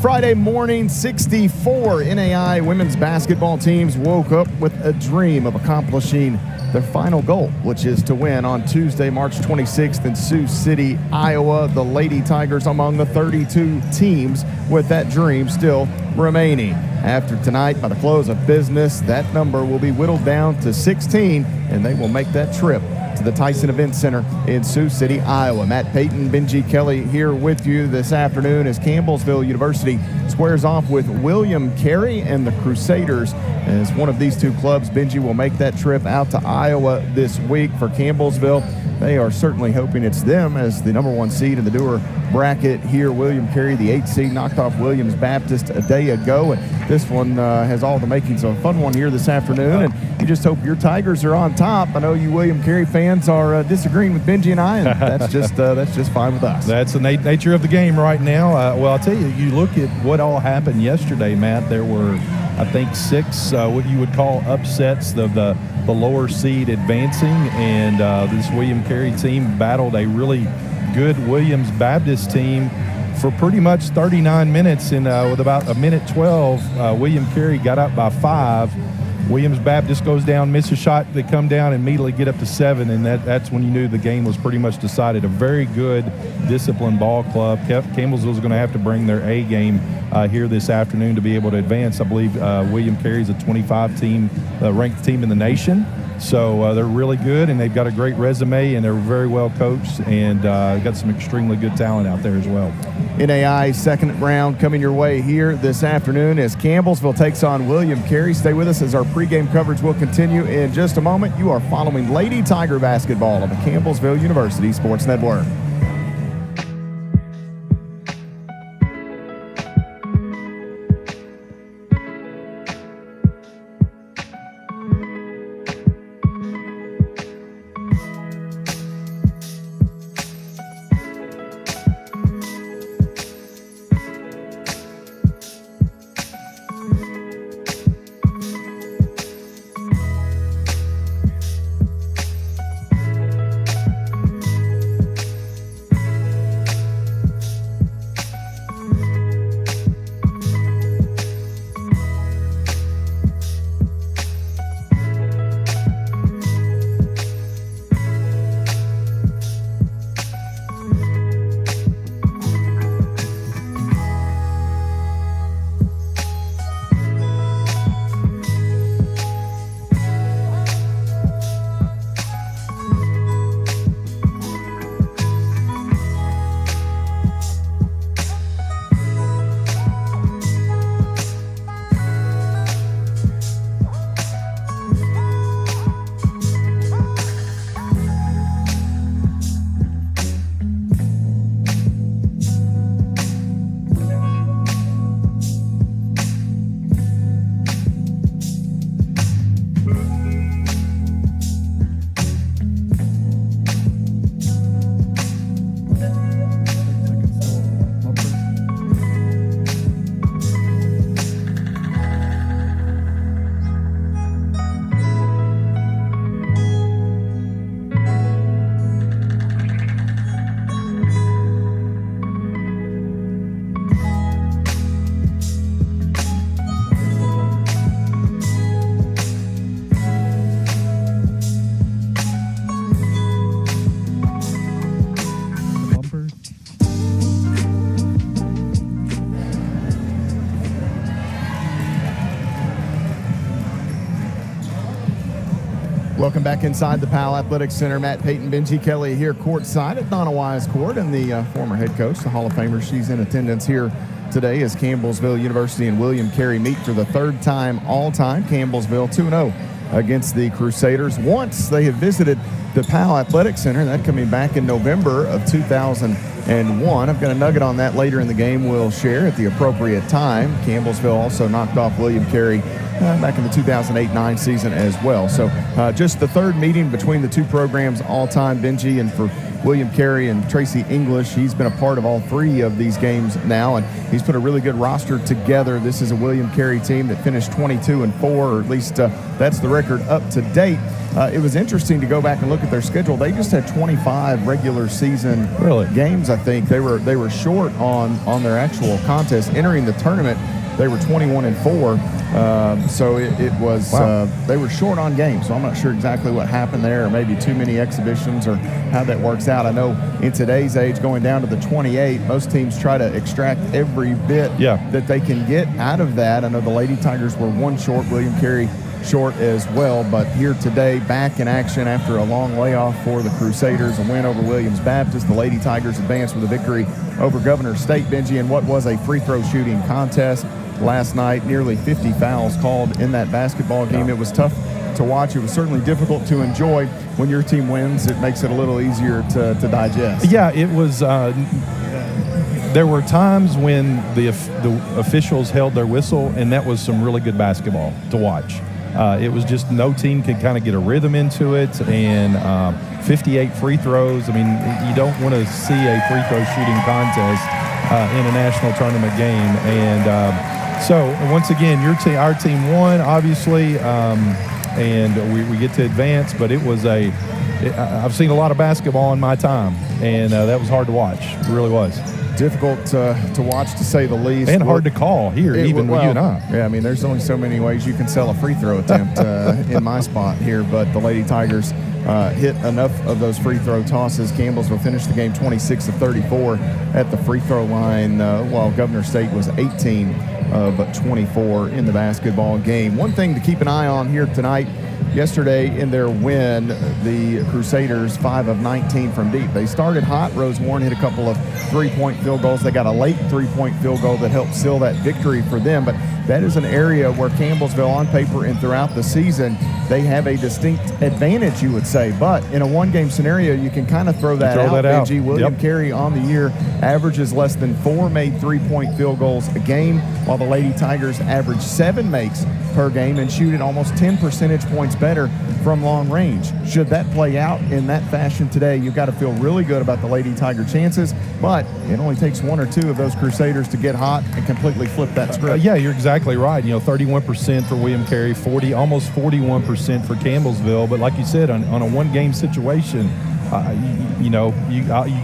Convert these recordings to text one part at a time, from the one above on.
Friday morning, 64 NAIA women's basketball teams woke up with a dream of accomplishing their final goal, which is to win on Tuesday, March 26th in Sioux City, Iowa. The Lady Tigers among the 32 teams with that dream still remaining. After tonight, by the close of business, that number will be whittled down to 16, and they will make that trip to the Tyson Event Center in Sioux City, Iowa. Matt Payton, Benji Kelly here with you this afternoon as Campbellsville University squares off with William Carey and the Crusaders. As one of these two clubs, Benji, will make that trip out to Iowa this week for Campbellsville. They are certainly hoping it's them as the number one seed in the Dewar bracket here. William Carey, the 8th seed, knocked off Williams Baptist a day ago. And this one has all the makings of a fun one here this afternoon. And you just hope your Tigers are on top. I know you William Carey fans are disagreeing with Benji and I, and that's just fine with us. That's the nature of the game right now. Well, I'll tell you, you look at what all happened yesterday, Matt. There were, I think, 6 what you would call upsets of the lower seed advancing, and this William Carey team battled a really good Williams Baptist team for pretty much 39 minutes, and with about a minute 12, William Carey got up by 5. Williams Baptist goes down, miss a shot, they come down and immediately get up to 7, and that's when you knew the game was pretty much decided. A very good, disciplined ball club. Campbellsville is going to have to bring their A game here this afternoon to be able to advance. I believe William Carey's a 25 team, ranked team in the nation. So they're really good, and they've got a great resume, and they're very well coached, and got some extremely good talent out there as well. NAIA second round coming your way here this afternoon as Campbellsville takes on William Carey. Stay with us as our pregame coverage will continue in just a moment. You are following Lady Tiger basketball on the Campbellsville University Sports Network. Welcome back inside the Powell Athletics Center. Matt Payton, Benji Kelly here courtside at Donna Wise Court, and the former head coach, the Hall of Famer, she's in attendance here today as Campbellsville University and William Carey meet for the third time all-time. Campbellsville 2-0 against the Crusaders. Once they have visited the Powell Athletics Center, that coming back in November of 2001. I've got a nugget on that later in the game we'll share at the appropriate time. Campbellsville also knocked off William Carey back in the 2008-9 season as well. So just the third meeting between the two programs all time, Benji, and for William Carey and Tracy English, he's been a part of all three of these games now, and he's put a really good roster together. This is a William Carey team that finished 22-4, or at least that's the record up to date. It was interesting to go back and look at their schedule. They just had 25 regular season games, I think. They were short on their actual contest. Entering the tournament, they were 21-4. So it was they were short on games. So I'm not sure exactly what happened there, or maybe too many exhibitions, or how that works out. I know in today's age, going down to the 28, most teams try to extract every bit that they can get out of that. I know the Lady Tigers were one short, William Carey short as well, but here today, back in action after a long layoff for the Crusaders, a win over Williams Baptist. The Lady Tigers advanced with a victory over Governor State, Benji, in what was a free throw shooting contest last night. Nearly 50 fouls called in that basketball game. It was tough to watch. It was certainly difficult to enjoy. When your team wins, it makes it a little easier to digest. Yeah, it was. There were times when the officials held their whistle, and that was some really good basketball to watch. It was just no team could kind of get a rhythm into it, and 58 free throws. I mean, you don't want to see a free throw shooting contest in a national tournament game. And so once again, our team won, obviously, and we get to advance. But it was I've seen a lot of basketball in my time, and that was hard to watch. It really was. Difficult to watch, to say the least. And hard to call here, even with you and I. Yeah, I mean, there's only so many ways you can sell a free throw attempt in my spot here, but the Lady Tigers hit enough of those free throw tosses. Campbellsville finished the game 26 of 34 at the free throw line, while Governor State was 18 of 24 in the basketball game. One thing to keep an eye on here tonight: yesterday in their win, the Crusaders 5 of 19 from deep. They started hot. Rose Warren hit a couple of three-point field goals. They got a late three-point field goal that helped seal that victory for them. But that is an area where Campbellsville, on paper and throughout the season, they have a distinct advantage, you would say. But in a one-game scenario, you can kind of throw that out. Benji, William Carey on the year averages less than 4 made three-point field goals a game, while the Lady Tigers average 7 makes per game and shoot it almost 10 percentage points better from long range. Should that play out in that fashion today, you've got to feel really good about the Lady Tiger chances, but it only takes 1 or 2 of those Crusaders to get hot and completely flip that script. Yeah, you're exactly right. 31% for William Carey, almost 41% for Campbellsville. But like you said, on a one-game situation, you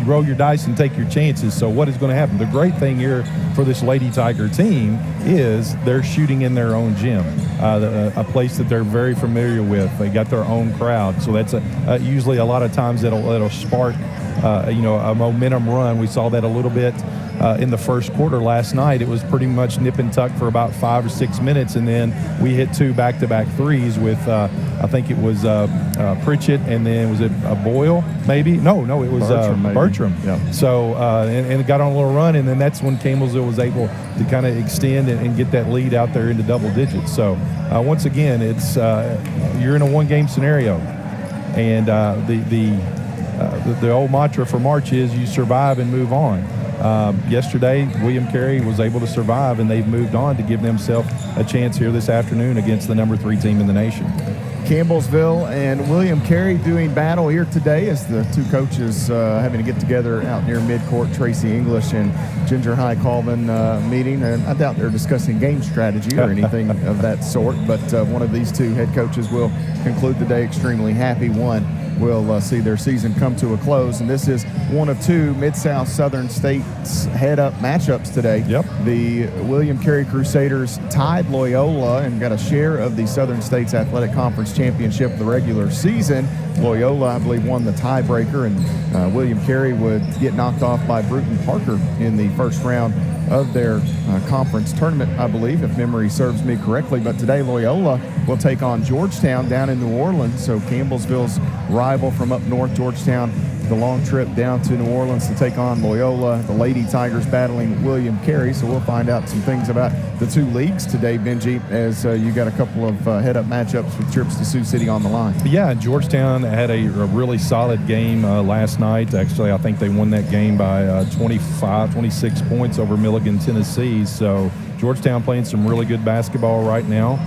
roll your dice and take your chances. So what is going to happen? The great thing here for this Lady Tiger team is they're shooting in their own gym, a place that they're very familiar with. They got their own crowd, so that's usually a lot of times that'll spark a momentum run. We saw that a little bit in the first quarter last night. It was pretty much nip and tuck for about 5 or 6 minutes, and then we hit 2 back-to-back threes with I think it was Pritchett, and then was it Boyle maybe? No, it was Bertram. Yeah. So and it got on a little run, and then that's when Campbellsville was able to kind of extend and get that lead out there into double digits. So once again, it's you're in a one-game scenario, and the old mantra for March is you survive and move on. Yesterday, William Carey was able to survive, and they've moved on to give themselves a chance here this afternoon against the number 3 team in the nation. Campbellsville and William Carey doing battle here today as the two coaches having to get together out near midcourt. Tracy English and Ginger High Colvin meeting, and I doubt they're discussing game strategy or anything of that sort, but one of these two head coaches will conclude the day extremely happy. One will see their season come to a close, and this is one of 2 Mid-South Southern States head-up matchups today. Yep. The William Carey Crusaders tied Loyola and got a share of the Southern States Athletic Conference Championship of the regular season. Loyola, I believe, won the tiebreaker, and William Carey would get knocked off by Bruton Parker in the first round of their conference tournament, I believe, if memory serves me correctly. But today, Loyola will take on Georgetown down in New Orleans. So Campbellsville's rival from up north, Georgetown, the long trip down to New Orleans to take on Loyola. The Lady Tigers battling William Carey. So we'll find out some things about the 2 leagues today, Benji, as you got a couple of head-up matchups with trips to Sioux City on the line. Yeah, Georgetown had a really solid game last night. Actually, I think they won that game by 26 points over Milligan, Tennessee. So Georgetown playing some really good basketball right now.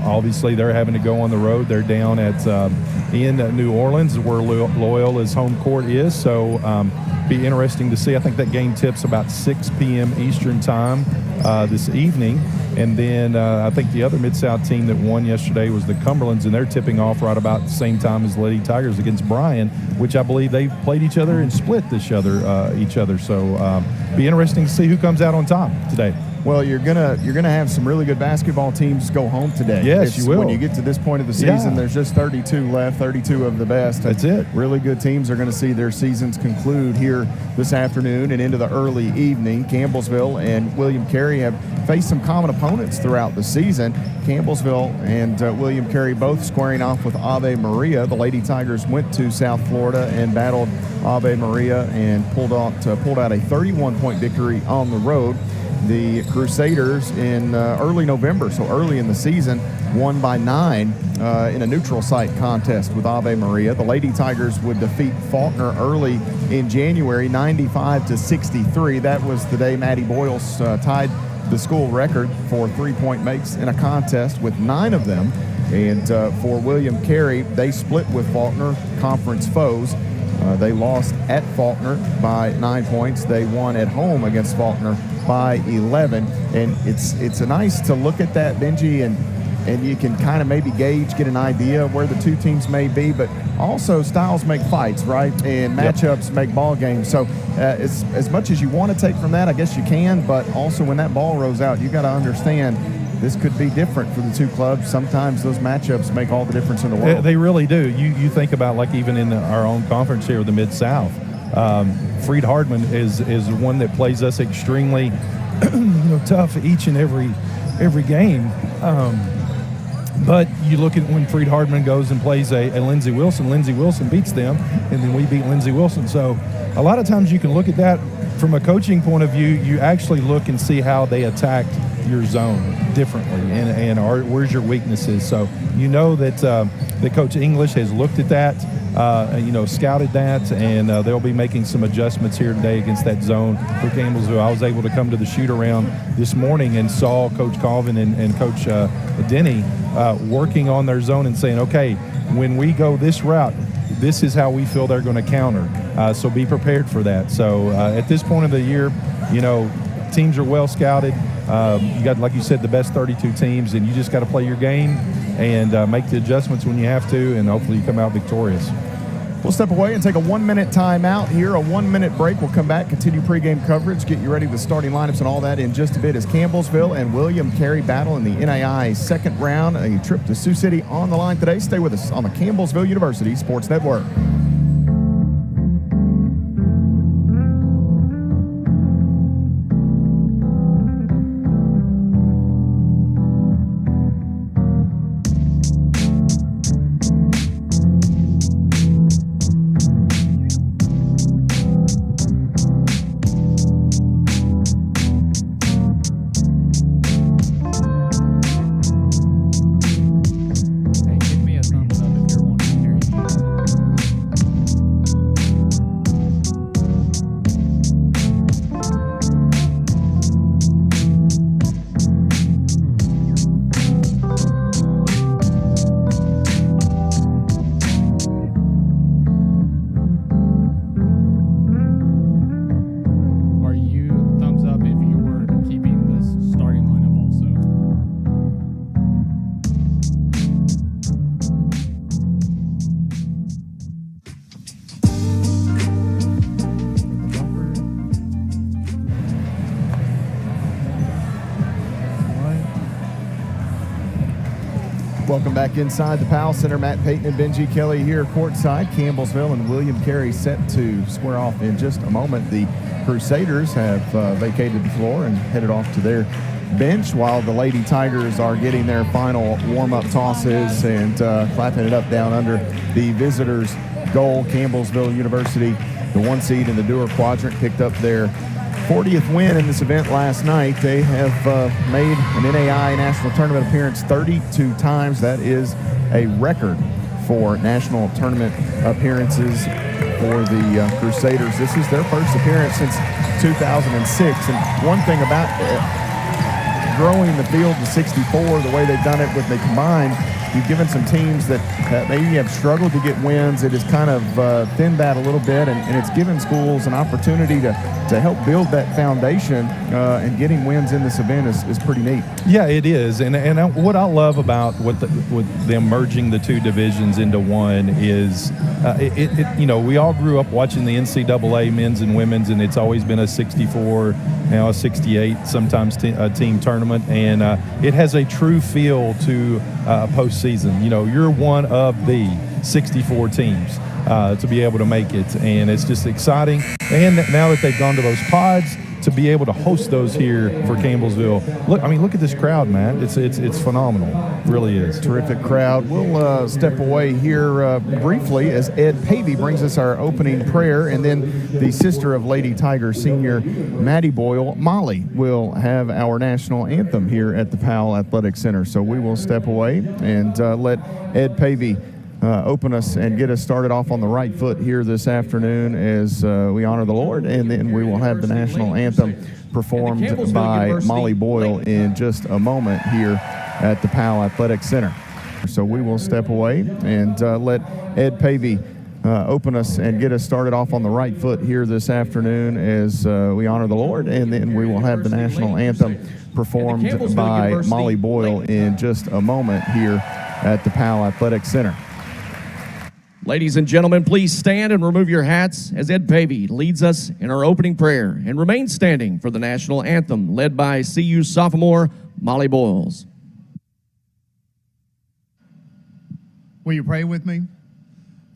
Obviously, they're having to go on the road. They're down at in New Orleans, where Loyola's home court is. So, be interesting to see. I think that game tips about 6 p.m. Eastern time this evening. And then I think the other Mid-South team that won yesterday was the Cumberlands, and they're tipping off right about the same time as Lady Tigers against Bryan, which I believe they've played each other and split each other. So, be interesting to see who comes out on top today. Well, you're gonna have some really good basketball teams go home today. Yes, you will. When you get to this point of the season, there's just 32 left, 32 of the best. That's it. Really good teams are going to see their seasons conclude here this afternoon and into the early evening. Campbellsville and William Carey have faced some common opponents throughout the season. Campbellsville and William Carey both squaring off with Ave Maria. The Lady Tigers went to South Florida and battled Ave Maria and pulled out a 31-point victory on the road. The Crusaders in early November, so early in the season, won by 9 in a neutral site contest with Ave Maria. The Lady Tigers would defeat Faulkner early in January, 95-63. That was the day Maddie Boyles tied the school record for 3-point makes in a contest with 9 of them. And for William Carey, they split with Faulkner, conference foes. They lost at Faulkner by 9 points. They won at home against Faulkner by 11. And it's nice to look at that, Benji, and you can kind of maybe get an idea of where the two teams may be, but also styles make fights, right? And matchups make ball games. So as much as you want to take from that, I guess you can, but also when that ball rolls out, you got to understand this could be different for the two clubs. Sometimes those matchups make all the difference in the world. They really do. You think about, like, even in our own conference here, the Mid-South, Freed Hardman is one that plays us extremely tough each and every game. But you look at when Freed Hardman goes and plays a Lindsey Wilson beats them, and then we beat Lindsey Wilson. So a lot of times you can look at that from a coaching point of view. You actually look and see how they attacked your zone differently, and where's your weaknesses. So you know that Coach English has looked at that, scouted that, and they'll be making some adjustments here today against that zone for Campbellsville. I was able to come to the shoot-around this morning and saw Coach Colvin and Coach Denny working on their zone and saying, okay, when we go this route, this is how we feel they're going to counter. So be prepared for that. So at this point of the year, teams are well scouted. You got, like you said, the best 32 teams, and you just got to play your game and make the adjustments when you have to, and hopefully you come out victorious. We'll step away and take a 1-minute timeout here, a 1-minute break. We'll come back, continue pregame coverage, get you ready with the starting lineups and all that in just a bit as Campbellsville and William Carey battle in the NAIA second round. A trip to Sioux City on the line today. Stay with us on the Campbellsville University Sports Network. Welcome back inside the Powell Center. Matt Payton and Benji Kelly here courtside. Campbellsville and William Carey set to square off in just a moment. The Crusaders have vacated the floor and headed off to their bench while the Lady Tigers are getting their final warm-up tosses and clapping it up down under the visitors' goal. Campbellsville University, the 1 seed in the Dewar Quadrant, picked up their 40th win in this event last night. They have made an NAIA national tournament appearance 32 times. That is a record for national tournament appearances for the Crusaders. This is their first appearance since 2006. And one thing about growing the field to 64 the way they've done it with the combined, you've given some teams that maybe have struggled to get wins. It has kind of thinned that a little bit, and it's given schools an opportunity to help build that foundation, and getting wins in this event is pretty neat. Yeah, it is. And what I love about with them merging the two divisions into one is, we all grew up watching the NCAA men's and women's, and it's always been a 64, now a 68, sometimes a team tournament, and it has a true feel to a postseason. You're one of the 64 teams to be able to make it, and it's just exciting. And now that they've gone to those pods, to be able to host those here for Campbellsville. Look at this crowd, man. It's phenomenal. It really is. Terrific crowd. We'll step away here briefly as Ed Pavey brings us our opening prayer, and then the sister of Lady Tiger senior Maddie Boyle, Molly, will have our national anthem here at the Powell Athletic Center. So we will step away and let Ed Pavey open us and get us started off on the right foot here this afternoon as we honor the Lord, and then we will have the national anthem performed by Molly Boyle in just a moment here at the Powell Athletic Center. So we will step away and let Ed Pavey open us and get us started off on the right foot here this afternoon as we honor the Lord, and then we will have the national anthem performed by Molly Boyle in just a moment here at the Powell Athletic Center. Ladies and gentlemen, please stand and remove your hats as Ed Pavey leads us in our opening prayer, and remain standing for the national anthem led by CU sophomore Molly Boyles. Will you pray with me?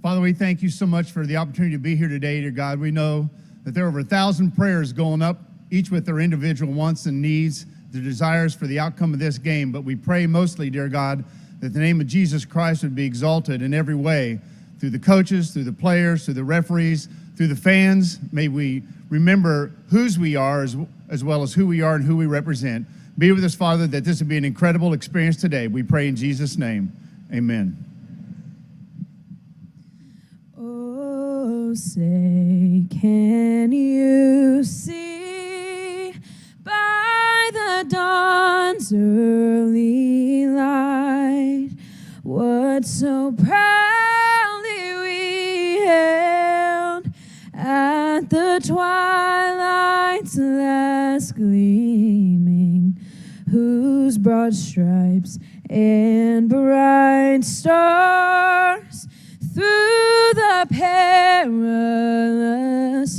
Father, we thank you so much for the opportunity to be here today, dear God. We know that there are over 1,000 prayers going up, each with their individual wants and needs, their desires for the outcome of this game. But we pray mostly, dear God, that the name of Jesus Christ would be exalted in every way, through the coaches, through the players, through the referees, through the fans. May we remember whose we are as well as who we are and who we represent. Be with us, Father, that this would be an incredible experience today. We pray in Jesus' name. Amen. Oh, say, can you see by the dawn's early light what so proudly we hailed at the twilight's last gleaming, whose broad stripes and bright stars through the perilous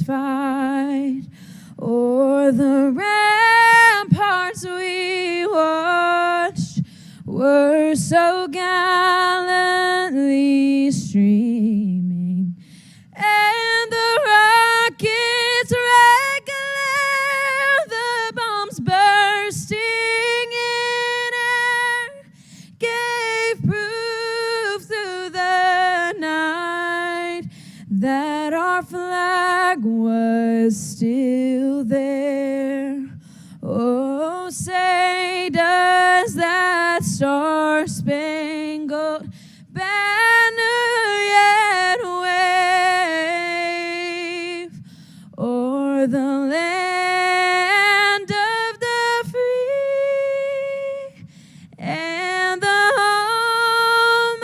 fight o'er the ramparts we watched were so gallantly streaming, and the rockets regular, the bombs bursting in air, gave proof through the night that our flag was still there. Oh, say, does that star-spangled banner yet wave o'er the land of the free and the home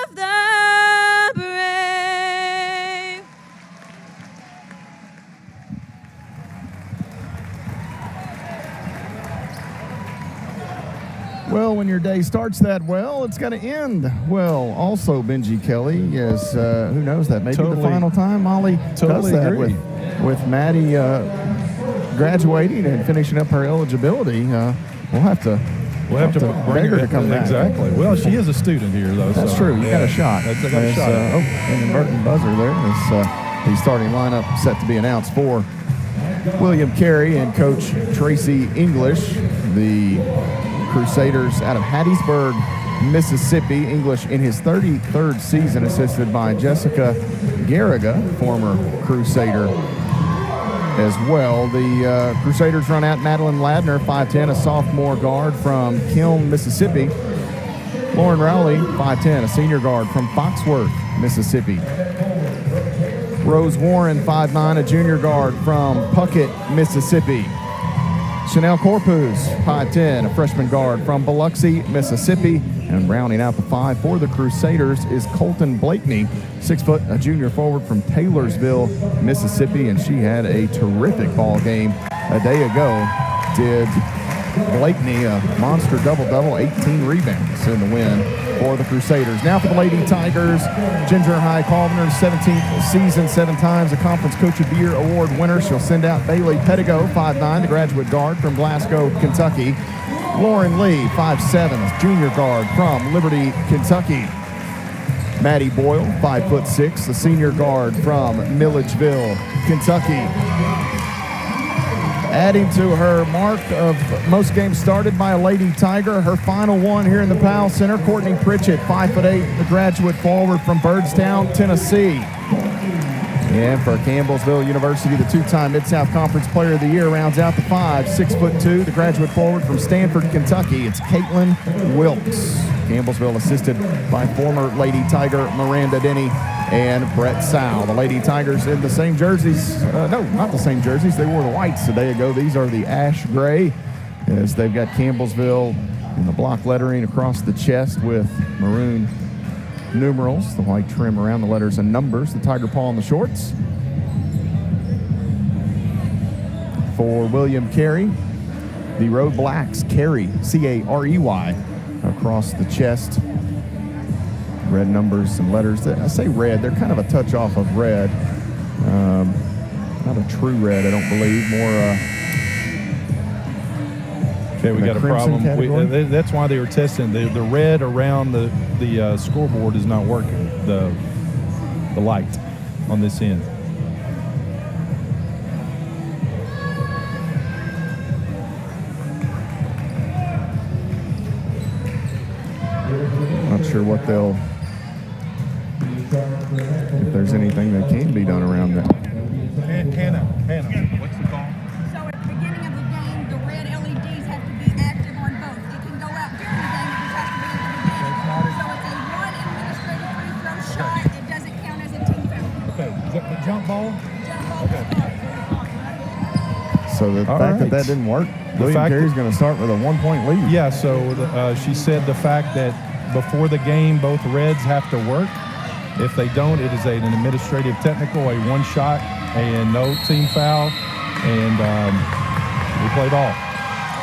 of the brave? Well, when your day starts that well, it's going to end well. Also, Benji Kelly is, who knows that? Maybe the final time Molly does that agree. with Maddie graduating and finishing up her eligibility. We'll have to bring her to come back. Exactly. Well, she is a student here, though. That's so, true. You got a shot. I got a shot. And Burton buzzer there is the starting lineup set to be announced for William Carey and Coach Tracy English, the Crusaders out of Hattiesburg, Mississippi. English in his 33rd season, assisted by Jessica Garriga, former Crusader as well. The Crusaders run out Madeline Ladner, 5'10", a sophomore guard from Kiln, Mississippi. Lauren Rowley, 5'10", a senior guard from Foxworth, Mississippi. Rose Warren, 5'9", a junior guard from Puckett, Mississippi. Chanel Corpus, 5'10", a freshman guard from Biloxi, Mississippi. And rounding out the 5 for the Crusaders is Colton Blakeney, 6 foot, a junior forward from Taylorsville, Mississippi. And she had a terrific ball game a day ago. Did Blakeney a monster double-double, 18 rebounds in the win for the Crusaders. Now for the Lady Tigers, Ginger High Calviner, 17th season, 7 times a Conference Coach of the Year award winner. She'll send out Bailey Pettigo, 5'9", the graduate guard from Glasgow, Kentucky. Lauren Lee, 5'7", a junior guard from Liberty, Kentucky. Maddie Boyle, 5'6", the senior guard from Milledgeville, Kentucky. Adding to her mark of most games started by a Lady Tiger, her final one here in the Powell Center, Courtney Pritchett, 5'8", the graduate forward from Byrdstown, Tennessee. And for Campbellsville University, the 2-time Mid-South Conference Player of the Year rounds out the 5, 6'2", the graduate forward from Stanford, Kentucky. It's Caitlin Wilkes. Campbellsville assisted by former Lady Tiger Miranda Denny and Brett Sow. The Lady Tigers in the same jerseys. No, not the same jerseys. They wore the whites a day ago. These are the ash gray, as they've got Campbellsville in the block lettering across the chest with maroon numerals, the white trim around the letters and numbers, the tiger paw on the shorts. For William Carey, the Road Blacks, Carey, C-A-R-E-Y, across the chest. Red numbers and letters. I say red, they're kind of a touch off of red. Not a true red, I don't believe. More okay, we got a problem. That's why they were testing. The red around the scoreboard is not working, the light on this end. Not sure what they'll, if there's anything that can be done around that. Hannah, what's the call? So at the beginning of the game, the red LEDs have to be active on both. It can go out during the game, it just has to be at the beginning. So it's a one administrative free throw shot. It doesn't count as a team foul. Okay, is that the jump ball? Jump ball is So the fact that that didn't work, William Carey's going to start with a 1-point lead. Yeah, so she said the fact that before the game, both Reds have to work. If they don't, it is an administrative technical, a one shot, and no team foul, and we play ball.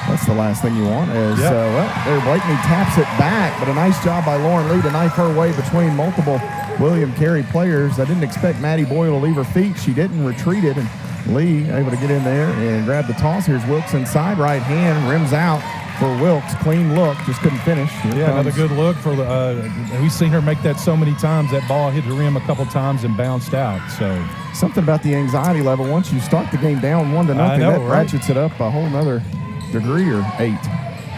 That's the last thing you want is, there Blakeney taps it back, but a nice job by Lauren Lee to knife her way between multiple William Carey players. I didn't expect Maddie Boyle to leave her feet. She didn't, retreated, and Lee able to get in there and grab the toss. Here's Wilkes inside, right hand, rims out for Wilkes. Clean look, just couldn't finish. Another good look for we've seen her make that so many times. That ball hit the rim a couple times and bounced out. So something about the anxiety level. Once you start the game down 1-0, that ratchets it up a whole nother degree or 8.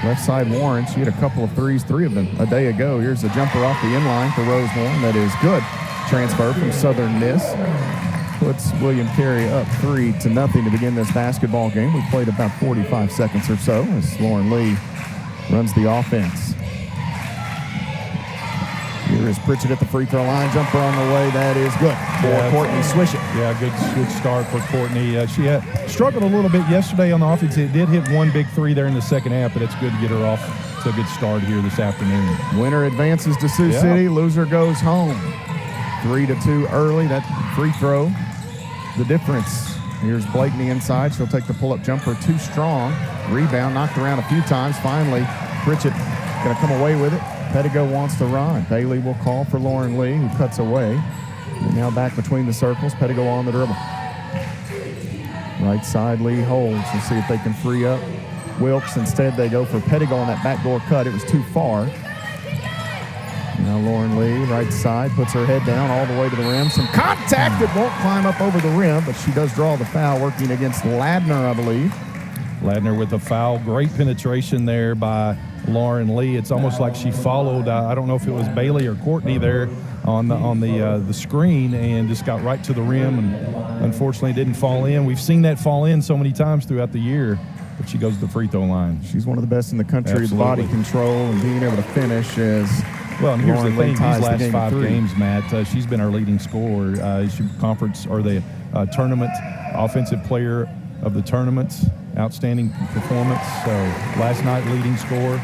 Left side Warren, she had a couple of threes, 3 of them a day ago. Here's a jumper off the inline for Rose Warren. That is good. Transfer from Southern Miss. Puts William Carey up 3-0 to begin this basketball game. We played about 45 seconds or so as Lauren Lee runs the offense. Here is Pritchett at the free throw line. Jumper on the way. That is good for Courtney Swishett. Yeah, good start for Courtney. She had struggled a little bit yesterday on the offense. It did hit one big 3 there in the second half, but it's good to get her off to a good start here this afternoon. Winner advances to Sioux City. Loser goes home. 3-2 early. That free throw, the difference. Here's Blakeney inside. She'll take the pull-up jumper too strong. Rebound knocked around a few times. Finally, Pritchett going to come away with it. Pettigo wants to run. Bailey will call for Lauren Lee, who cuts away. And now back between the circles. Pettigo on the dribble. Right side, Lee holds. We'll see if they can free up Wilkes. Instead, they go for Pettigo on that backdoor cut. It was too far. Now Lauren Lee, right side, puts her head down all the way to the rim. Some contact that won't climb up over the rim, but she does draw the foul, working against Ladner, I believe. Ladner with a foul. Great penetration there by Lauren Lee. It's almost like she followed, I don't know if it was Bailey or Courtney there on the screen, and just got right to the rim, and unfortunately didn't fall in. We've seen that fall in so many times throughout the year, but she goes to the free throw line. She's one of the best in the country. The body control and being able to finish is. Well, and here's Lauren the thing, Lee ties these last the game 5 3. games, Matt, she's been our leading scorer. She conference or the tournament offensive player of the tournament outstanding performance. So last night, leading scorer.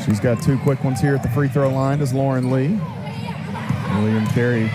She's got 2 quick ones here at the free throw line is Lauren Lee. William Carey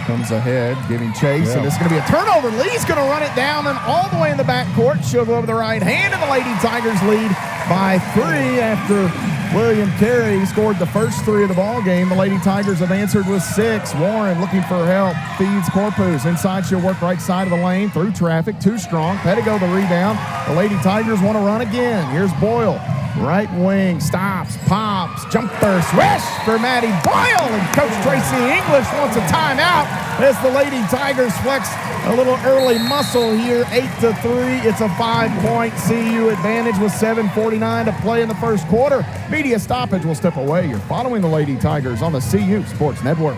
comes ahead, giving chase, and it's going to be a turnover. Lee's going to run it down and all the way in the backcourt. She'll go over the right hand, and the Lady Tigers lead by 3 after William Carey scored the first 3 of the ball game. The Lady Tigers have answered with 6. Warren looking for help, feeds Corpus. Inside, she'll work right side of the lane, through traffic, too strong. Pettigo the rebound. The Lady Tigers want to run again. Here's Boyle. Right wing, stops, pops, jumper, swish for Maddie Boyle. And Coach Tracy English wants a timeout as the Lady Tigers flex a little early muscle here, 8-3. It's a 5-point CU advantage with 7:49 to play in the first quarter. Media stoppage will step away. You're following the Lady Tigers on the CU Sports Network.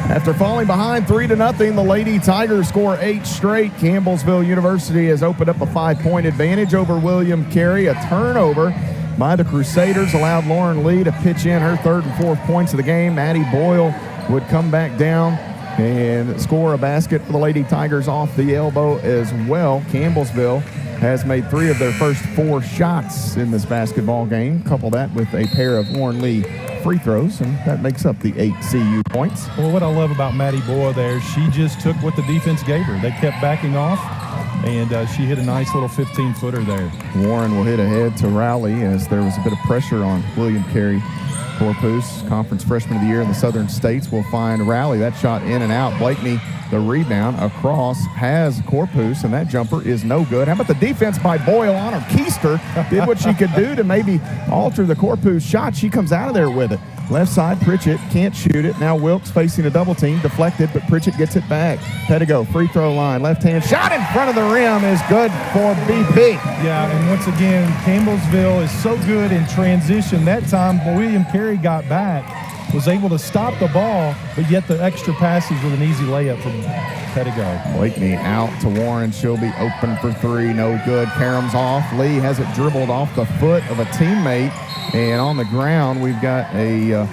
After falling behind 3-0, the Lady Tigers score 8 straight. Campbellsville University has opened up a 5-point advantage over William Carey. A turnover by the Crusaders allowed Lauren Lee to pitch in her 3rd and 4th points of the game. Maddie Boyle would come back down and score a basket for the Lady Tigers off the elbow as well. Campbellsville has made 3 of their first 4 shots in this basketball game. Couple that with a pair of Lauren Lee free throws, and that makes up the 8 CU points. Well, what I love about Maddie Boyle there, she just took what the defense gave her. They kept backing off, and she hit a nice little 15-footer there. Warren will hit ahead to Rowley as there was a bit of pressure on William Carey. Corpus, Conference Freshman of the Year in the Southern States, will find Rowley. That shot in and out. Blakeney, the rebound across, has Corpus, and that jumper is no good. How about the defense by Boyle on her? Keister did what she could do to maybe alter the Corpus shot. She comes out of there with it. Left side, Pritchett can't shoot it. Now Wilkes facing a double team, deflected, but Pritchett gets it back. Pettigo, free throw line, left hand shot in front of the rim is good for BP. Yeah, and once again, Campbellsville is so good in transition. That time, William Carey got back, was able to stop the ball, but yet the extra passage with an easy layup from Pettigo. Blakeney out to Warren. She'll be open for 3. No good. Karam's off. Lee has it dribbled off the foot of a teammate. And on the ground, we've got a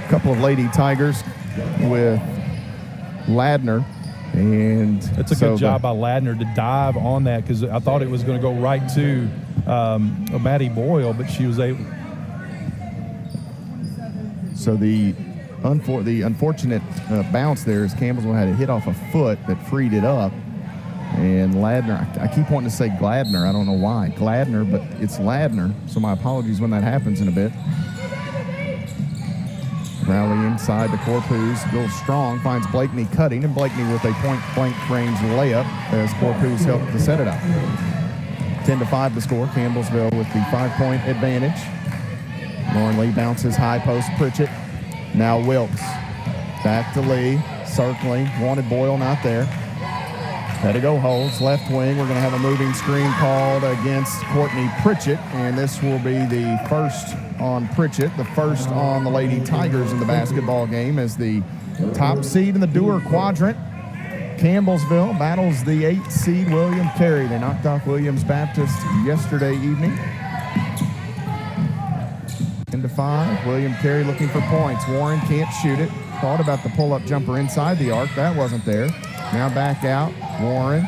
couple of Lady Tigers with Ladner. And it's a good job by Ladner to dive on that, because I thought it was going to go right to Maddie Boyle, but she was able. So the unfortunate bounce there is Campbellsville had a hit off a foot that freed it up. And Ladner, I keep wanting to say Gladner. I don't know why. Gladner, but it's Ladner. So my apologies when that happens in a bit. Rowley inside the Corpus. Bill Strong finds Blakeney cutting, and Blakeney with a point-blank range layup as Corpus helped to set it up. 10-5 the score. Campbellsville with the 5-point advantage. Lauren Lee bounces high post. Pritchett. Now Wilkes. Back to Lee. Circling. Wanted Boyle, not there. Pettigo holds left wing. We're going to have a moving screen called against Courtney Pritchett, and this will be the first on Pritchett, the first on the Lady Tigers in the basketball game as the top seed in the Dewar quadrant. Campbellsville battles the 8 seed William Carey. They knocked off Williams Baptist yesterday evening. 10-5. William Carey looking for points. Warren can't shoot it. Thought about the pull-up jumper inside the arc. That wasn't there. Now back out. Warren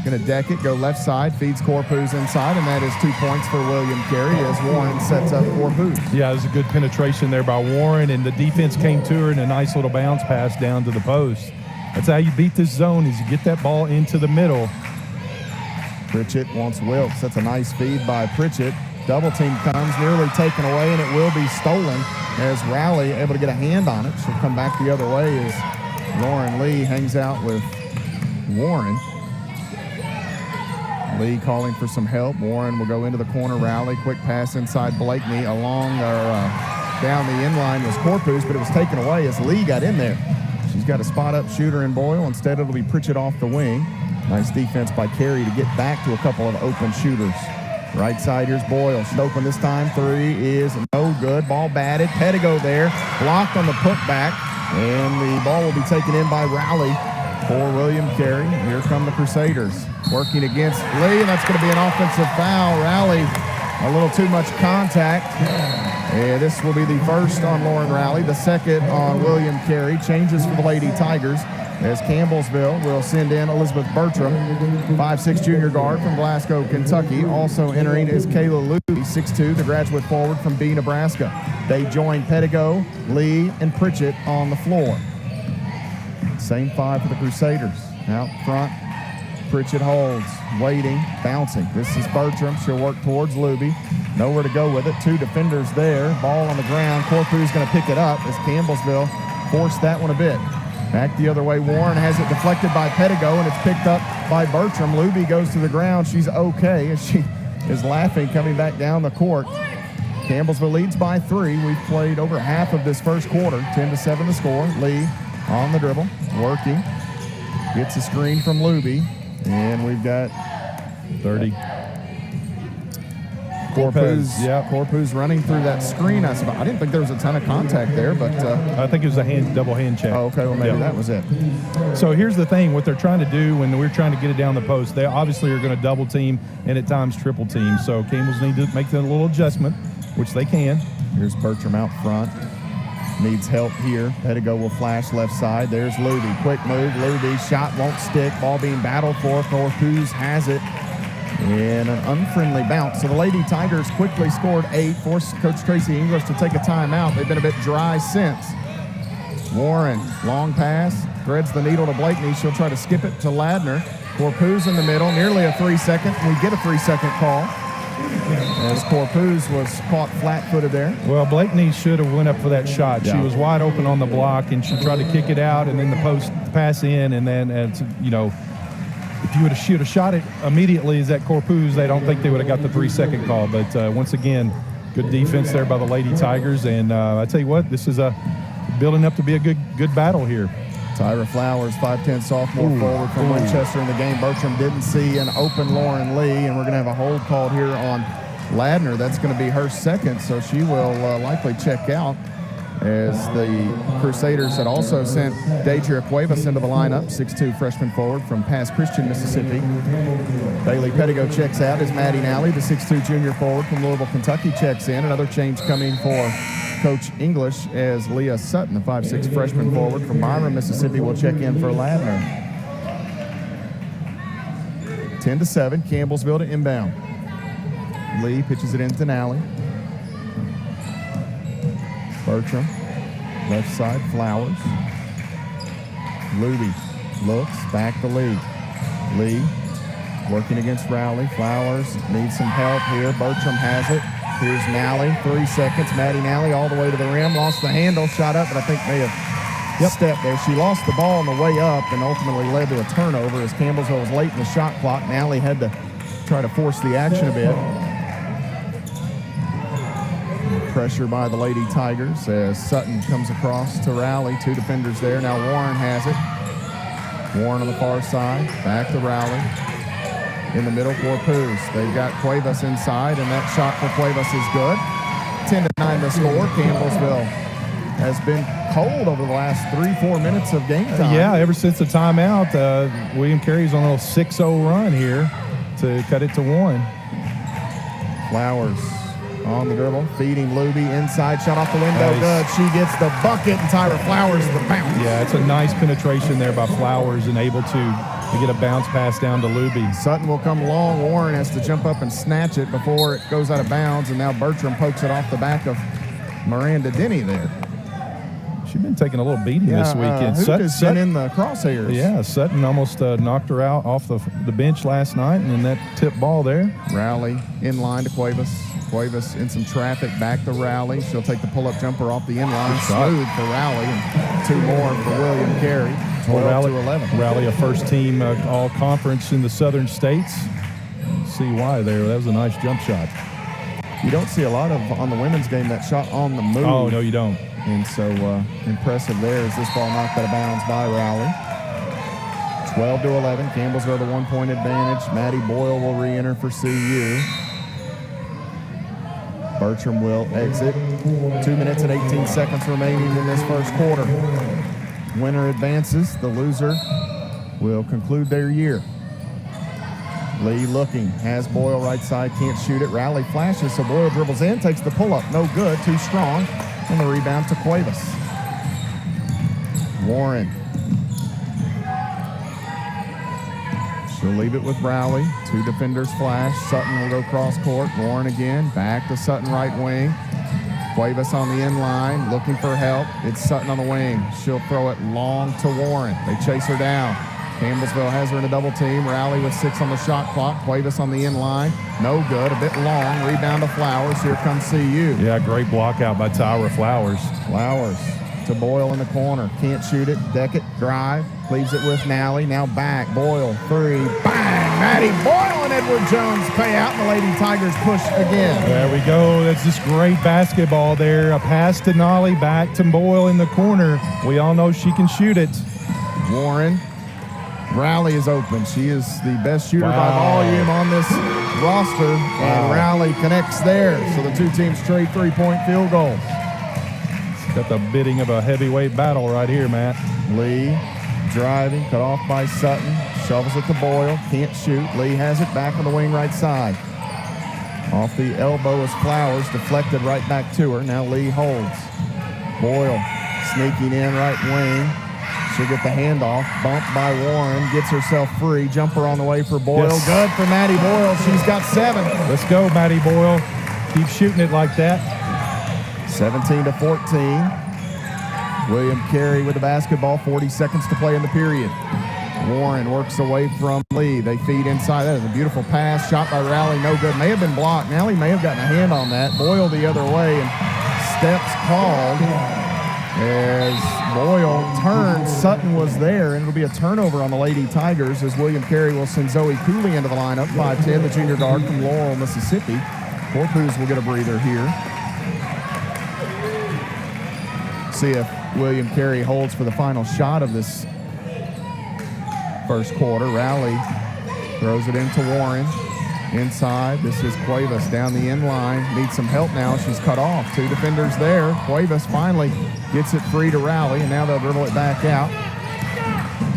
going to deck it, go left side, feeds Corpus inside, and that is 2 points for William Carey as Warren sets up Corpus. Yeah, it was a good penetration there by Warren, and the defense came to her in a nice little bounce pass down to the post. That's how you beat this zone, is you get that ball into the middle. Pritchett wants Wilkes. That's a nice feed by Pritchett. Double team comes, nearly taken away, and it will be stolen as Rowley able to get a hand on it. She'll come back the other way as Lauren Lee hangs out with Warren. Lee calling for some help. Warren will go into the corner. Rowley, quick pass inside Blakeney. Along or down the inline was Corpus, but it was taken away as Lee got in there. She's got a spot-up shooter in Boyle. Instead, it'll be Pritchett off the wing. Nice defense by Carey to get back to a couple of open shooters. Right side, here's Boyle. She's open this time. Three is no good. Ball batted. Pettigo there. Blocked on the putback. And the ball will be taken in by Rowley for William Carey. Here come the Crusaders working against Lee, and that's going to be an offensive foul. Rowley, a little too much contact. And this will be the first on Lauren Rowley, the second on William Carey. Changes for the Lady Tigers as Campbellsville will send in Elizabeth Bertram, 5'6" junior guard from Glasgow, Kentucky. Also entering is Kayla Luby, 6'2", the graduate forward from B, Nebraska. They join Pettigo, Lee, and Pritchett on the floor. Same five for the Crusaders. Out front, Pritchett holds, waiting, bouncing. This is Bertram. She'll work towards Luby. Nowhere to go with it. Two defenders there. Ball on the ground. Corpu's going to pick it up as Campbellsville forced that one a bit. Back the other way. Warren has it deflected by Pettigo, and it's picked up by Bertram. Luby goes to the ground. She's okay as she is laughing coming back down the court. Campbellsville leads by 3. We've played over half of this first quarter. 10-7 the score. Lee on the dribble, working. Gets a screen from Luby, and we've got 30. Corpus running through that screen. I didn't think there was a ton of contact there, but I think it was a double hand check. Oh, okay, well maybe that was it. So here's the thing: what they're trying to do when we're trying to get it down the post, they obviously are going to double team and at times triple team. So Campbell's need to make that a little adjustment, which they can. Here's Bertram out front. Needs help here. Pettigo will flash left side. There's Luby. Quick move. Luby. Shot won't stick. Ball being battled for. Corpus has it. And an unfriendly bounce. So the Lady Tigers quickly scored 8, forced Coach Tracy English to take a timeout. They've been a bit dry since. Warren, long pass, threads the needle to Blakeney. She'll try to skip it to Ladner. Corpus in the middle, nearly a 3-second. We get a 3-second call as Corpus was caught flat-footed there. Well, Blakeney should have went up for that shot. Yeah. She was wide open on the block, and she tried to kick it out, and then the post pass in, and then, if she would have shot it immediately as that Corpus, I don't think they would have got the 3-second call. But once again, good defense there by the Lady Tigers. And I tell you what, this is building up to be a good battle here. Tyra Flowers, 5'10" sophomore forward from Winchester in the game. Bertram didn't see an open Lauren Lee, and we're going to have a hold called here on Ladner. That's going to be her second, so she will likely check out, as the Crusaders had also sent Deidre Cuevas into the lineup, 6'2" freshman forward from Pass Christian, Mississippi. Bailey Pettigo checks out as Maddie Nally, the 6'2" junior forward from Louisville, Kentucky, checks in. Another change coming for Coach English as Leah Sutton, the 5'6" freshman forward from Byron, Mississippi, will check in for Ladner. 10-7, Campbellsville to inbound. Lee pitches it into Nally. Bertram, left side, Flowers. Luby looks, back to Lee. Lee working against Rowley. Flowers needs some help here. Bertram has it. Here's Nally, 3 seconds. Maddie Nally all the way to the rim. Lost the handle, shot up, but I think may have stepped there. She lost the ball on the way up and ultimately led to a turnover as Campbellsville was late in the shot clock. Nally had to try to force the action a bit. Pressure by the Lady Tigers as Sutton comes across to Rowley. 2 defenders there. Now Warren has it. Warren on the far side. Back to Rowley. In the middle, Corpus. They've got Cuevas inside, and that shot for Cuevas is good. 10-9 the score. Campbellsville has been cold over the last 3-4 minutes of game time. Yeah, ever since the timeout, William Carey's on a little 6-0 run here to cut it to 1. Flowers on the dribble, feeding Luby inside, shot off the window, Nice. good. She gets the bucket, and Tyra Flowers the bounce. Yeah, it's a nice penetration there by Flowers and able to get a bounce pass down to Luby. Sutton will come long. Warren has to jump up and snatch it before it goes out of bounds, and now Bertram pokes it off the back of Miranda Denny there. She's been taking a little beating this weekend. Hoot has been in the crosshairs. Yeah, Sutton almost knocked her out off the bench last night, and then that tip ball there. Rowley in line to Cuevas. Cuevas in some traffic, back to Rowley. She'll take the pull-up jumper off the inline. Smooth for Rowley, and 2 more for William Carey. 12-11. Rowley, a first-team all-conference in the Southern States. see why there. That was a nice jump shot. You don't see a lot of, on the women's game, that shot on the move. Oh, no, you don't. And so impressive there as this ball knocked out of bounds by Rowley. 12-11. Campbellsville the 1-point advantage. Maddie Boyle will re-enter for CU. Bertram will exit. 2 minutes and 18 seconds remaining in this first quarter. Winner advances. The loser will conclude their year. Lee looking, has Boyle right side, can't shoot it. Rowley flashes, so Boyle dribbles in, takes the pull-up. No good, too strong. And the rebound to Cuevas. Warren. She'll leave it with Rowley. 2 defenders flash. Sutton will go cross court. Warren again. Back to Sutton right wing. Cuevas on the end line, looking for help. It's Sutton on the wing. She'll throw it long to Warren. They chase her down. Campbellsville has her in a double team. Rowley with 6 on the shot clock. Cuevas on the end line. No good. A bit long. Rebound to Flowers. Here comes CU. Yeah, great block out by Tyra Flowers. Flowers to Boyle in the corner. Can't shoot it. Deckett, drive. Leaves it with Nally. Now back. Boyle, 3. Bang! Maddie Boyle and Edward Jones pay out. And the Lady Tigers push again. There we go. That's just great basketball there. A pass to Nolly, back to Boyle in the corner. We all know she can shoot it. Warren. Rowley is open. She is the best shooter by volume on this roster. And Rowley connects there. So the two teams trade 3-point field goals. Got the bidding of a heavyweight battle right here, Matt. Lee driving, cut off by Sutton. Shovels it to Boyle. Can't shoot. Lee has it back on the wing right side. Off the elbow is Flowers. Deflected right back to her. Now Lee holds. Boyle sneaking in right wing. She'll get the handoff. Bumped by Warren. Gets herself free. Jumper on the way for Boyle. Yes. Good for Maddie Boyle. She's got 7. Let's go, Maddie Boyle. Keep shooting it like that. 17-14. William Carey with the basketball. 40 seconds to play in the period. Warren works away from Lee. They feed inside. That is a beautiful pass. Shot by Rowley. No good. May have been blocked. Nally may have gotten a hand on that. Boyle the other way. And steps called. As Boyle turns, Sutton was there, and it'll be a turnover on the Lady Tigers as William Carey will send Zoe Cooley into the lineup, 5'10", the junior guard from Laurel, Mississippi. Corpus will get a breather here. See if William Carey holds for the final shot of this first quarter. Rowley throws it into Warren. Inside, this is Cuevas down the end line. Needs some help now. She's cut off. 2 defenders there. Cuevas finally gets it free to Rowley, and now they'll dribble it back out.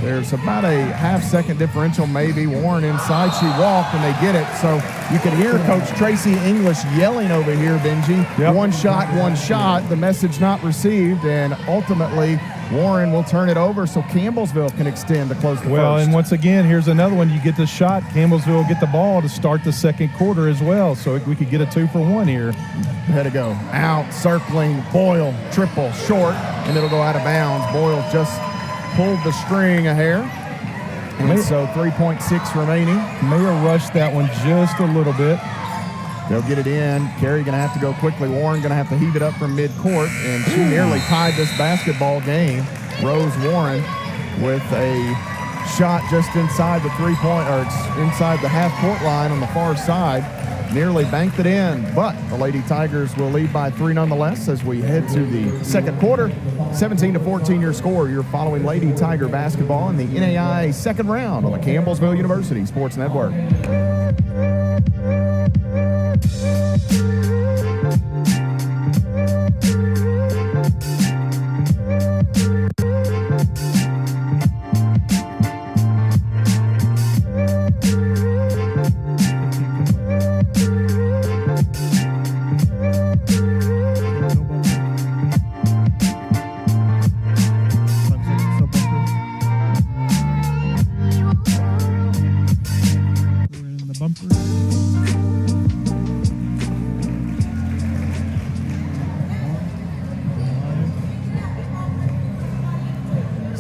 There's about a half-second differential maybe. Warren inside. She walked, and they get it. So you can hear Coach Tracy English yelling over here, Benji. Yep. One shot. The message not received, and ultimately Warren will turn it over so Campbellsville can extend to close the Well, first. and once again, here's another one. You get the shot. Campbellsville will get the ball to start the second quarter as well. So we could get a 2-for-1 here. Ahead to go. Out, circling, Boyle, triple, short, and it'll go out of bounds. Boyle just pulled the string a hair. And so 3.6 remaining. May have rushed that one just a little bit. They'll get it in. Carey going to have to go quickly. Warren going to have to heave it up from midcourt, and she nearly tied this basketball game. Rose Warren with a shot just inside the inside the half-court line on the far side. Nearly banked it in, but the Lady Tigers will lead by 3 nonetheless as we head to the second quarter. 17-14 your score. You're following Lady Tiger basketball in the NAIA second round on the Campbellsville University Sports Network.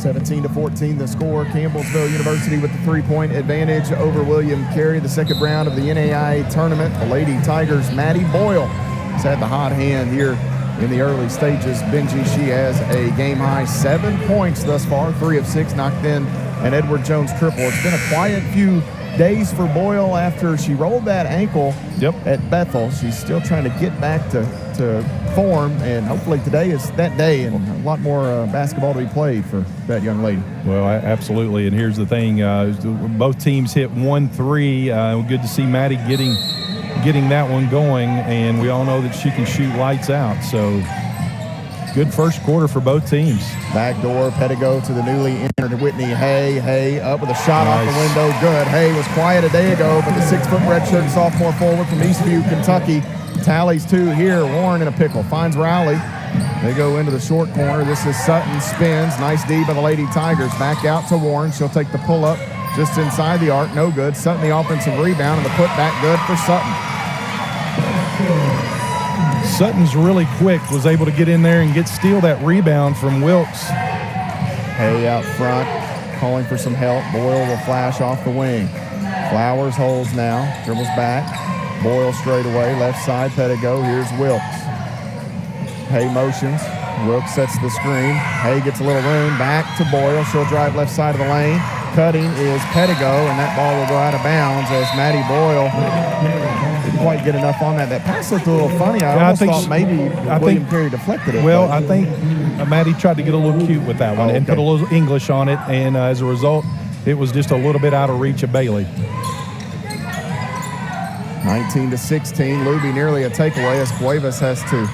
17-14 the score. Campbellsville University with the 3-point advantage over William Carey. The second round of the NAIA tournament. The Lady Tigers, Maddie Boyle has had the hot hand here in the early stages. Benji, she has a game-high 7 points thus far, 3 of 6 knocked in, an Edward Jones triple. It's been a quiet few days for Boyle after she rolled that ankle at Bethel. She's still trying to get back to form, and hopefully today is that day and a lot more basketball to be played for that young lady. Well, absolutely. And here's the thing. Both teams hit 1-3. Good to see Maddie getting that one going, and we all know that she can shoot lights out. So good first quarter for both teams. Backdoor, Pettigo to the newly entered Whitney Hay. Hay up with a shot off the window. Good. Hay was quiet a day ago, but the 6-foot redshirt sophomore forward from Eastview, Kentucky, tallies 2 here. Warren in a pickle. Finds Rowley. They go into the short corner. This is Sutton. Spins. Nice D by the Lady Tigers. Back out to Warren. She'll take the pull-up just inside the arc. No good. Sutton the offensive rebound, and the putback good for Sutton. Sutton's really quick, was able to get in there and steal that rebound from Wilkes. Hay out front, calling for some help. Boyle will flash off the wing. Flowers holds now, dribbles back. Boyle straight away, left side, Pettigo. Here's Wilkes. Hay motions. Wilkes sets the screen. Hay gets a little room, back to Boyle. She'll drive left side of the lane. Cutting is Pettigo, and that ball will go out of bounds as Maddie Boyle didn't quite get enough on that. That pass looked a little funny. I almost thought maybe William Carey deflected it. Well, I think Maddie tried to get a little cute with that one and put a little English on it, and as a result, it was just a little bit out of reach of Bailey. 19-16. Luby nearly a takeaway as Cuevas has to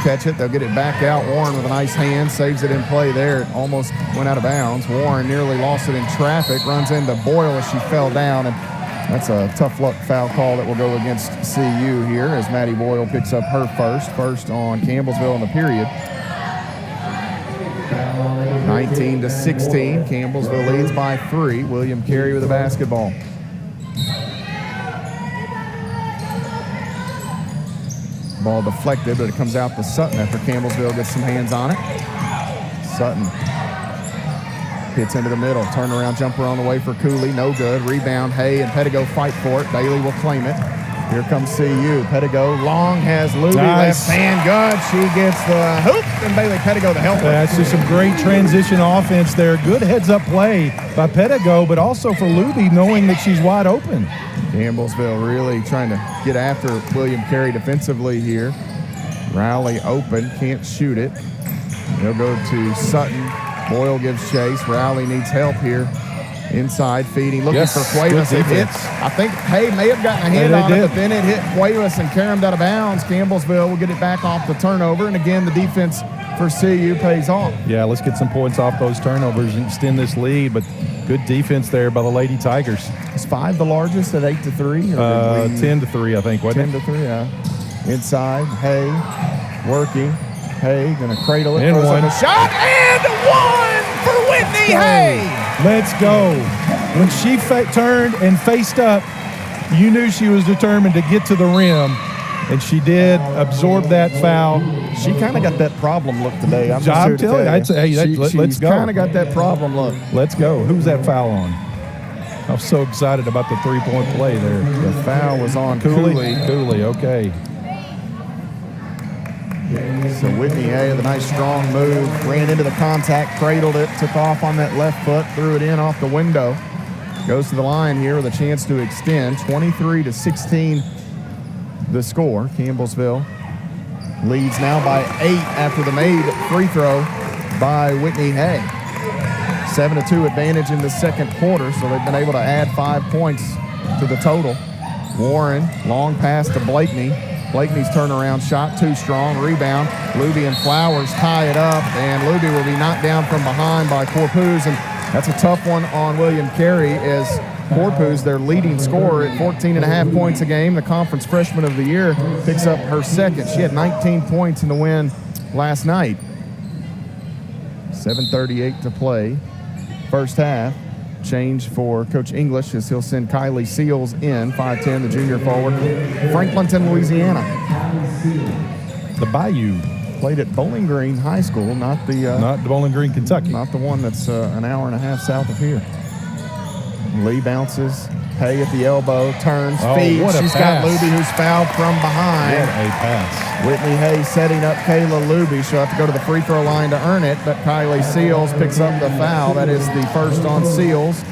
catch it. They'll get it back out. Warren with a nice hand saves it in play there. It almost went out of bounds. Warren nearly lost it in traffic. Runs into Boyle as she fell down, and that's a tough luck foul call that will go against CU here as Maddie Boyle picks up her first on Campbellsville in the period. 19-16. Campbellsville leads by 3. William Carey with the basketball. Ball deflected, but it comes out to Sutton after Campbellsville gets some hands on it. Sutton hits into the middle. Turnaround jumper on the way for Cooley. No good. Rebound. Hay and Pettigo fight for it. Bailey will claim it. Here comes CU. Pettigo long has Luby. Left hand good. She gets the hoop, and Bailey Pettigo the helper. That's just some great transition offense there. Good heads-up play by Pettigo, but also for Luby knowing that she's wide open. Campbellsville really trying to get after William Carey defensively here. Rowley open, can't shoot it. They'll go to Sutton. Boyle gives chase. Rowley needs help here. Inside, feeding, looking for Cuevas. It hits. I think Hay may have gotten a hand on it, but then it hit Cuevas and carried out of bounds. Campbellsville will get it back off the turnover, and again, the defense for CU pays off. Yeah, let's get some points off those turnovers and extend this lead, but good defense there by the Lady Tigers. Is 5 the largest at 8-3? 10-3, I think, wasn't it? 10-3, yeah. Inside, Hay working. Hay gonna cradle it. And one. A shot, and one for Whitney Hay. Let's go. When she turned and faced up, you knew she was determined to get to the rim, and she did absorb that foul. She kind of got that problem look today. I'm telling you, I'd say, hey, let's go. She's kind of got that problem look. Let's go. Who's that foul on? I'm so excited about the three-point play there. The foul was on Cooley. Cooley, okay. So Whitney Hay, the nice strong move, ran into the contact, cradled it, took off on that left foot, threw it in off the window. Goes to the line here with a chance to extend. 23-16 the score. Campbellsville leads now by 8 after the made free throw by Whitney Hay. 7-2 advantage in the second quarter, so they've been able to add 5 points to the total. Warren, long pass to Blakeney. Blakeney's turnaround shot, too strong. Rebound. Luby and Flowers tie it up, and Luby will be knocked down from behind by Corpuz, and that's a tough one on William Carey as Corpuz, their leading scorer at 14.5 points a game. The conference freshman of the year picks up her second. She had 19 points in the win last night. 7:38 to play. First half. Change for Coach English as he'll send Kylie Seals in, 5'10", the junior forward. Franklinton, Louisiana. The Bayou. Played at Bowling Green High School, not Bowling Green, Kentucky. Not the one that's an hour and a half south of here. Lee bounces. Hay at the elbow, turns, feeds. She's got Luby who's fouled from behind. What a pass. Whitney Hay setting up Kayla Luby. She'll have to go to the free throw line to earn it, but Kylie Seals picks up the foul. That is the first on Seals.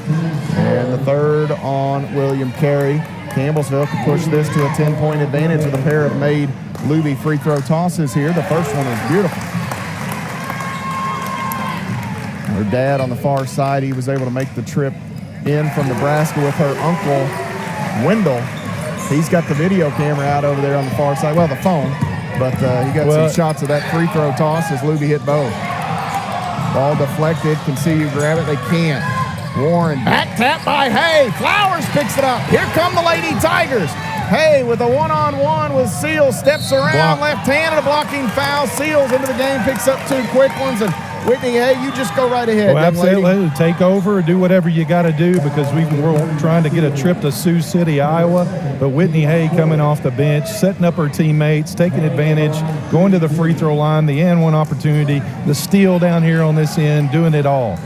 And And the third on William Carey. Campbellsville could push this to a 10-point advantage with a pair of made Luby free throw tosses here. The first one is beautiful. Her dad on the far side, he was able to make the trip in from Nebraska with her uncle, Wendell. He's got the video camera out over there on the far side. Well, the phone, but he got some shots of that free throw toss as Luby hit both. Ball deflected. Can see you grab it. They can't. Warren, back tap by Hay. Flowers picks it up. Here come the Lady Tigers. Hay with a one-on-one with Seals. Steps around, left hand, and a blocking foul. Seals into the game, picks up two quick ones, and Whitney, hey, you just go right ahead. Well, absolutely. Take over, do whatever you got to do, because we're trying to get a trip to Sioux City, Iowa. But Whitney Hay coming off the bench, setting up her teammates, taking advantage, going to the free throw line, the and one opportunity, the steal down here on this end, doing it all.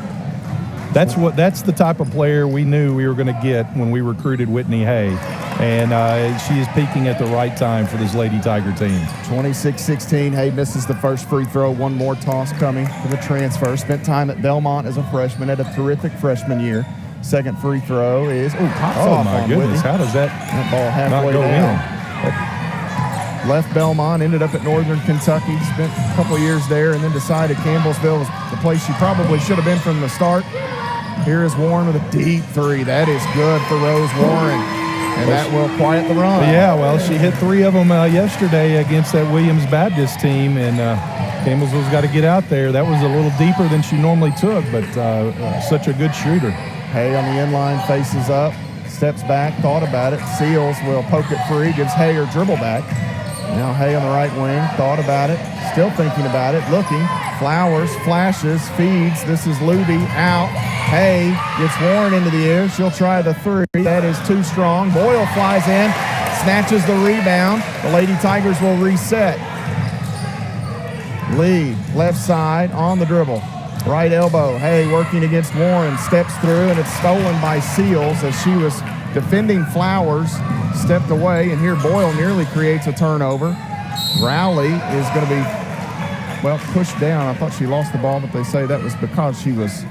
That's the type of player we knew we were going to get when we recruited Whitney Hay. And she is peaking at the right time for this Lady Tiger team. 26-16. Hay misses the first free throw. One more toss coming for the transfer. Spent time at Belmont as a freshman. Had a terrific freshman year. Second free throw is pops off my on goodness! Whitney. How does that ball halfway not go down? in? Left Belmont, ended up at Northern Kentucky. Spent a couple years there, and then decided Campbellsville was the place she probably should have been from the start. Here is Warren with a deep three. That is good for Rose Warren. And that will quiet the run. Yeah, well, she hit three of them yesterday against that Williams Baptist team, and Campbellsville's got to get out there. That was a little deeper than she normally took, but such a good shooter. Hay on the inline, faces up, steps back, thought about it. Seals will poke it free, gives Hay her dribble back. Now Hay on the right wing, thought about it, still thinking about it, looking. Flowers, flashes, feeds. This is Luby out. Hay gets Warren into the air. She'll try the three. That is too strong. Boyle flies in, snatches the rebound. The Lady Tigers will reset. Lee, left side, on the dribble. Right elbow. Hay working against Warren, steps through, and it's stolen by Seals as she was defending Flowers. Stepped away, and here Boyle nearly creates a turnover. Rowley is going to be, pushed down. I thought she lost the ball, but they say that was because she was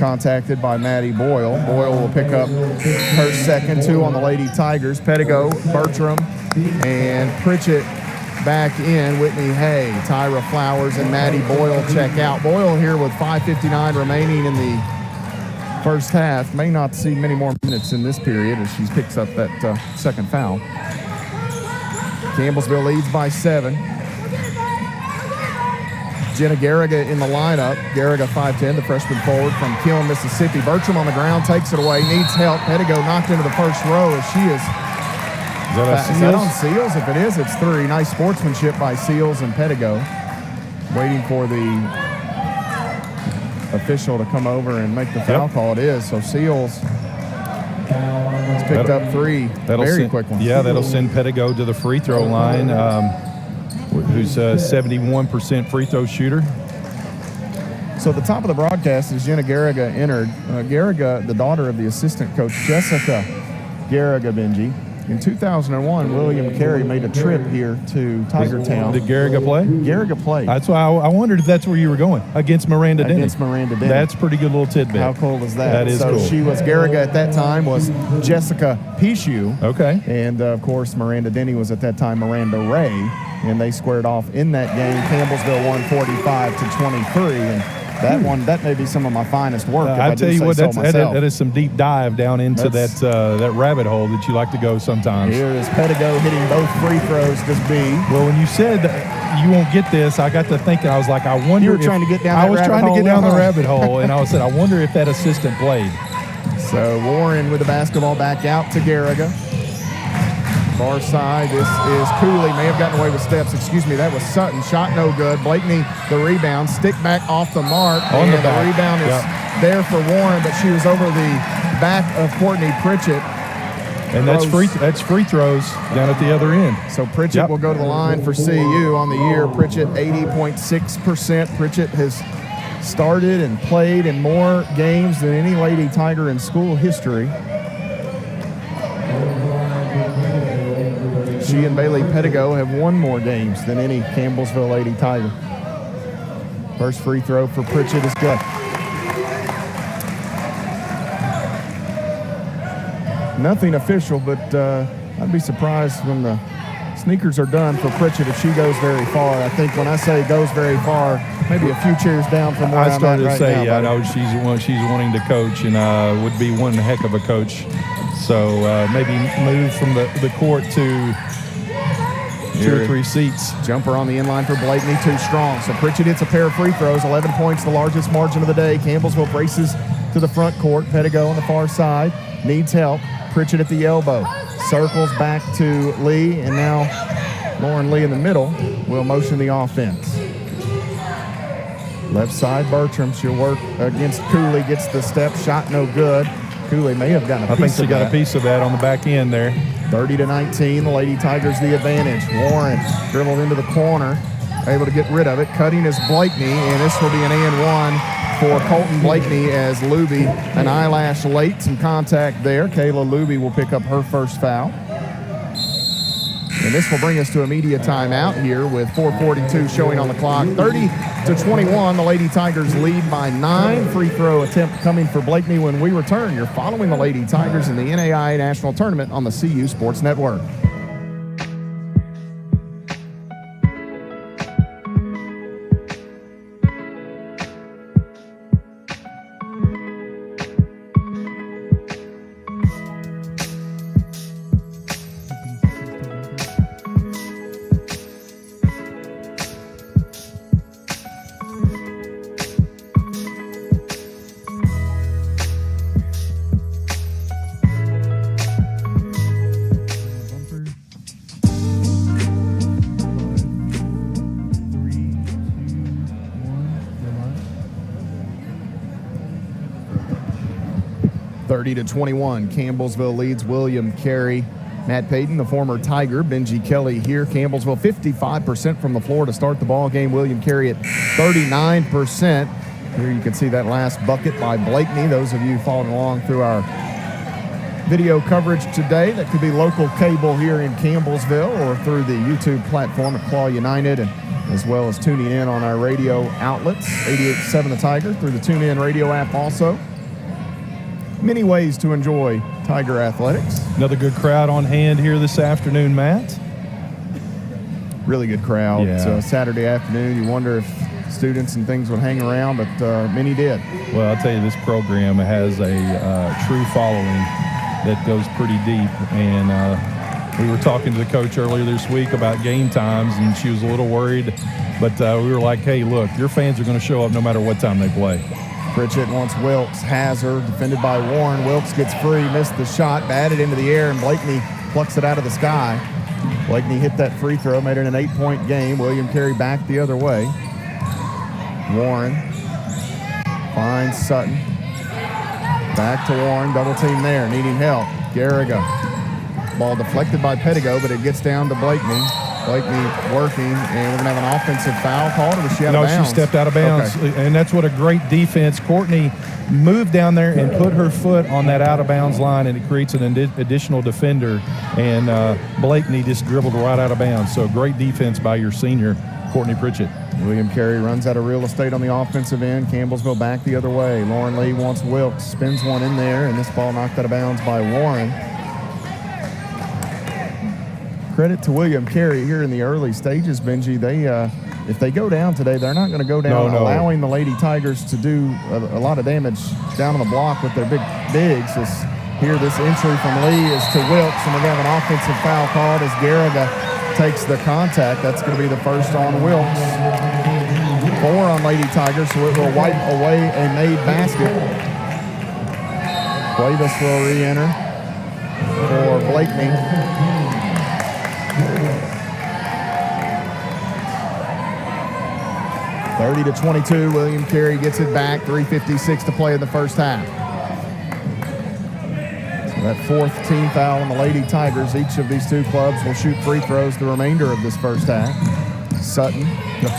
contacted by Maddie Boyle. Boyle will pick up her second, two on the Lady Tigers. Pettigo, Bertram, and Pritchett back in. Whitney Hay, Tyra Flowers, and Maddie Boyle check out. Boyle here with 5:59 remaining in the first half. May not see many more minutes in this period as she picks up that second foul. Campbellsville leads by 7. Jenna Garriga in the lineup. Garriga 5'10", the freshman forward from Kiln, Mississippi. Bertram on the ground, takes it away, needs help. Pettigo knocked into the first row as she is. Is that on Seals? If it is, it's 3. Nice sportsmanship by Seals and Pettigo. Waiting for the official to come over and make the foul call. It is. So Seals has picked up 3 very quick ones. Yeah, that'll send Pettigo to the free throw line. Who's a 71% free throw shooter. So at the top of the broadcast, as Jenna Garriga entered, Garriga, the daughter of the assistant coach, Jessica Garriga Benji. In 2001, William Carey made a trip here to Tigertown. Did Garriga play? Garriga played. That's why I wondered if that's where you were going, against Miranda Denny. Against Miranda Denny. That's a pretty good little tidbit. How cool is that? That is cool. So she was, Garriga at that time was Jessica Pichu. Okay. And, of course, Miranda Denny was at that time Miranda Ray. And they squared off in that game. Campbellsville won 45-23. And that may be some of my finest work. I tell you what, that is some deep dive down into that rabbit hole that you like to go sometimes. Here is Pettigo hitting both free throws to B. Well, when you said you won't get this, I got to thinking. I was like, I wonder. You were trying to get down. I was trying to get down the rabbit hole, and I said, I wonder if that assistant played. So Warren with the basketball back out to Garriga. Far side, this is Cooley, may have gotten away with steps. Excuse me, that was Sutton. Shot no good. Blakeney, the rebound. Stick back off the mark. On the rebound is there for Warren, but she was over the back of Courtney Pritchett. And that's free throws down at the other end. So Pritchett will go to the line for CU on the year. Pritchett 80.6%. Pritchett has started and played in more games than any Lady Tiger in school history. She and Bailey Pettigo have won more games than any Campbellsville Lady Tiger. First free throw for Pritchett is good. Nothing official, but I'd be surprised when the sneakers are done for Pritchett if she goes very far. I think when I say goes very far, maybe a few chairs down from where I I'm started at right to say, now. I know she's wanting to coach and would be one heck of a coach. So maybe move from the court to 2 or 3 seats. Jumper on the inline for Blakeney, too strong. So Pritchett hits a pair of free throws, 11 points, the largest margin of the day. Campbellsville races to the front court. Pettigo on the far side, needs help. Pritchett at the elbow, circles back to Lee, and now Lauren Lee in the middle will motion the offense. Left side, Bertram, she'll work against Cooley, gets the step, shot no good. Cooley may have gotten a piece of that. I think she got a piece of that on the back end there. 30-19, the Lady Tigers the advantage. Warren dribbled into the corner, able to get rid of it. Cutting is Blakeney, and this will be an and 1 for Colton Blakeney as Luby, an eyelash late, some contact there. Kayla Luby will pick up her first foul. And this will bring us to a media timeout here with 4:42 showing on the clock. 30-21, the Lady Tigers lead by 9. Free throw attempt coming for Blakeney when we return. You're following the Lady Tigers in the NAIA National Tournament on the CU Sports Network. To 21, Campbellsville leads William Carey. Matt Payton, the former Tiger. Benji Kelly here. Campbellsville 55% from the floor to start the ball game. William Carey at 39%. Here you can see that last bucket by Blakeney. Those of you following along through our video coverage today, that could be local cable here in Campbellsville or through the YouTube platform at Claw United, and as well as tuning in on our radio outlets, 88.7 The Tiger, through the TuneIn radio app also. Many ways to enjoy Tiger athletics. Another good crowd on hand here this afternoon, Matt. Really good crowd. Yeah. It's a Saturday afternoon. You wonder if students and things would hang around, but many did. Well, I'll tell you, this program has a true following that goes pretty deep. And we were talking to the coach earlier this week about game times, and she was a little worried. But we were like, hey, look, your fans are going to show up no matter what time they play. Pritchett wants Wilkes, has her, defended by Warren. Wilkes gets free, missed the shot, batted into the air, and Blakeney plucks it out of the sky. Blakeney hit that free throw, made it an 8-point game. William Carey back the other way. Warren finds Sutton. Back to Warren, double team there, needing help. Garriga. Ball deflected by Pettigo, but it gets down to Blakeney. Blakeney working, and we're going to have an offensive foul called, or was she out of bounds? No, she stepped out of bounds. Okay. And that's what a great defense. Courtney moved down there and put her foot on that out-of-bounds line, and it creates an additional defender. And Blakeney just dribbled right out of bounds. So great defense by your senior, Courtney Pritchett. William Carey runs out of real estate on the offensive end. Campbellsville back the other way. Lauren Lee wants Wilkes, spins one in there, and this ball knocked out of bounds by Warren. Credit to William Carey here in the early stages, Benji. They, if they go down today, they're not going to go down allowing the Lady Tigers to do a lot of damage down on the block with their big bigs. Here, this entry from Lee is to Wilkes, and we're going to have an offensive foul called as Garriga takes the contact. That's going to be the first on Wilkes. 4 on Lady Tigers, so it will wipe away a made basket. Cuevas will re-enter for Blakeney. 30-22, William Carey gets it back. 3:56 to play in the first half. So that 4th team foul on the Lady Tigers. Each of these two clubs will shoot free throws the remainder of this first half. Sutton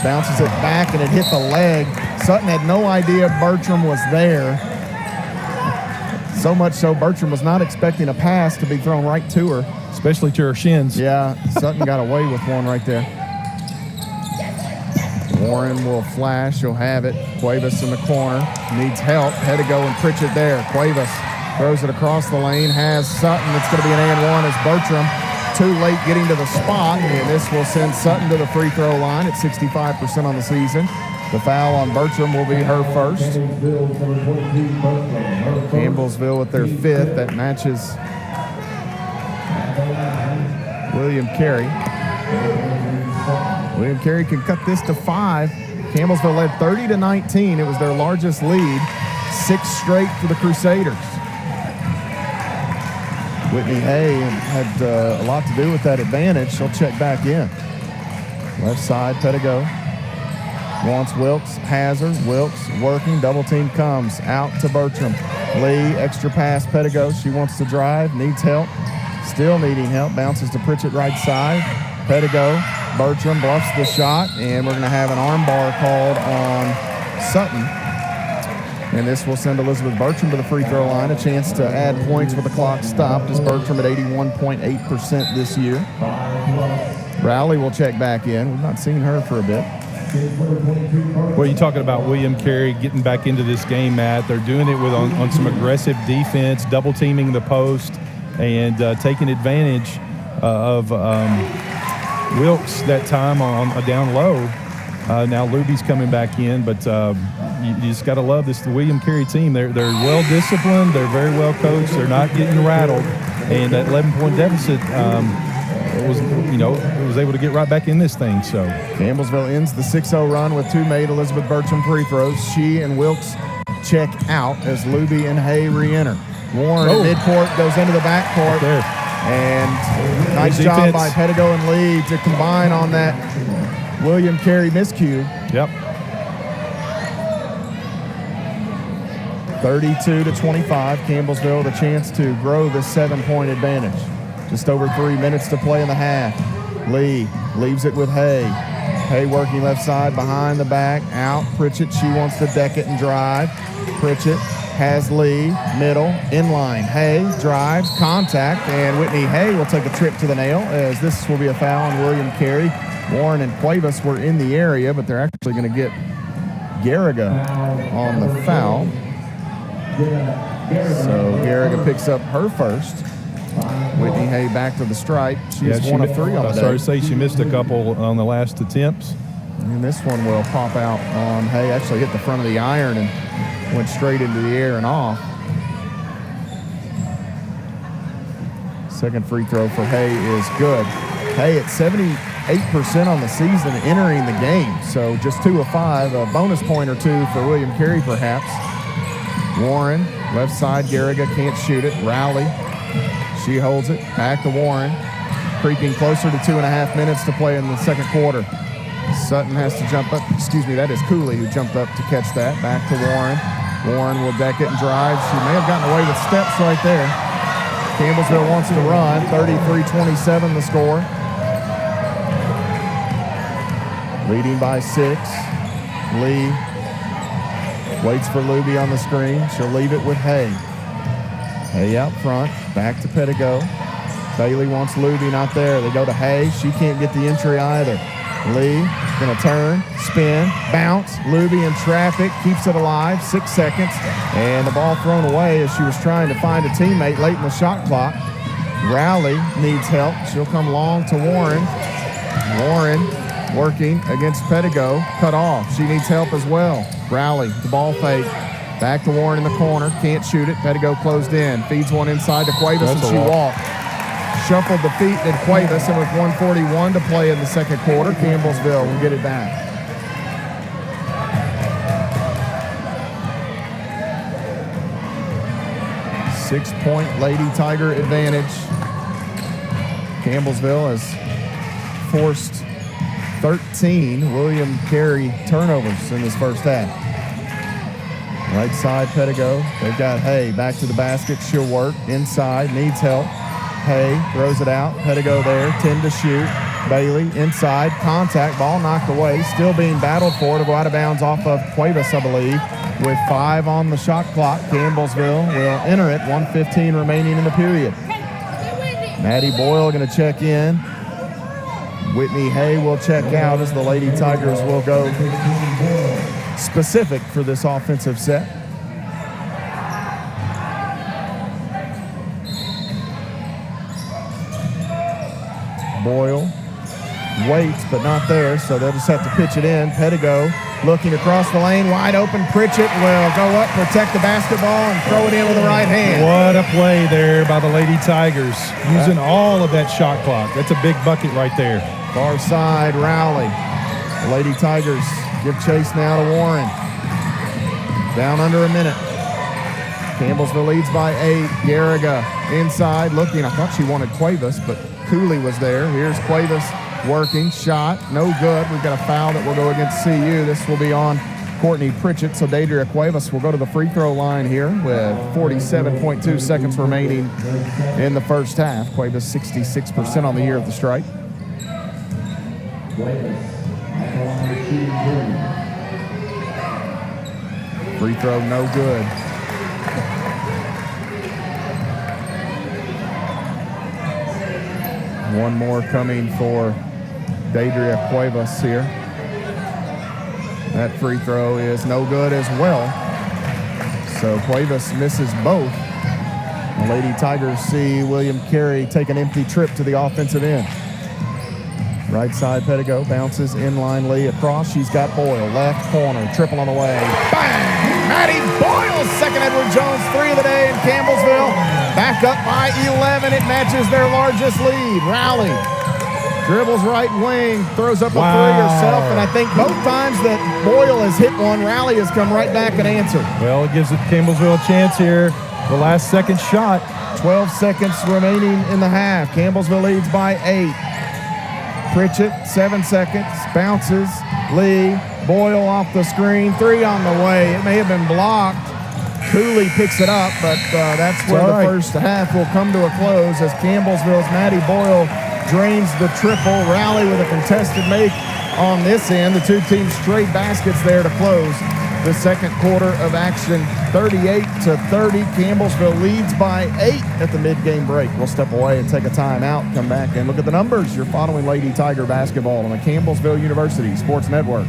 bounces it back, and it hit the leg. Sutton had no idea Bertram was there. So much so, Bertram was not expecting a pass to be thrown right to her. Especially to her shins. Yeah, Sutton got away with one right there. Warren will flash. He'll have it. Cuevas in the corner. Needs help. Had to go and Pritchett there. Cuevas Throws it across the lane, has Sutton. It's going to be an and one as Bertram too late getting to the spot, and this will send Sutton to the free throw line at 65% on the season. The foul on Bertram will be her first. Campbellsville with their fifth. That matches William Carey. William Carey can cut this to 5. Campbellsville led 30-19. It was their largest lead. 6 straight for the Crusaders. Whitney Hay had a lot to do with that advantage. She'll check back in. Left side, Pettigo wants Wilkes, has her. Wilkes working, double team comes out to Bertram. Lee, extra pass, Pettigo. She wants to drive, needs help. Still needing help, bounces to Pritchett right side. Pettigo, Bertram bluffs the shot, and we're going to have an arm bar called on Sutton. And this will send Elizabeth Bertram to the free throw line, a chance to add points with the clock stopped, as Bertram at 81.8% this year. Rowley will check back in. We've not seen her for a bit. Well, you're talking about William Carey getting back into this game, Matt. They're doing it with on some aggressive defense, double teaming the post, and taking advantage of Wilkes that time on a down low. Now Luby's coming back in, but you just got to love this. The William Carey team, they're well disciplined. They're very well coached. They're not getting rattled, and that 11-point deficit was able to get right back in this thing. So Campbellsville ends the 6-0 run with 2 made Elizabeth Bertram free throws. She and Wilkes check out as Luby and Hay re-enter. Warren at midcourt goes into the backcourt. Right there. And nice job by Pettigo and Lee to combine on that William Carey miscue. Yep. 32-25. Campbellsville with a chance to grow the 7-point advantage. Just over 3 minutes to play in the half. Lee leaves it with Hay. Hay working left side, behind the back, out. Pritchett, she wants to deck it and drive. Pritchett has Lee, middle, inline. Hay drives, contact, and Whitney Hay will take a trip to the nail, as this will be a foul on William Carey. Warren and Cuevas were in the area, but they're actually going to get Garriga on the foul. So Garriga picks up her first. Whitney Hay back to the stripe. She's 1 of 3 on the day. Sorry to say she missed a couple on the last attempts. And this one will pop out on Hay. Actually hit the front of the iron and went straight into the air and off. Second free throw for Hay is good. Hay at 78% on the season entering the game. So just 2 of 5. A bonus point or 2 for William Carey perhaps. Warren, left side, Garriga can't shoot it. Rowley, she holds it. Back to Warren. Creeping closer to 2.5 minutes to play in the second quarter. Sutton has to jump up. Excuse me, that is Cooley who jumped up to catch that. Back to Warren. Warren will deck it and drive. She may have gotten away with steps right there. Campbellsville wants to run. 33-27 the score. Leading by 6. Lee waits for Luby on the screen. She'll leave it with Hay. Hay out front. Back to Pettigo. Bailey wants Luby, not there. They go to Hay. She can't get the entry either. Lee going to turn, spin, bounce. Luby in traffic, keeps it alive. 6 seconds. And the ball thrown away as she was trying to find a teammate late in the shot clock. Rowley needs help. She'll come long to Warren. Warren working against Pettigo. Cut off. She needs help as well. Rowley, the ball fake. Back to Warren in the corner. Can't shoot it. Pettigo closed in. Feeds one inside to Cuevas, and she walked. Shuffled the feet, did Cuevas, and with 1:41 to play in the second quarter, Campbellsville will get it back. Six-point Lady Tiger advantage. Campbellsville has forced 13 William Carey turnovers in this first half. Right side, Pettigo. They've got Hay back to the basket. She'll work inside, needs help. Hay throws it out. Pettigo there, 10 to shoot. Bailey inside, contact, ball knocked away. Still being battled for to go out of bounds off of Cuevas, I believe. With 5 on the shot clock, Campbellsville will enter it. 1:15 remaining in the period. Maddie Boyle going to check in. Whitney Hay will check out as the Lady Tigers will go specific for this offensive set. Boyle waits, but not there, so they'll just have to pitch it in. Pedigo looking across the lane, wide open. Pritchett will go up, protect the basketball, and throw it in with the right hand. What a play there by the Lady Tigers, using all of that shot clock. That's a big bucket right there. Far side, Rowley. The Lady Tigers give chase now to Warren. Down under a minute. Campbellsville leads by 8. Garriga inside looking. I thought she wanted Cuevas, but Cooley was there. Here's Cuevas working. Shot. No good. We've got a foul that will go against CU. This will be on Courtney Pritchett. So Deidre Cuevas will go to the free throw line here with 47.2 seconds remaining in the first half. Cuevas 66% on the year at the stripe. Free throw no good. One more coming for Deidre Cuevas here. That free throw is no good as well. So Cuevas misses both. The Lady Tigers see William Carey take an empty trip to the offensive end. Right side, Pedigo bounces inline Lee across. She's got Boyle, left corner, triple on the way. Bang! Maddie Boyle, second Edward Jones 3 of the day in Campbellsville. Back up by 11. It matches their largest lead. Rowley dribbles right wing, throws up a three herself, and I think both times that Boyle has hit one, Rowley has come right back and answered. Well, it gives Campbellsville a chance here. The last second shot. 12 seconds remaining in the half. Campbellsville leads by 8. Pritchett, 7 seconds, bounces, Lee, Boyle off the screen, 3 on the way. It may have been blocked. Cooley picks it up, but that's where the first half will come to a close as Campbellsville's Maddie Boyle drains the triple. Rally with a contested make on this end. The two teams trade baskets there to close the second quarter of action. 38-30. Campbellsville leads by 8 at the mid-game break. We'll step away and take a timeout, come back and look at the numbers. You're following Lady Tiger basketball on the Campbellsville University Sports Network.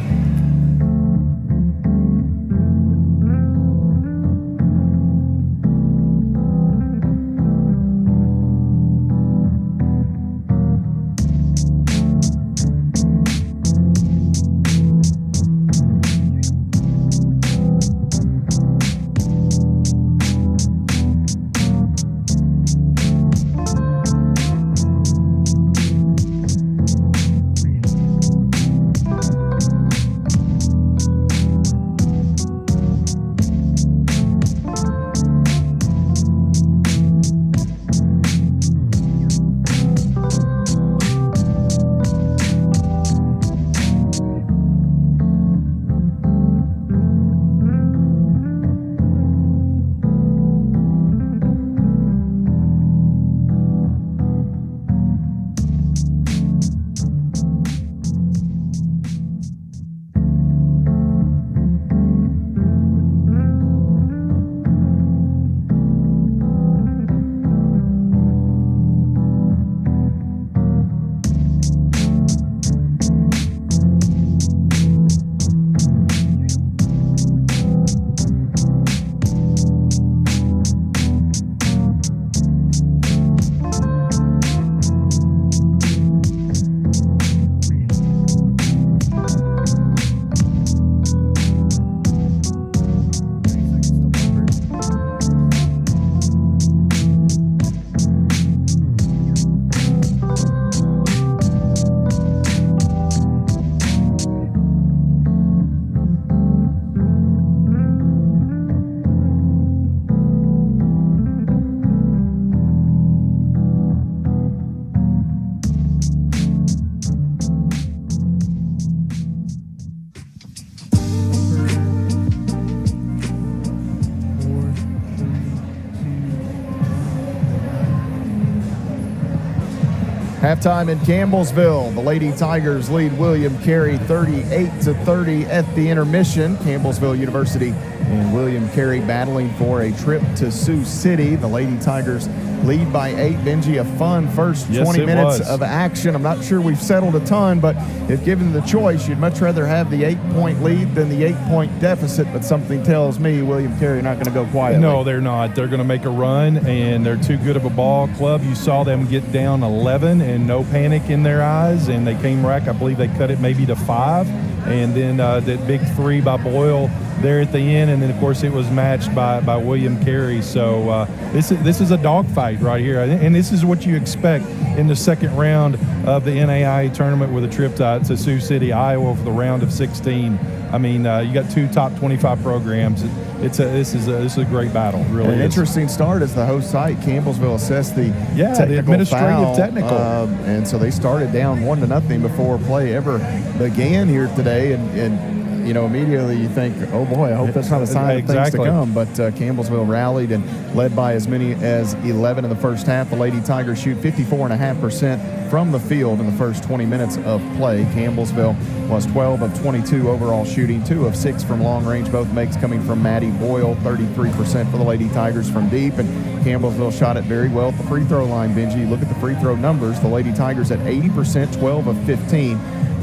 Halftime in Campbellsville. The Lady Tigers lead William Carey 38-30 at the intermission. Campbellsville University and William Carey battling for a trip to Sioux City. The Lady Tigers lead by 8. Benji, a fun first Yes, 20 it minutes was. of action. I'm not sure we've settled a ton, but if given the choice, you'd much rather have the 8-point lead than the 8-point deficit, but something tells me William Carey not going to go quietly. No, they're not. They're going to make a run, and they're too good of a ball club. You saw them get down 11 and no panic in their eyes, and they came back. I believe they cut it maybe to 5, and then that big 3 by Boyle there at the end, and then, of course, it was matched by William Carey. So this is a dogfight right here, and this is what you expect in the second round of the NAIA tournament with a trip to Sioux City, Iowa for the round of 16. I mean, you got 2 top 25 programs. This is a great battle, really. An is. interesting start as the host site. Campbellsville assessed the technical the administrative foul, technical. and so they started down 1-0 before play ever began here today, and immediately you think, oh boy, I hope that's not a sign of things to come. But Campbellsville rallied and led by as many as 11 in the first half. The Lady Tigers shoot 54.5% from the field in the first 20 minutes of play. Campbellsville was 12 of 22 overall shooting, 2 of 6 from long range, both makes coming from Maddie Boyle, 33% for the Lady Tigers from deep. And Campbellsville shot it very well at the free throw line, Benji. Look at the free throw numbers. The Lady Tigers at 80%, 12 of 15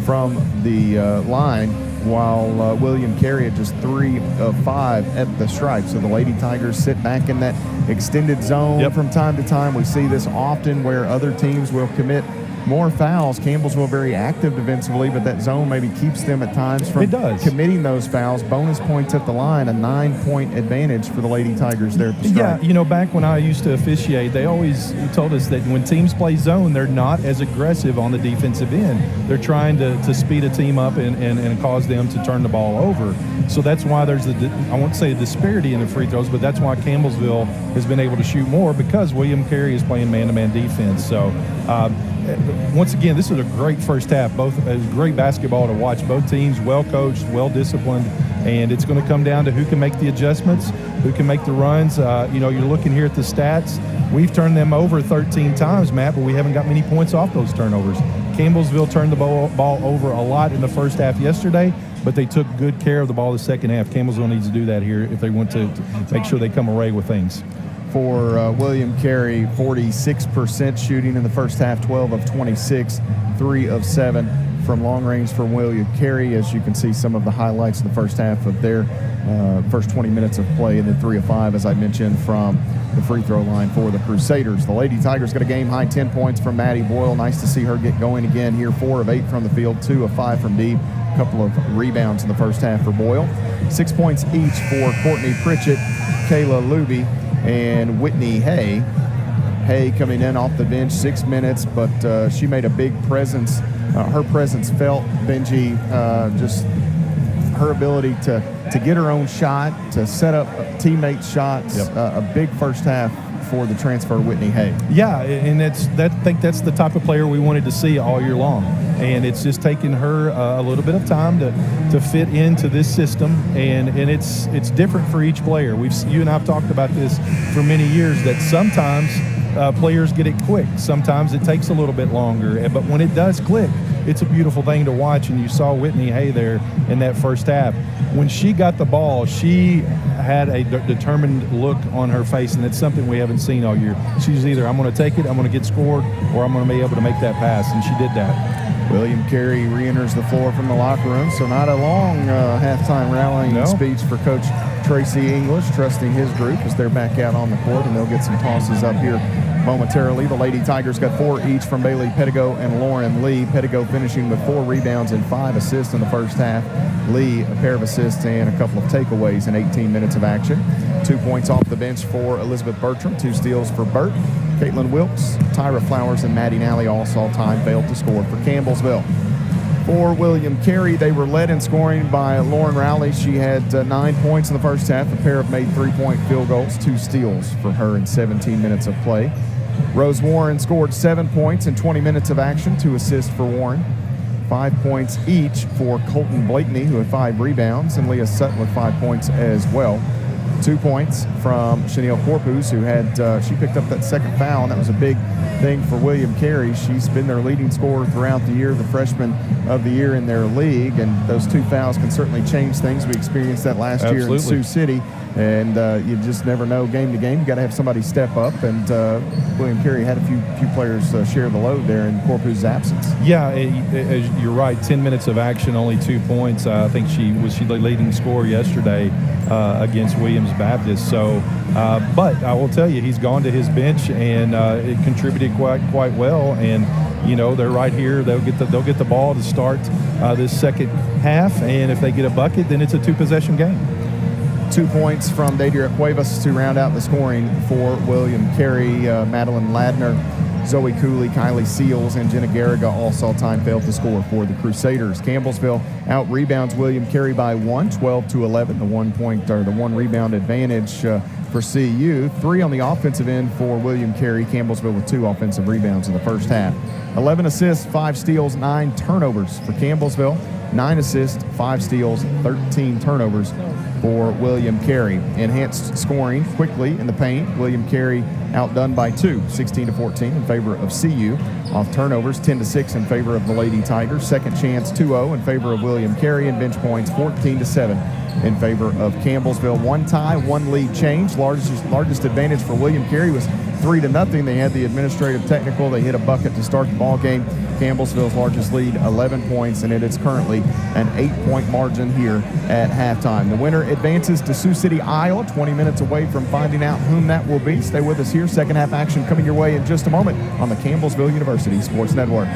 from the line, while William Carey at just 3 of 5 at the stripe. So the Lady Tigers sit back in that extended zone from time to time. We see this often where other teams will commit more fouls. Campbellsville very active defensively, but that zone maybe keeps them at times from committing those fouls. Bonus points at the line, a 9-point advantage for the Lady Tigers there at the stripe. Yeah, back when I used to officiate, they always told us that when teams play zone, they're not as aggressive on the defensive end. They're trying to speed a team up and cause them to turn the ball over. So that's why there's I won't say a disparity in the free throws, but that's why Campbellsville has been able to shoot more, because William Carey is playing man-to-man defense. So once again, this is a great first half. Both great basketball to watch. Both teams well coached, well disciplined, and it's going to come down to who can make the adjustments, who can make the runs. You're looking here at the stats. We've turned them over 13 times, Matt, but we haven't got many points off those turnovers. Campbellsville turned the ball over a lot in the first half yesterday, but they took good care of the ball the second half. Campbellsville needs to do that here if they want to make sure they come away with things. For William Carey, 46% shooting in the first half, 12 of 26, 3 of 7 from long range for William Carey. As you can see, some of the highlights in the first half of their first 20 minutes of play, and then 3 of 5, as I mentioned, from the free throw line for the Crusaders. The Lady Tigers got a game-high 10 points from Maddie Boyle. Nice to see her get going again here. 4 of 8 from the field, 2 of 5 from deep. A couple of rebounds in the first half for Boyle. 6 points each for Courtney Pritchett, Kayla Luby, and Whitney Hay. Hay coming in off the bench, 6 minutes, but she made a big presence. Her presence felt, Benji, just her ability to get her own shot, to set up teammates' shots. A big first half for the transfer Whitney Hay. Yeah, and I think that's the type of player we wanted to see all year long. And it's just taken her a little bit of time to fit into this system, and it's different for each player. You and I have talked about this for many years, that sometimes players get it quick. Sometimes it takes a little bit longer, but when it does click, it's a beautiful thing to watch. And you saw Whitney Hay there in that first half. When she got the ball, she had a determined look on her face, and it's something we haven't seen all year. She's either, I'm going to take it, I'm going to get scored, or I'm going to be able to make that pass, and she did that. William Carey re-enters the floor from the locker room, so not a long halftime rallying speech for Coach Tracy English, trusting his group as they're back out on the court, and they'll get some tosses up here momentarily. The Lady Tigers got 4 each from Bailey Pettigo and Lauren Lee. Pettigo finishing with 4 rebounds and 5 assists in the first half. Lee, a pair of assists and a couple of takeaways in 18 minutes of action. 2 points off the bench for Elizabeth Bertram, 2 steals for Burt. Caitlin Wilkes, Tyra Flowers, and Maddie Nally all saw time, failed to score for Campbellsville. For William Carey, they were led in scoring by Lauren Rowley. She had 9 points in the first half, a pair of made 3-point field goals, 2 steals for her in 17 minutes of play. Rose Warren scored 7 points in 20 minutes of action, 2 assists for Warren. 5 points each for Colton Blakeney, who had 5 rebounds, and Leah Sutton with 5 points as well. 2 points from Chanel Corpus, who had she picked up that second foul, and that was a big thing for William Carey. She's been their leading scorer throughout the year, the freshman of the year in their league, and those 2 fouls can certainly change things. We experienced that last year in Sioux City. And you just never know game to game. You got to have somebody step up, and William Carey had a few players share the load there in Corpuz's absence. Yeah, you're right. 10 minutes of action, only 2 points. I think she the leading scorer yesterday against Williams Baptist. So, but I will tell you, he's gone to his bench, and it contributed quite well. And they're right here. They'll get the ball to start this second half, and if they get a bucket, then it's a 2-possession game. 2 points from Deidre Cuevas to round out the scoring for William Carey. Madeline Ladner, Zoe Cooley, Kylie Seals, and Jenna Garriga all saw time failed to score for the Crusaders. Campbellsville out rebounds William Carey by 1, 12-11. The 1 point or the 1 rebound advantage for CU. 3 on the offensive end for William Carey. Campbellsville with 2 offensive rebounds in the first half. 11 assists, 5 steals, 9 turnovers for Campbellsville. 9 assists, 5 steals, 13 turnovers for William Carey. Enhanced scoring quickly in the paint. William Carey outdone by 2, 16-14 in favor of CU. Off turnovers, 10-6 in favor of the Lady Tigers. Second chance, 2-0 in favor of William Carey. And bench points, 14-7 in favor of Campbellsville. 1 tie, 1 lead change. Largest advantage for William Carey was 3-0. They had the administrative technical. They hit a bucket to start the ball game. Campbellsville's largest lead, 11 points, and it is currently an 8-point margin here at halftime. The winner advances to Sioux City, Iowa, 20 minutes away from finding out whom that will be. Stay with us here. Second half action coming your way in just a moment on the Campbellsville University Sports Network.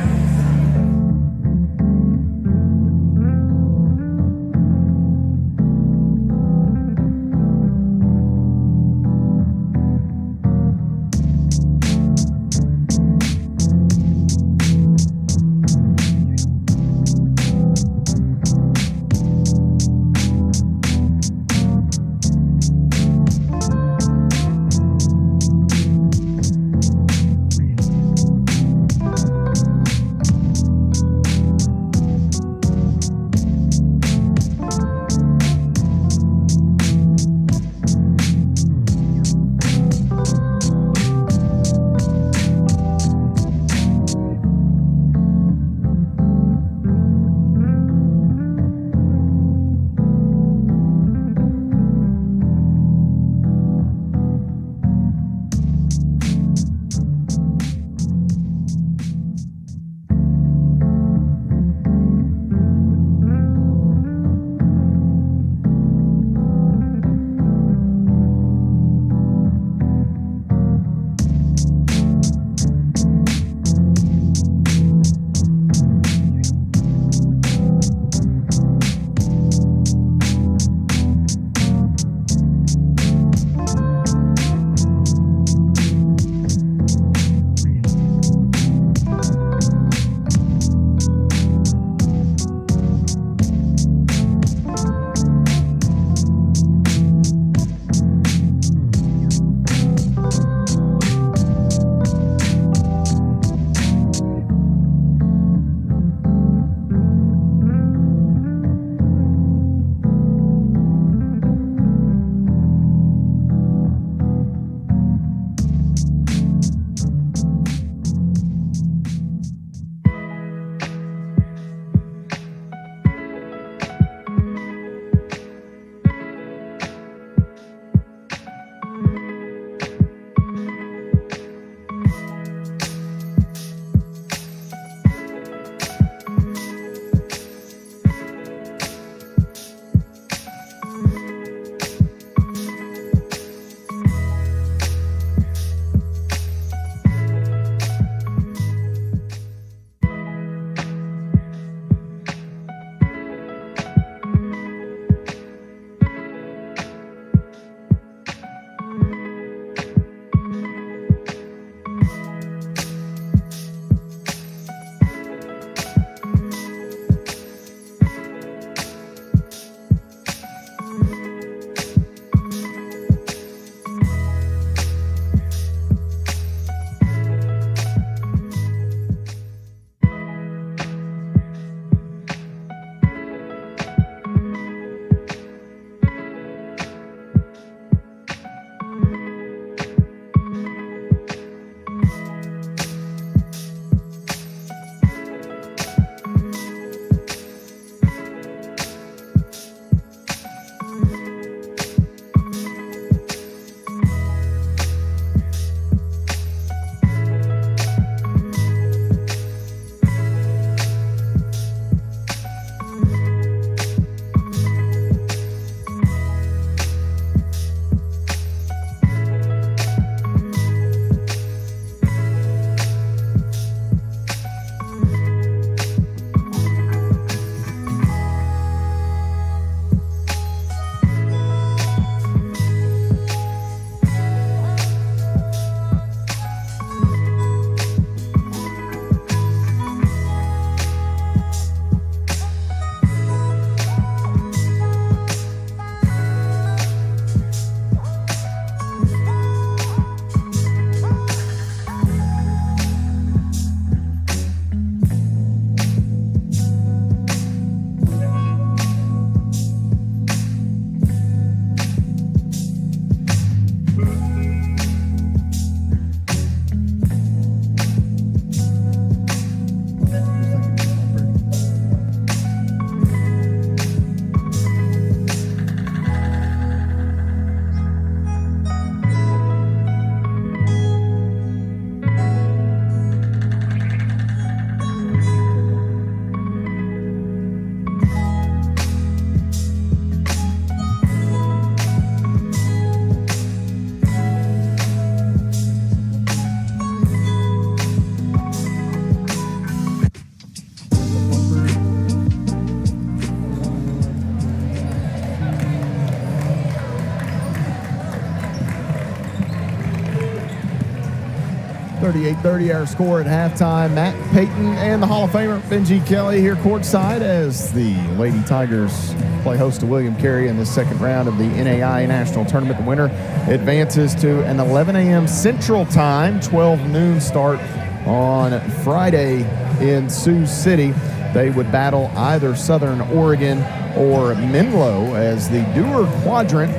38-30 our score at halftime. Matt Payton and the Hall of Famer Benji Kelly here courtside as the Lady Tigers play host to William Carey in the second round of the NAIA National Tournament. The winner advances to an 11 a.m. Central Time, 12 noon start on Friday in Sioux City. They would battle either Southern Oregon or Menlo as the Dewar Quadrant,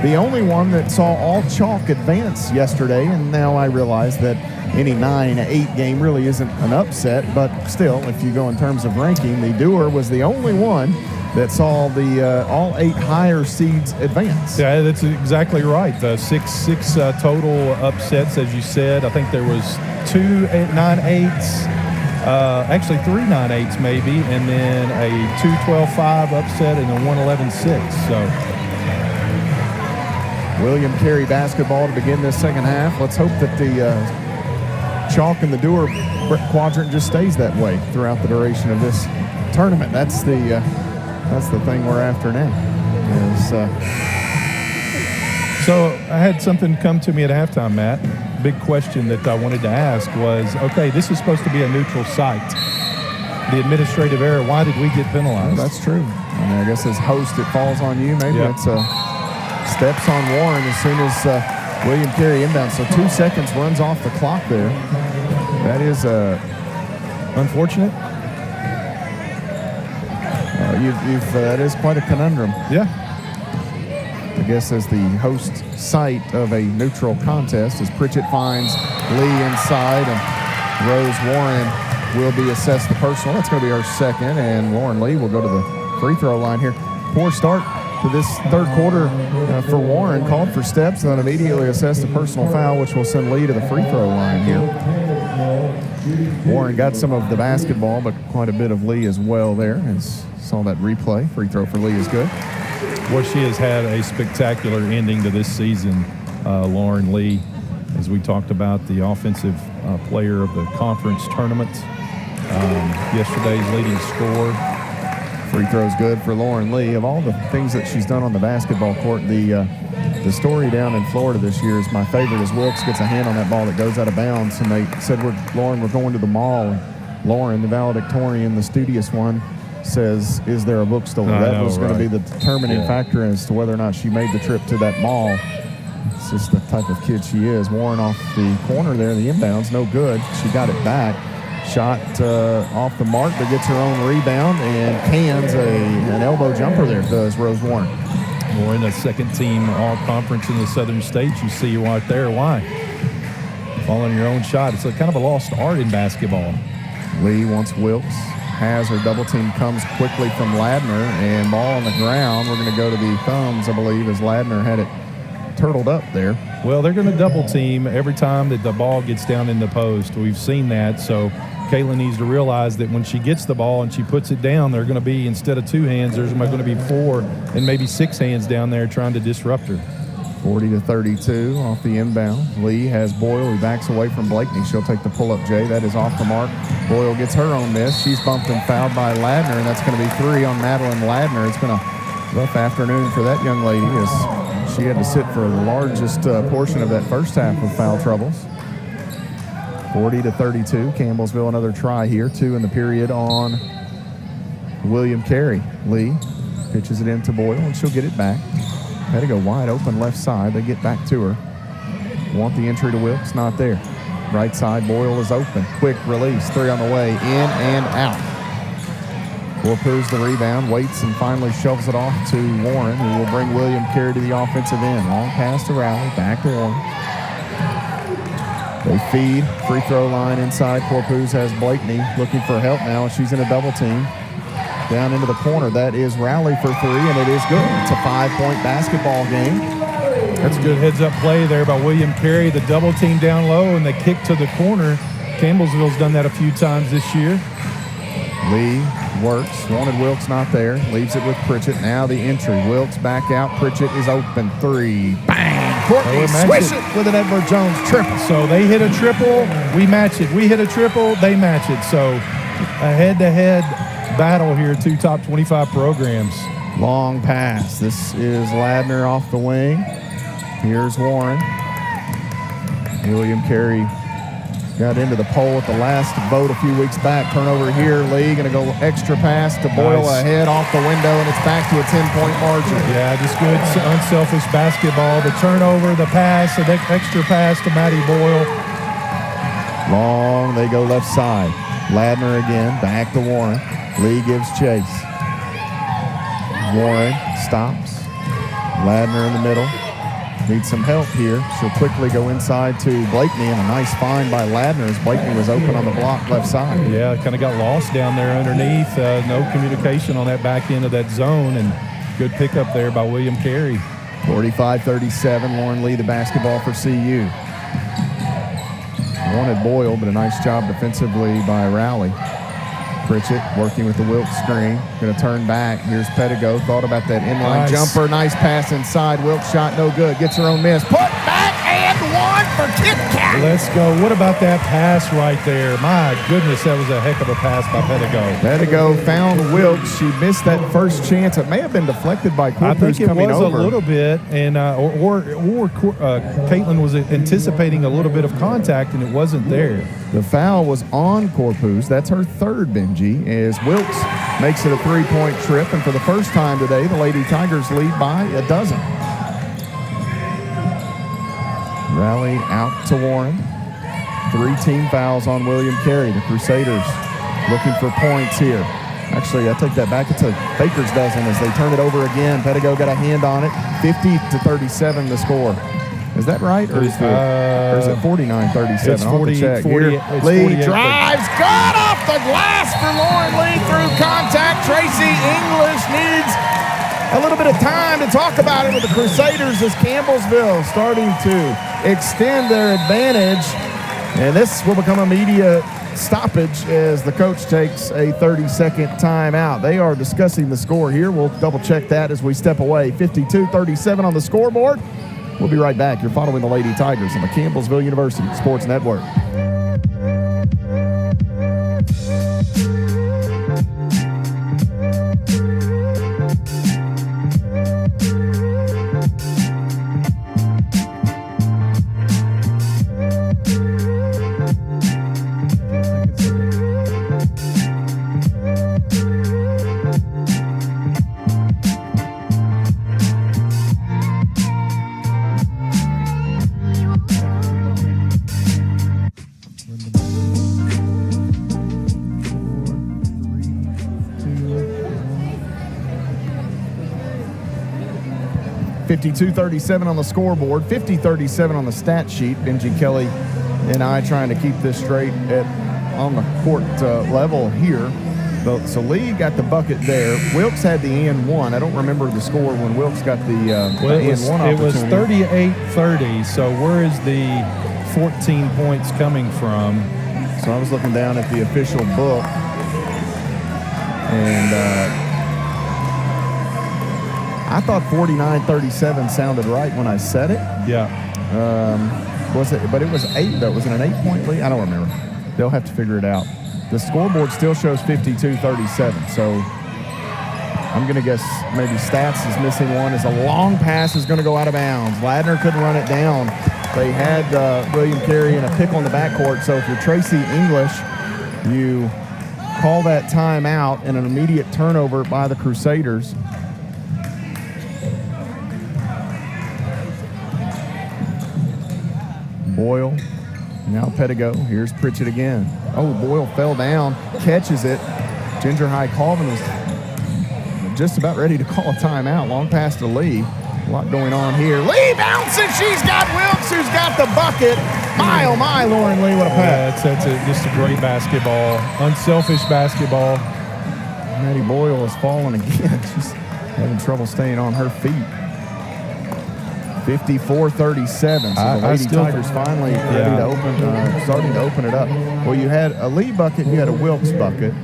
the only one that saw all chalk advance yesterday. And now I realize that any 9-8 game really isn't an upset, but still, if you go in terms of ranking, the Dewar was the only one that saw the all 8 higher seeds advance. Yeah, that's exactly right. The six total upsets, as you said. I think there was 2 9-8s, actually 3 9-8s maybe, and then a 2-12-5 upset and a 1-11-6. So William Carey basketball to begin this second half. Let's hope that the chalk in the Dewar Quadrant just stays that way throughout the duration of this tournament. That's the thing we're after now. So I had something come to me at halftime, Matt. Big question that I wanted to ask was, okay, this is supposed to be a neutral site. The administrative error, why did we get penalized? Well, that's true. I mean, I guess as host, it falls on you. Maybe it's steps on Warren as soon as William Carey inbounds. So 2 seconds runs off the clock there. That is unfortunate. That is quite a conundrum. Yeah. I guess as the host site of a neutral contest, as Pritchett finds Lee inside and Rose Warren will be assessed the personal. That's going to be her second, and Lauren Lee will go to the free throw line here. Poor start to this third quarter for Warren, called for steps, and then immediately assessed a personal foul, which will send Lee to the free throw line here. Warren got some of the basketball, but quite a bit of Lee as well there. As saw that replay. Free throw for Lee is good. Well, she has had a spectacular ending to this season, Lauren Lee, as we talked about, the offensive player of the conference tournament. Yesterday's leading scorer. Free throw's good for Lauren Lee. Of all the things that she's done on the basketball court, the story down in Florida this year is my favorite, as Wilkes gets a hand on that ball that goes out of bounds, and they said, Lauren, we're going to the mall. And Lauren, the valedictorian, the studious one, says, is there a bookstore? That was going to be the determining factor as to whether or not she made the trip to that mall. It's just the type of kid she is. Warren off the corner there, the inbounds, no good. She got it back. Shot off the mark, but gets her own rebound and cans an elbow jumper there, does Rose Warren. We're in the second team all-conference in the Southern States. You see right there why. Following your own shot. It's a kind of a lost art in basketball. Lee wants Wilkes. Has her double team, comes quickly from Ladner, and ball on the ground. We're going to go to the thumbs, I believe, as Ladner had it turtled up there. Well, they're going to double team every time that the ball gets down in the post. We've seen that, so Kayla needs to realize that when she gets the ball and she puts it down, they're going to be, instead of 2 hands, there's going to be 4 and maybe 6 hands down there trying to disrupt her. 40-32 off the inbound. Lee has Boyle. He backs away from Blakeney. She'll take the pull-up, Jay. That is off the mark. Boyle gets her own miss. She's bumped and fouled by Ladner, and that's going to be 3 on Madeline Ladner. It's been a rough afternoon for that young lady as she had to sit for the largest portion of that first half of foul troubles. 40-32. Campbellsville another try here. 2 in the period on William Carey. Lee pitches it into Boyle, and she'll get it back. Had to go wide open left side. They get back to her. Want the entry to Wilkes, not there. Right side, Boyle is open. Quick release, 3 on the way, in and out. Warpoo's the rebound, waits and finally shoves it off to Warren, who will bring William Carey to the offensive end. Long pass to Rowley, back to Warren. They feed, free throw line inside. Corpus has Blakeney looking for help now. She's in a double team. Down into the corner. That is Rowley for 3, and it is good. It's a 5-point basketball game. That's a good heads-up play there by William Carey. The double team down low and the kick to the corner. Campbellsville's done that a few times this year. Lee works. Wanted Wilkes, not there. Leaves it with Pritchett. Now the entry. Wilkes back out. Pritchett is open. 3. Bang! Courtney swish it with an Edward Jones triple. So they hit a triple. We match it. We hit a triple. They match it. So a head-to-head battle here, 2 top 25 programs. Long pass. This is Ladner off the wing. Here's Warren. William Carey Got into the poll at the last vote a few weeks back. Turnover here. Lee going to go extra pass to Boyle ahead off the window, and it's back to a 10-point margin. Yeah, just good, unselfish basketball. The turnover, the pass, the extra pass to Matty Boyle. Long, they go left side. Ladner again, back to Warren. Lee gives chase. Warren stops. Ladner in the middle. Needs some help here. She'll quickly go inside to Blakeney, and a nice find by Ladner as Blakeney was open on the block left side. Yeah, kind of got lost down there underneath. No communication on that back end of that zone, and good pickup there by William Carey. 45-37, Lauren Lee the basketball for CU. Wanted Boyle, but a nice job defensively by Rowley. Pritchett working with the Wilkes screen. Going to turn back. Here's Pettigo. Thought about that inline jumper. Nice pass inside. Wilkes shot no good. Gets her own miss. Put back and one for Kit Kat. Let's go. What about that pass right there? My goodness, that was a heck of a pass by Pettigo. Pettigo found Wilkes. She missed that first chance. It may have been deflected by Corpus I think it coming was over. a little bit, and Caitlin was anticipating a little bit of contact, and it wasn't there. The foul was on Corpus. That's her third, Benji, as Wilkes makes it a three-point trip. And for the first time today, the Lady Tigers lead by a dozen. Rally out to Warren. 3 team fouls on William Carey. The Crusaders looking for points here. Actually, I take that back. It's a baker's dozen as they turn it over again. Pettigo got a hand on it. 50-37 the score. Is that right? Or is it 49-37? It's 40, check 40, here. it's Lee 48, drives. Got off the glass for Lauren Lee through contact. Tracy English needs a little bit of time to talk about it with the Crusaders as Campbellsville starting to extend their advantage. And this will become a media stoppage as the coach takes a 30-second timeout. They are discussing the score here. We'll double-check that as we step away. 52-37 on the scoreboard. We'll be right back. You're following the Lady Tigers on the Campbellsville University Sports Network. 52-37 on the scoreboard, 50-37 on the stat sheet. Benji Kelly and I trying to keep this straight on the court level here. So Lee got the bucket there. Wilkes had the and one. I don't remember the score when Wilkes got the and one opportunity. It was 38-30, so where is the 14 points coming from? So I was looking down at the official book, and I thought 49-37 sounded right when I said it. Yeah. Was it? But it was 8, though. Was it an 8-point lead? I don't remember. They'll have to figure it out. The scoreboard still shows 52-37, so I'm going to guess maybe Stats is missing one as a long pass is going to go out of bounds. Ladner couldn't run it down. They had William Carey in a pickle in the backcourt, so if you're Tracy English, you call that timeout and an immediate turnover by the Crusaders. Boyle, now Pettigo. Here's Pritchett again. Oh, Boyle fell down, catches it. Ginger High Colvin was just about ready to call a timeout. Long pass to Lee. A lot going on here. Lee bounces. She's got Wilkes, who's got the bucket. My, oh my, Lauren Lee, what a pass. Yeah, that's just a great basketball. Unselfish basketball. Maddie Boyle has fallen again. She's having trouble staying on her feet. 54-37. So the Lady Tigers finally ready to open, starting to open it up. Well, you had a Lee bucket, you had a Wilkes bucket.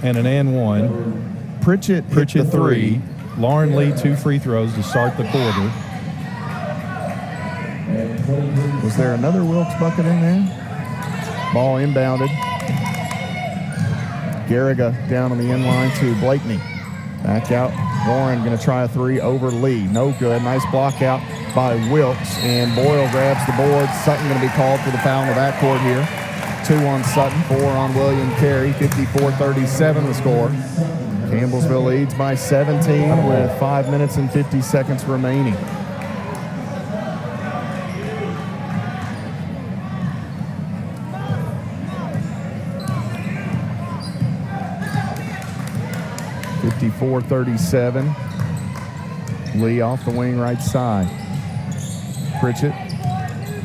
And an and one. Pritchett hit the 3. Lauren Lee 2 free throws to start the quarter. Was there another Wilkes bucket in there? Ball inbounded. Garriga down on the end line to Blakeney. Back out. Warren going to try a 3 over Lee. No good. Nice block out by Wilkes. And Boyle grabs the board. Sutton going to be called for the foul in the backcourt here. 2 on Sutton, 4 on William Carey, 54-37 the score. Campbellsville leads by 17 with 5 minutes and 50 seconds remaining. .54-37. Lee off the wing right side. Pritchett,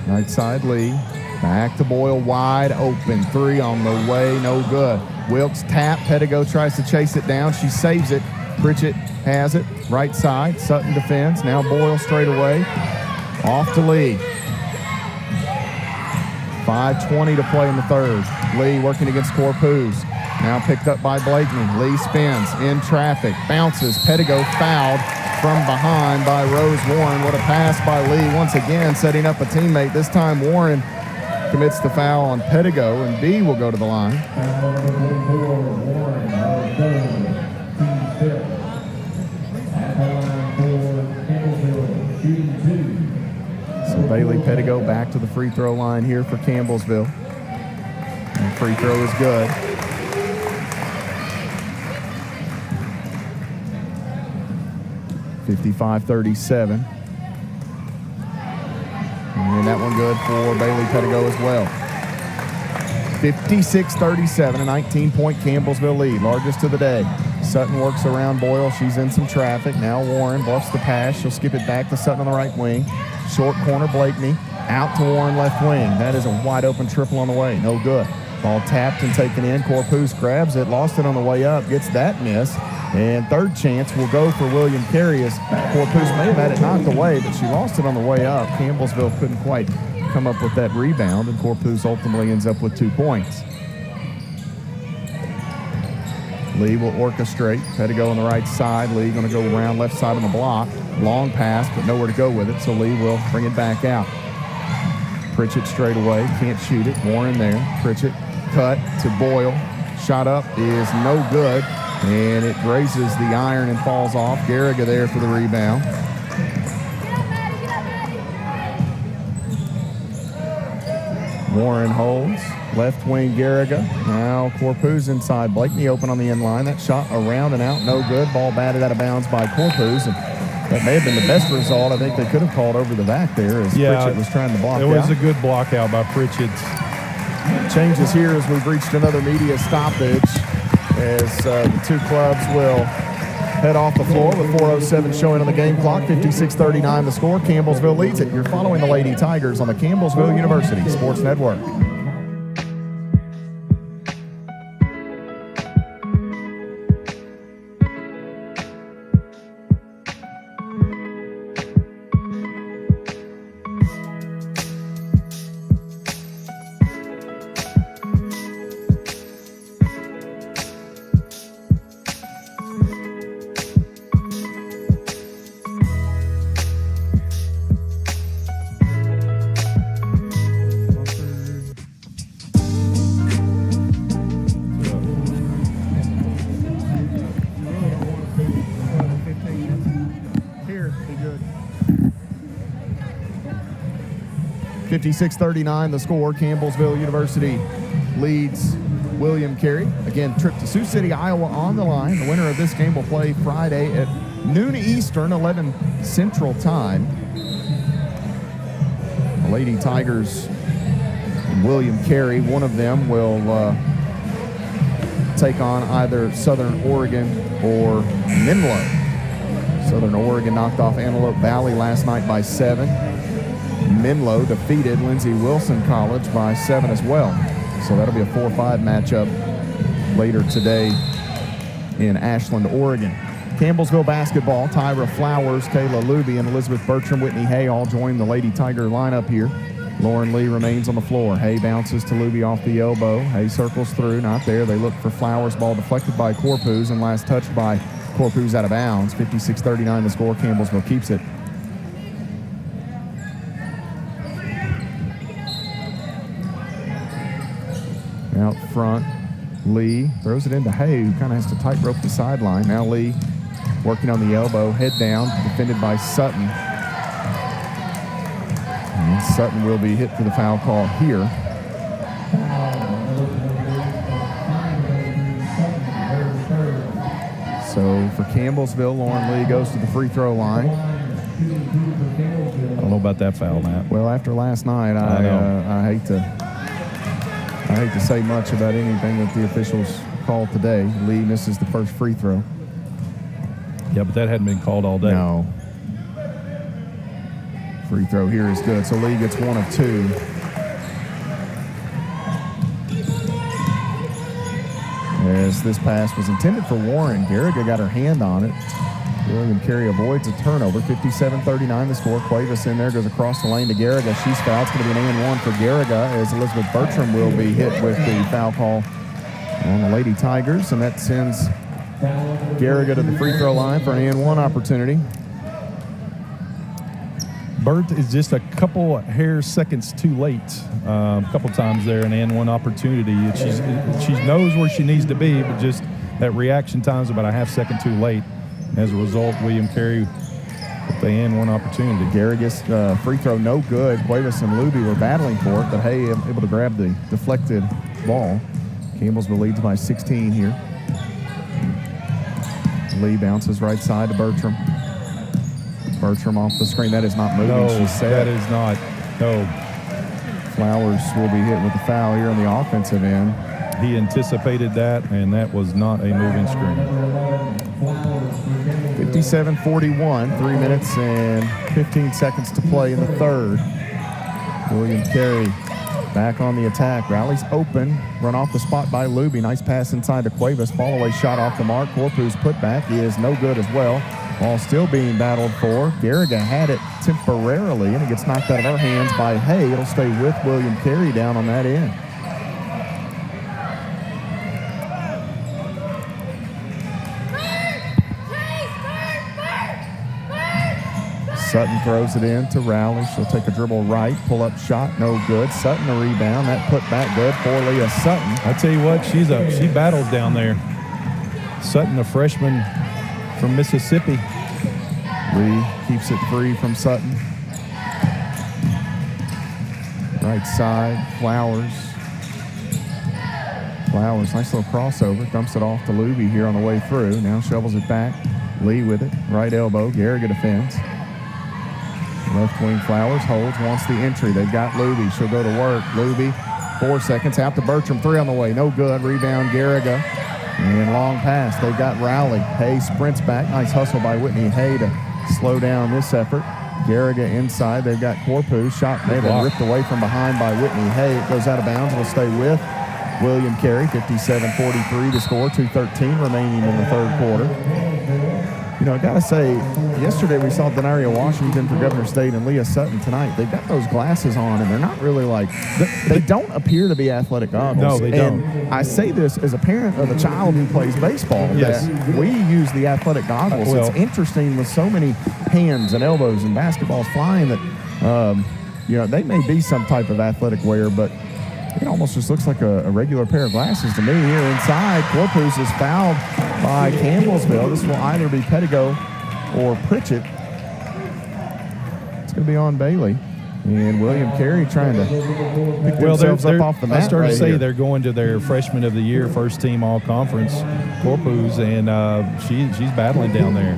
right side Lee. Back to Boyle, wide open. 3 on the way, no good. Wilkes tap, Pettigo tries to chase it down. She saves it. Pritchett has it, right side. Sutton defends. Now Boyle straight away. Off to Lee. 5:20 to play in the third. Lee working against Corpus. Now picked up by Blakeney. Lee spins in traffic, bounces. Pettigo fouled from behind by Rose Warren. What a pass by Lee. Once again, setting up a teammate. This time Warren commits the foul on Pettigo, and B will go to the line. So Bailey Pettigo back to the free throw line here for Campbellsville. And the free throw is good. .55-37. And that one good for Bailey Pettigo as well. 56-37, a 19-point Campbellsville lead, largest of the day. Sutton works around Boyle. She's in some traffic. Now Warren bluffs the pass. She'll skip it back to Sutton on the right wing. Short corner, Blakeney. Out to Warren left wing. That is a wide open triple on the way. No good. Ball tapped and taken in. Corpus grabs it, lost it on the way up, gets that miss. And third chance will go for William Carey as Corpus may have had it knocked away, but she lost it on the way up. Campbellsville couldn't quite come up with that rebound, and Corpus ultimately ends up with 2 points. Lee will orchestrate. Pettigo on the right side. Lee going to go around left side on the block. Long pass, but nowhere to go with it, so Lee will bring it back out. Pritchett straight away. Can't shoot it. Warren there. Pritchett cut to Boyle. Shot up is no good, and it grazes the iron and falls off. Garriga there for the rebound. Warren holds. Left wing Garriga. Now Corpus inside. Blakeney open on the end line. That shot around and out, no good. Ball batted out of bounds by Corpus. And that may have been the best result. I think they could have called over the back there as Pritchett was trying to block out. It was a good block out by Pritchett. Changes here as we've reached another media stoppage as the two clubs will head off the floor with 4:07 showing on the game clock. 56-39 the score. Campbellsville leads it. You're following the Lady Tigers on the Campbellsville University Sports Network. Here, be good. 56-39 the score. Campbellsville University leads William Carey. Again, trip to Sioux City, Iowa on the line. The winner of this game will play Friday at noon Eastern, 11 Central Time. The Lady Tigers and William Carey, one of them will take on either Southern Oregon or Menlo. Southern Oregon knocked off Antelope Valley last night by 7. Menlo defeated Lindsey Wilson College by 7 as well. So that'll be a 4-5 matchup later today in Ashland, Oregon. Campbellsville basketball, Tyra Flowers, Kayla Luby, and Elizabeth Bertram, Whitney Hay all join the Lady Tiger lineup here. Lauren Lee remains on the floor. Hay bounces to Luby off the elbow. Hay circles through, not there. They look for Flowers, ball deflected by Corpus, and last touched by Corpus out of bounds. 56-39 the score. Campbellsville keeps it. Out front, Lee throws it into Hay, who kind of has to tightrope the sideline. Now Lee working on the elbow, head down, defended by Sutton. And Sutton will be hit for the foul call here. So for Campbellsville, Lauren Lee goes to the free throw line. I don't know about that foul, Matt. Well, after last night, I hate to say much about anything that the officials called today. Lee misses the first free throw. Yeah, but that hadn't been called all day. No. Free throw here is good. So Lee gets 1 of 2. As this pass was intended for Warren, Garriga got her hand on it. William Carey avoids a turnover. 57-39 the score. Cuevas in there, goes across the lane to Garriga. She's fouled. It's going to be an and 1 for Garriga, as Elizabeth Bertram will be hit with the foul call on the Lady Tigers, and that sends Garriga to the free throw line for an and 1 opportunity. Bert is just a couple hair seconds too late. A couple times there, an and 1 opportunity. She knows where she needs to be, but just that reaction time is about a half second too late. As a result, William Carey with the and 1 opportunity. Garriga's free throw no good. Cuevas and Luby were battling for it, but Hay able to grab the deflected ball. Campbellsville leads by 16 here. Lee bounces right side to Bertram. Bertram off the screen. That is not moving, No, she said. that is not. No. Flowers will be hit with a foul here on the offensive end. He anticipated that, and that was not a moving screen. 57-41, 3 minutes and 15 seconds to play in the third. William Carey back on the attack. Rally's open, run off the spot by Luby. Nice pass inside to Cuevas. Fall away shot off the mark. Corpu's putback is no good as well. Ball still being battled for. Garriga had it temporarily, and it gets knocked out of her hands by Hay. It'll stay with William Carey down on that end. Sutton throws it in to Rowley. She'll take a dribble right, pull-up shot, no good. Sutton a rebound. That put back good for Leah Sutton. I tell you what, she battles down there. Sutton, a freshman from Mississippi. Lee keeps it free from Sutton. Right side, Flowers. Flowers, nice little crossover. Dumps it off to Luby here on the way through. Now shovels it back. Lee with it. Right elbow. Garriga defends. Left wing Flowers holds, wants the entry. They've got Luby. She'll go to work. Luby, 4 seconds. Out to Bertram. 3 on the way. No good. Rebound, Garriga. And long pass. They've got Rowley. Hay sprints back. Nice hustle by Whitney Hay to slow down this effort. Garriga inside. They've got Corpu. Shot made and ripped away from behind by Whitney Hay. It goes out of bounds. It'll stay with William Carey. 57-43 to score. 2:13 remaining in the third quarter. You know, I got to say, yesterday we saw Denaria Washington for Governor State and Leah Sutton tonight. They've got those glasses on, and they're not really like, they don't appear to be athletic goggles. No, they don't. And I say this as a parent of a child who plays baseball, Yes. that we use the athletic goggles. Well, it's interesting with so many hands and elbows and basketballs flying that, you know, they may be some type of athletic wear, but it almost just looks like a regular pair of glasses to me. Here inside, Corpus is fouled by Campbellsville. This will either be Pettigo or Pritchett. It's going to be on Bailey. And William Carey trying to pick themselves up off the mat. I started to say here. they're going to their freshman of the year, first team all-conference, Corpus, and she's battling down there.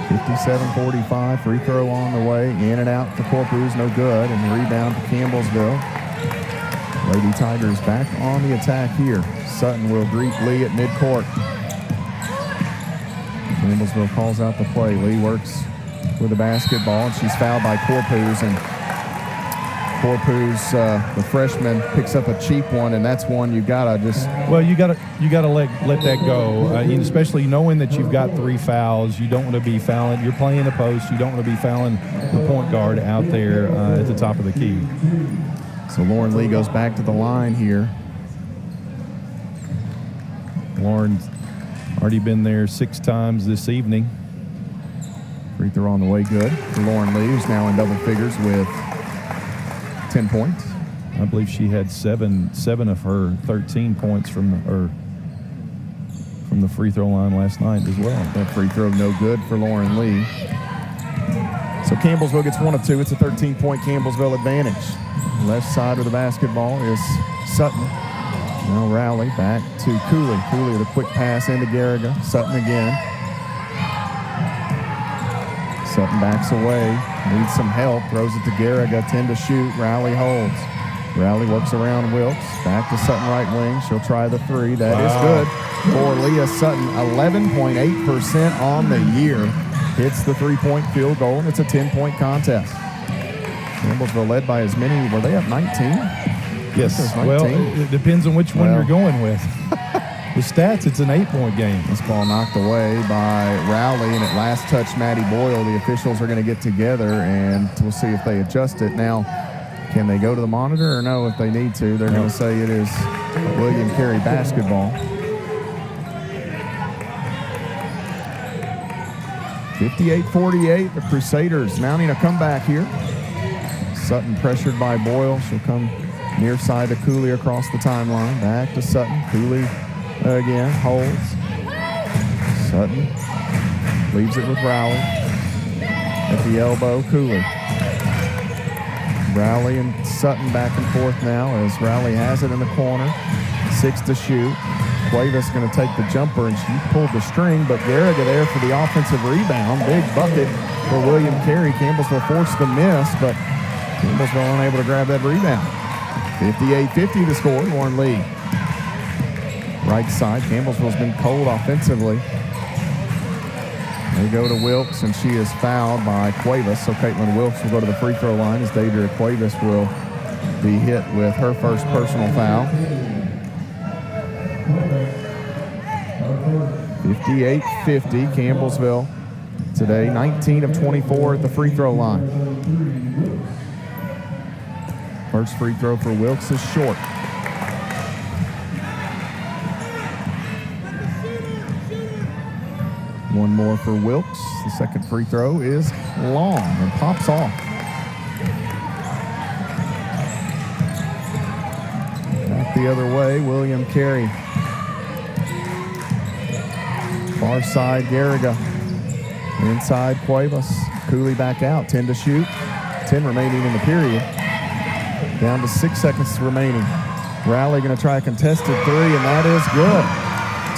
57-45, free throw on the way. In and out for Corpus, no good. And the rebound to Campbellsville. Lady Tigers back on the attack here. Sutton will greet Lee at midcourt. Campbellsville calls out the play. Lee works with the basketball, and she's fouled by Corpus. And Corpus, the freshman, picks up a cheap one, and that's one you gotta just. Well, you gotta let that go. Especially knowing that you've got 3 fouls, you don't want to be fouling. You're playing the post. You don't want to be fouling the point guard out there at the top of the key. So Lauren Lee goes back to the line here. Lauren's already been there 6 times this evening. Free throw on the way, good for Lauren Lee, who's now in double figures with 10 points. I believe she had seven of her 13 points from the free throw line last night as well. That free throw no good for Lauren Lee. So Campbellsville gets 1 of 2. It's a 13-point Campbellsville advantage. Left side of the basketball is Sutton. Now Rowley back to Cooley. Cooley with a quick pass into Garriga. Sutton again. Sutton backs away, needs some help, throws it to Garriga, 10 to shoot, Rowley holds. Rowley works around Wilkes, back to Sutton right wing. She'll try the three. That is good for Leah Sutton. 11.8% on the year. Hits the three-point field goal, and it's a 10-point contest. Campbellsville led by as many. Were they up 19? Yes. 19. Well, it depends on which one you're going with. The stats, it's an 8-point game. This ball knocked away by Rowley, and at last touch, Maddie Boyle. The officials are going to get together, and we'll see if they adjust it. Now, can they go to the monitor or no? If they need to, they're going to say it is William Carey basketball. 58-48, the Crusaders mounting a comeback here. Sutton pressured by Boyle. She'll come near side to Cooley across the timeline. Back to Sutton. Cooley again, holds. Sutton leaves it with Rowley. At the elbow, Cooley. Rowley and Sutton back and forth now as Rowley has it in the corner. 6 to shoot. Cuevas going to take the jumper, and she pulled the string, but Garriga there for the offensive rebound. Big bucket for William Carey. Campbellsville forced the miss, but Campbellsville unable to grab that rebound. 58-50 the score, Lauren Lee. Right side, Campbellsville's been cold offensively. They go to Wilkes, and she is fouled by Cuevas, so Caitlin Wilkes will go to the free throw line as Deidre Cuevas will be hit with her first personal foul. 58-50, Campbellsville today, 19 of 24 at the free throw line. First free throw for Wilkes is short. One more for Wilkes. The second free throw is long and pops off. Back the other way, William Carey. Far side, Garriga. Inside, Cuevas. Cooley back out, 10 to shoot. 10 remaining in the period. Down to 6 seconds remaining. Rowley going to try a contested three, and that is good.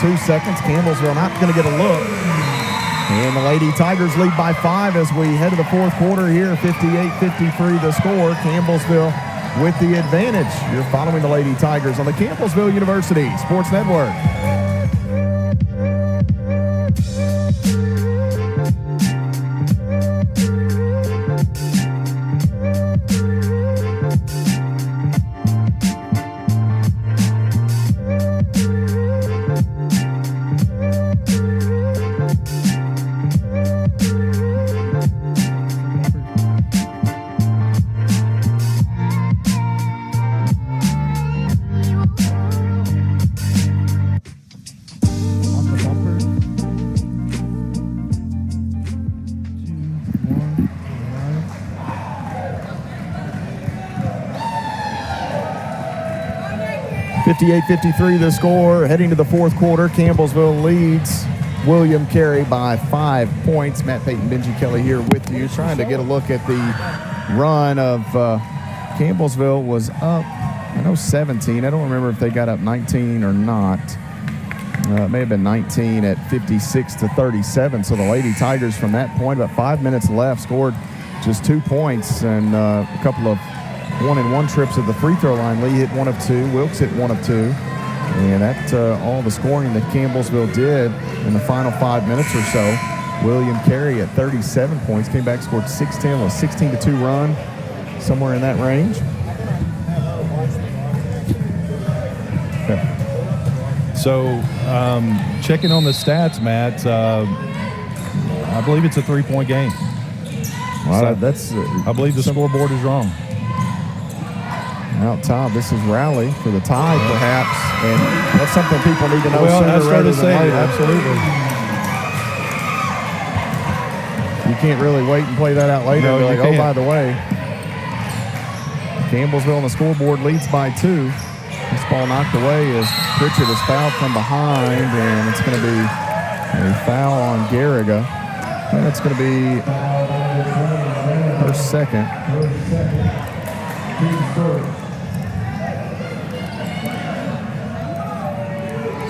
2 seconds. Campbellsville not going to get a look. And the Lady Tigers lead by 5 as we head to the fourth quarter here. 58-53 the score. Campbellsville with the advantage. You're following the Lady Tigers on the Campbellsville University Sports Network. 58-53 the score. Heading to the fourth quarter, Campbellsville leads William Carey by 5 points. Matt Payton, Benji Kelly here with you, trying to get a look at the run of Campbellsville was up, I know 17. I don't remember if they got up 19 or not. It may have been 19 at 56-37. So the Lady Tigers from that point, about 5 minutes left, scored just 2 points and a couple of 1-and-1 trips at the free throw line. Lee hit 1 of 2. Wilkes hit 1 of 2. And that all the scoring that Campbellsville did in the final 5 minutes or so. William Carey at 37 points, came back, scored 16, a 16-2 run, somewhere in that range. Okay. So checking on the stats, Matt, I believe it's a 3-point game. Well, so I believe the scoreboard is wrong. Out top, this is Rowley for the tie, perhaps, and that's something people need to know sooner rather than later. Absolutely. You can't really wait and play that out later. No, like, you can't. Oh, by the way, Campbellsville on the scoreboard leads by 2. This ball knocked away as Pritchett is fouled from behind, and it's going to be a foul on Garriga. And it's going to be her second.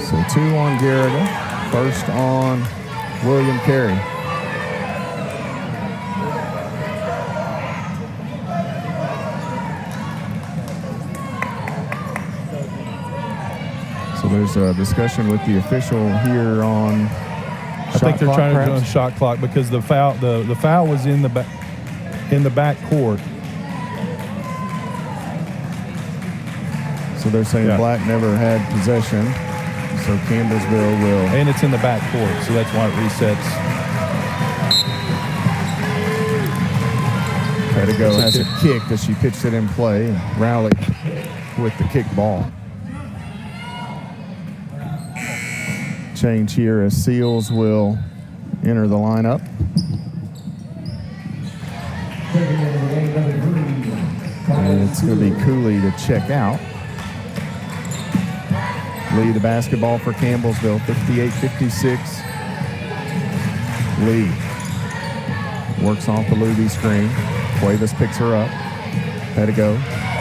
So 2 on Garriga, first on William Carey. There's a discussion with the official here on I think they're trying to do a shot clock because the foul was in the back court. So they're saying Black never had possession. So Campbellsville will. And it's in the back court, so that's why it resets. Pettigo has a kick as she pitched it in play. And Rowley with the kick ball. Change here as Seals will enter the lineup. And it's going to be Cooley to check out. Lee the basketball for Campbellsville, 58-56. Lee works off the Luby screen. Cuevas picks her up. Pettigo,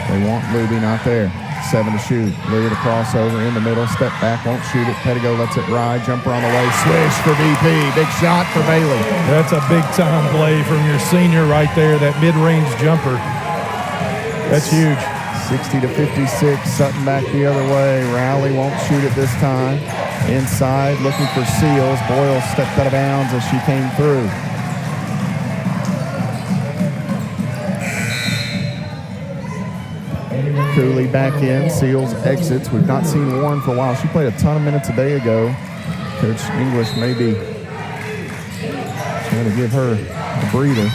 they want Luby, not there. 7 to shoot. Lee the crossover in the middle, step back, won't shoot it. Pettigo lets it ride, jumper on the way, swish for BP. Big shot for Bailey. That's a big time play from your senior right there, that mid-range jumper. That's huge. 60-56, Sutton back the other way. Rowley won't shoot it this time. Inside, looking for Seals. Boyle stepped out of bounds as she came through. Cooley back in. Seals exits. We've not seen Warren for a while. She played a ton of minutes a day ago. Coach English maybe trying to give her a breather.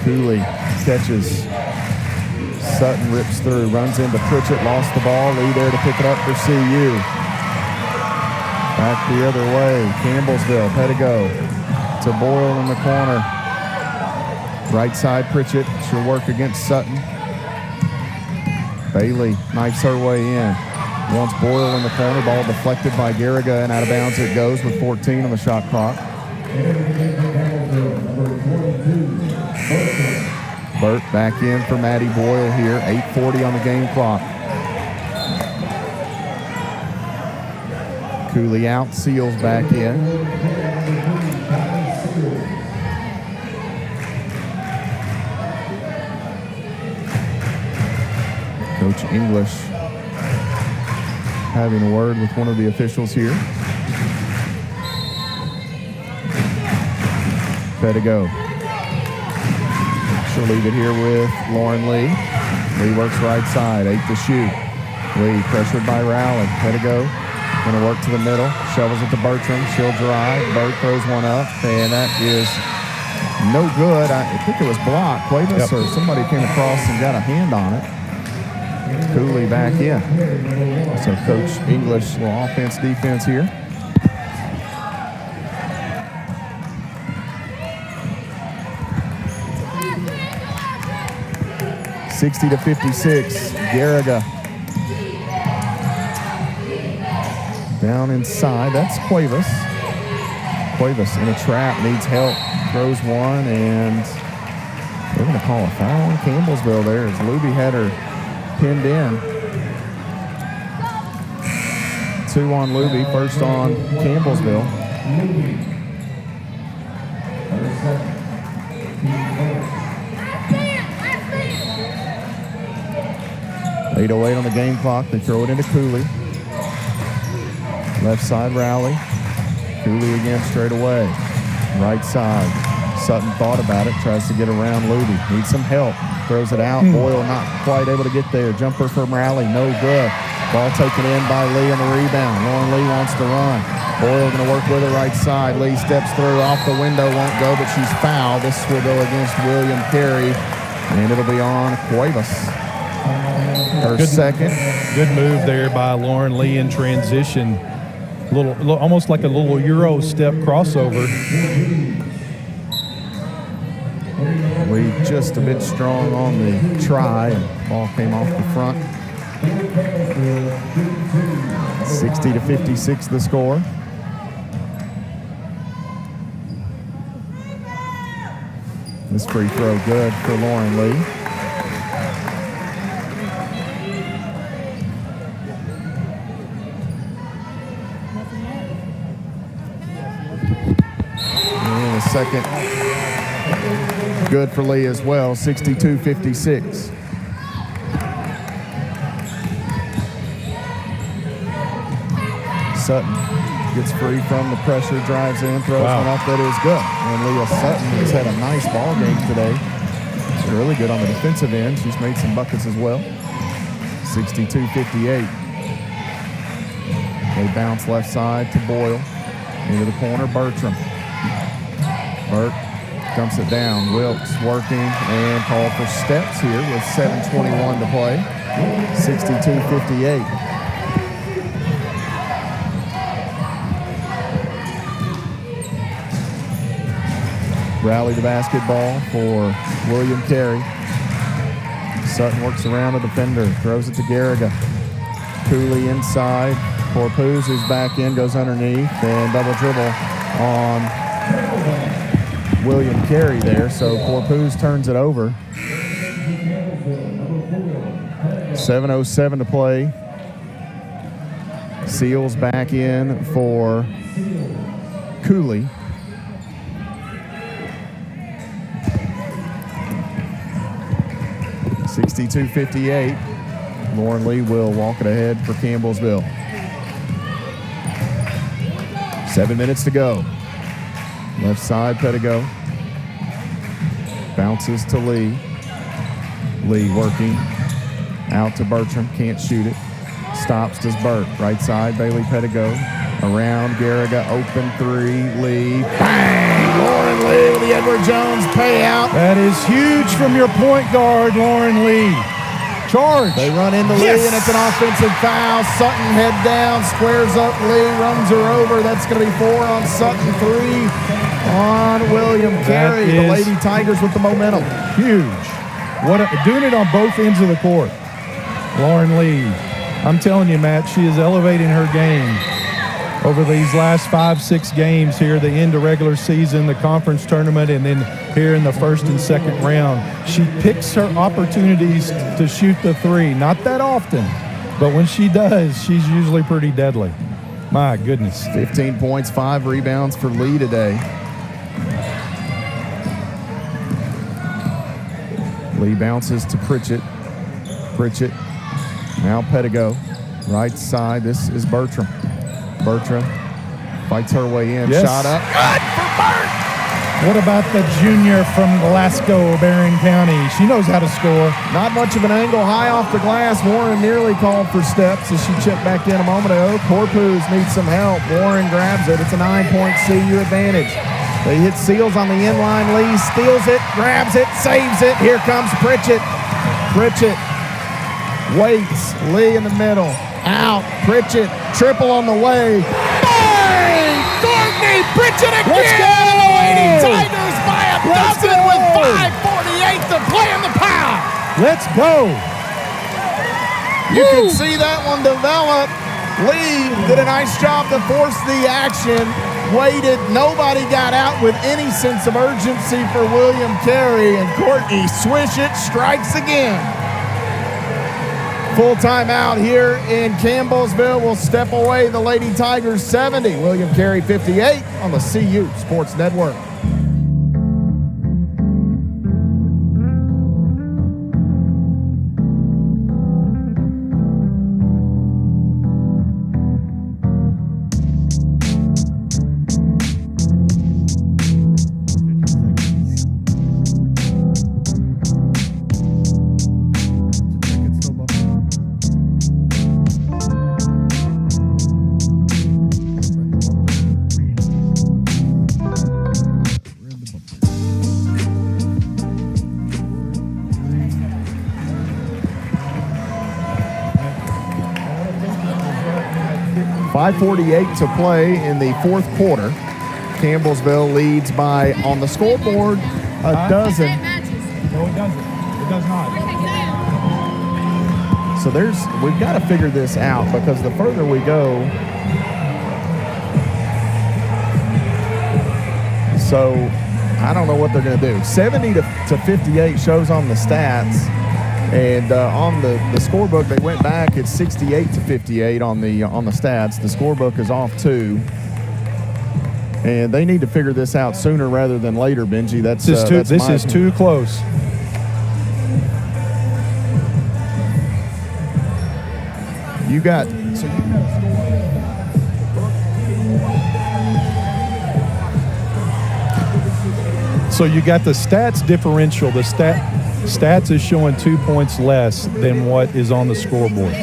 Cooley catches. Sutton rips through, runs into Pritchett, lost the ball. Lee there to pick it up for CU. Back the other way, Campbellsville, Pettigo to Boyle in the corner. Right side, Pritchett, she'll work against Sutton. Bailey knifes her way in. Wants Boyle in the corner, ball deflected by Garriga, and out of bounds it goes with 14 on the shot clock. Burt back in for Maddie Boyle here. 8:40 on the game clock. Cooley out, Seals back in. Coach English having a word with one of the officials here. Pettigo. She'll leave it here with Lauren Lee. Lee works right side, 8 to shoot. Lee pressured by Rowley. Pettigo going to work to the middle. Shovels it to Bertram. She'll drive. Burt throws one up, and that is no good. I think it was blocked. Cuevas or somebody came across and got a hand on it. Cooley back in. So Coach English, little offense, defense here. (60-56). Garriga down inside. That's Cuevas. Cuevas in a trap, needs help. Throws one, and they're going to call a foul on Campbellsville there as Luby had her pinned in. 2 on Luby, first on Campbellsville. 8:08 on the game clock. They throw it into Cooley. Left side, Rowley. Cooley again straight away. Right side. Sutton thought about it, tries to get around Luby. Needs some help. Throws it out. Boyle not quite able to get there. Jumper from Rowley, no good. Ball taken in by Lee on the rebound. Lauren Lee wants to run. Boyle going to work with her right side. Lee steps through, off the window, won't go, but she's fouled. This will go against William Carey, and it'll be on Cuevas. Her second. Good move there by Lauren Lee in transition. Little, almost like a little Euro step crossover. Lee just a bit strong on the try, and ball came off the front. 60-56 the score. This free throw good for Lauren Lee. And the second good for Lee as well, 62-56. Sutton gets free from the pressure, drives in, throws one up that is good. And Leah Sutton has had a nice ball game today. She's really good on the defensive end. She's made some buckets as well. 62-58. They bounce left side to Boyle. Into the corner, Bertram. Burt dumps it down. Wilkes working and called for steps here with 7:21 to play. 62-58. Rally the basketball for William Carey. Sutton works around the defender, throws it to Garriga. Cooley inside. Corpuz, who's back in, goes underneath, and double dribble on William Carey there. So Corpuz turns it over. 7:07 to play. Seals back in for Cooley. (62-58). Lauren Lee will walk it ahead for Campbellsville. 7 minutes to go. Left side, Pettigo. Bounces to Lee. Lee working. Out to Bertram. Can't shoot it. Stops, does Burt. Right side, Bailey Pettigo. Around, Garriga. Open three. Lee. Bang! Lauren Lee with the Edward Jones payout. That is huge from your point guard, Lauren Lee. Charge. They run into Lee, and it's an offensive foul. Sutton head down, squares up Lee, runs her over. That's going to be 4 on Sutton, 3 on William Carey. The Lady Tigers with the momentum. Huge. Doing it on both ends of the court. Lauren Lee. I'm telling you, Matt, she is elevating her game over these last 5-6 games here, the end of regular season, the conference tournament, and then here in the first and second round. She picks her opportunities to shoot the three. Not that often, but when she does, she's usually pretty deadly. My goodness. 15 points, 5 rebounds for Lee today. Lee bounces to Pritchett. Pritchett, now Pettigo. Right side, this is Bertram. Bertram fights her way in. Yes. Shot up. Good for Burt! What about the junior from Glasgow, Barron County? She knows how to score. Not much of an angle, high off the glass. Warren nearly called for steps as she checked back in a moment ago. Corpuz needs some help. Warren grabs it. It's a 9-point CU advantage. They hit Seals on the inline. Lee steals it, grabs it, saves it. Here comes Pritchett. Pritchett waits. Lee in the middle. Out. Pritchett. Triple on the way. Bang! Courtney Pritchett again! Let's go! The Lady Tigers by a dozen with 5:48 to play in the power. Let's go! You can see that one develop. Lee did a nice job to force the action. Waited. Nobody got out with any sense of urgency for William Carey. And Courtney swish it, strikes again. Full timeout here in Campbellsville. Will step away the Lady Tigers 70. William Carey 58 on the CU Sports Network. .548 to play in the fourth quarter. Campbellsville leads by, on the scoreboard, a dozen. No, it doesn't. It does not. So we've got to figure this out, because the further we go, so I don't know what they're going to do. 70 to 58 shows on the stats. And on the scorebook, they went back. It's 68 to 58 on the stats. The scorebook is off too, and they need to figure this out sooner rather than later. Benji, this is too close. You got a score. So you got the stats differential. The stats is showing 2 points less than what is on the scoreboard.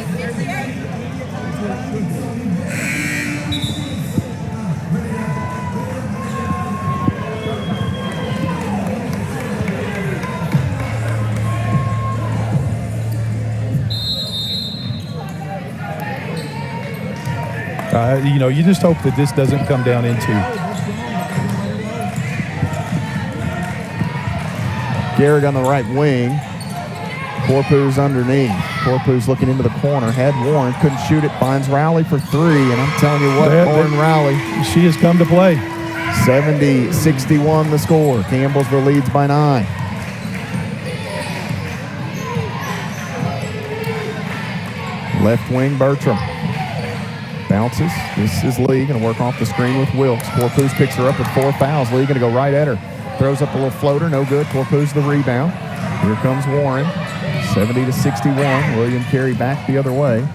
You just hope that this doesn't come down into. Garrick on the right wing. Corpus underneath. Corpus looking into the corner. Had Warren, couldn't shoot it. Finds Rowley for three. And I'm telling you what, Lauren Rowley. She has come to play. 70-61 the score. Campbellsville leads by 9. Left wing, Bertram. Bounces. This is Lee. Going to work off the screen with Wilkes. Corpus picks her up with 4 fouls. Lee going to go right at her. Throws up a little floater. No good. Corpus the rebound. Here comes Warren. 70-61. William Carey back the other way.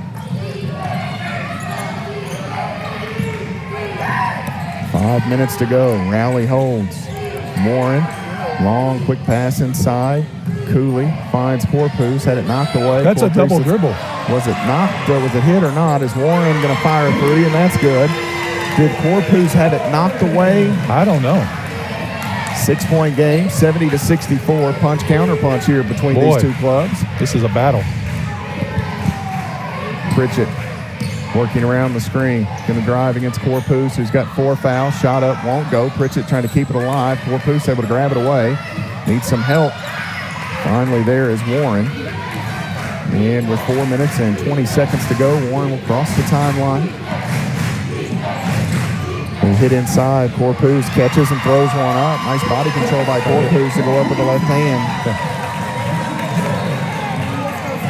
5 minutes to go. Rowley holds. Warren. Long, quick pass inside. Cooley finds Corpus. Had it knocked away. That's Corpus a double dribble. Was it knocked? Was it hit or not? Is Warren going to fire a three? And that's good. Did Corpus have it knocked away? I don't know. 6-point game, 70-64. Punch, counter punch here between these two clubs. This is a battle. Pritchett working around the screen. Going to drive against Corpus, who's got 4 fouls. Shot up, won't go. Pritchett trying to keep it alive. Corpus able to grab it away. Needs some help. Finally there is Warren. And with 4 minutes and 20 seconds to go, Warren will cross the timeline. They hit inside. Corpus catches and throws one up. Nice body control by Corpus to go up with the left hand.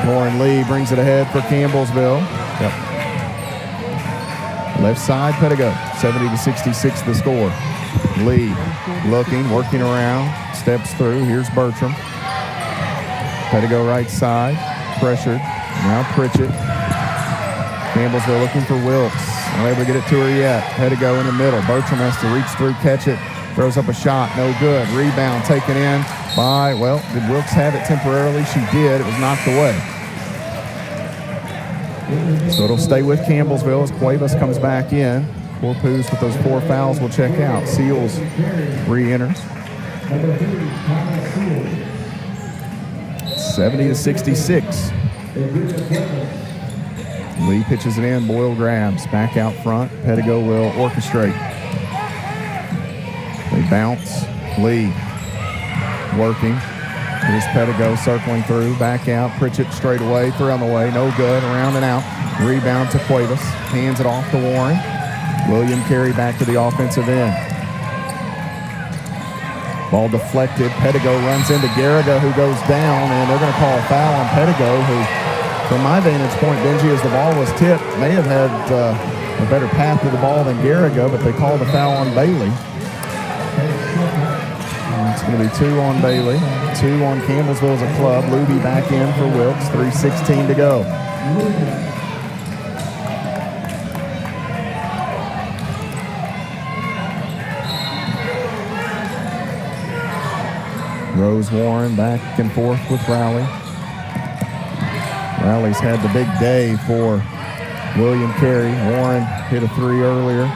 Lauren Lee brings it ahead for Campbellsville. Yep. Left side, Pedigo. 70-66 the score. Lee looking, working around, steps through. Here's Bertram. Pedigo right side. Pressured. Now Pritchett. Campbellsville looking for Wilkes. Not able to get it to her yet. Pedigo in the middle. Bertram has to reach through, catch it. Throws up a shot. No good. Rebound taken in by, well, did Wilkes have it temporarily? She did. It was knocked away. So it'll stay with Campbellsville as Cuevas comes back in. Corpus with those 4 fouls will check out. Seals re-enters. 70-66. Lee pitches it in. Boyle grabs. Back out front. Pedigo will orchestrate. They bounce. Lee working. Here's Pedigo circling through. Back out. Pritchett straight away. Three on the way. No good. Around and out. Rebound to Cuevas. Hands it off to Warren. William Carey back to the offensive end. Ball deflected. Pedigo runs into Garriga, who goes down, and they're going to call a foul on Pedigo, who, from my vantage point, Benji, as the ball was tipped, may have had a better path to the ball than Garriga, but they called the foul on Bailey. And it's going to be 2 on Bailey, 2 on Campbellsville as a club. Luby back in for Wilkes, 3:16 to go. Rose Warren back and forth with Rowley. Rowley's had the big day for William Carey. Warren hit a 3 earlier.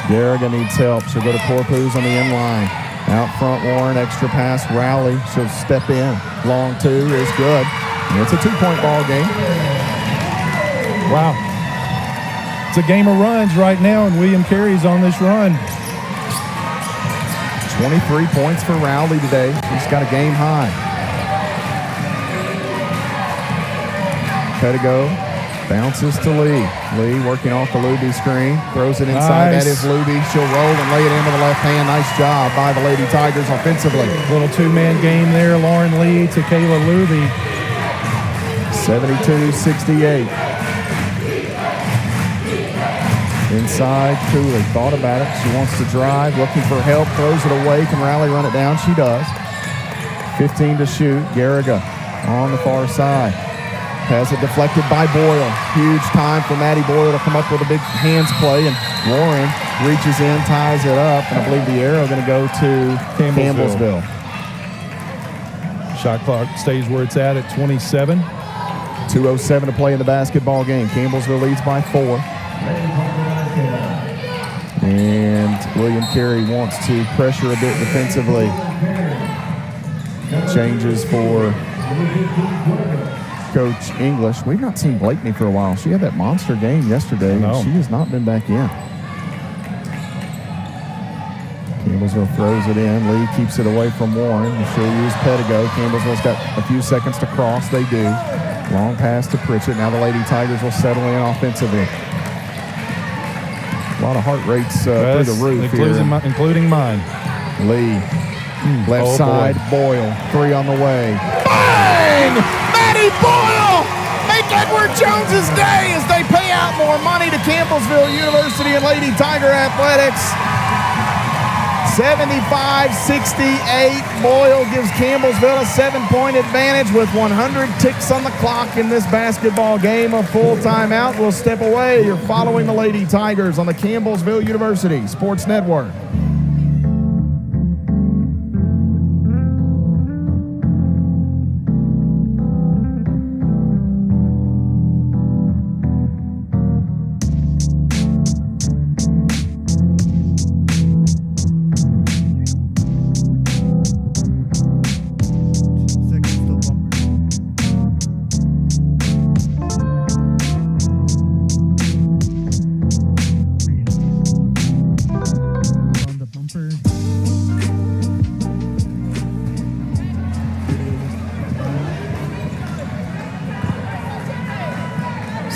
Garriga needs help. She'll go to Corpus on the end line. Out front, Warren, extra pass. Rowley, she'll step in. Long 2 is good. And it's a 2-point ball game. Wow. It's a game of runs right now, and William Carey's on this run. 23 points for Rowley today. He's got a game high. Pedigo bounces to Lee. Lee working off the Luby screen. Throws it inside. Nice. That is Luby. She'll roll and lay it in with the left hand. Nice job by the Lady Tigers offensively. Little 2-man game there. Lauren Lee to Kayla Luby. 72-68. Inside, Cooley thought about it. She wants to drive, looking for help, throws it away. Can Rowley run it down? She does. 15 to shoot. Garriga on the far side. Has it deflected by Boyle. Huge time for Maddie Boyle to come up with a big hands play, and Warren reaches in, ties it up, and I believe the arrow going to go to Campbellsville. Shot clock stays where it's at 27. 2:07 to play in the basketball game. Campbellsville leads by 4. And William Carey wants to pressure a bit defensively. Changes for Coach English. We've not seen Blakeney for a while. She had that monster game yesterday. No. She has not been back in. Campbellsville throws it in. Lee keeps it away from Warren. She'll use Pedigo. Campbellsville's got a few seconds to cross. They do. Long pass to Pritchett. Now the Lady Tigers will settle in offensively. A lot of heart rates through the roof including mine. Lee, left side, Boyle, 3 on the way. Bang! Maddie Boyle! Make Edward Jones's day as they pay out more money to Campbellsville University and Lady Tiger Athletics. 75-68. Boyle gives Campbellsville a 7-point advantage with 100 ticks on the clock in this basketball game. A full timeout. We'll step away. You're following the Lady Tigers on the Campbellsville University Sports Network. bumper.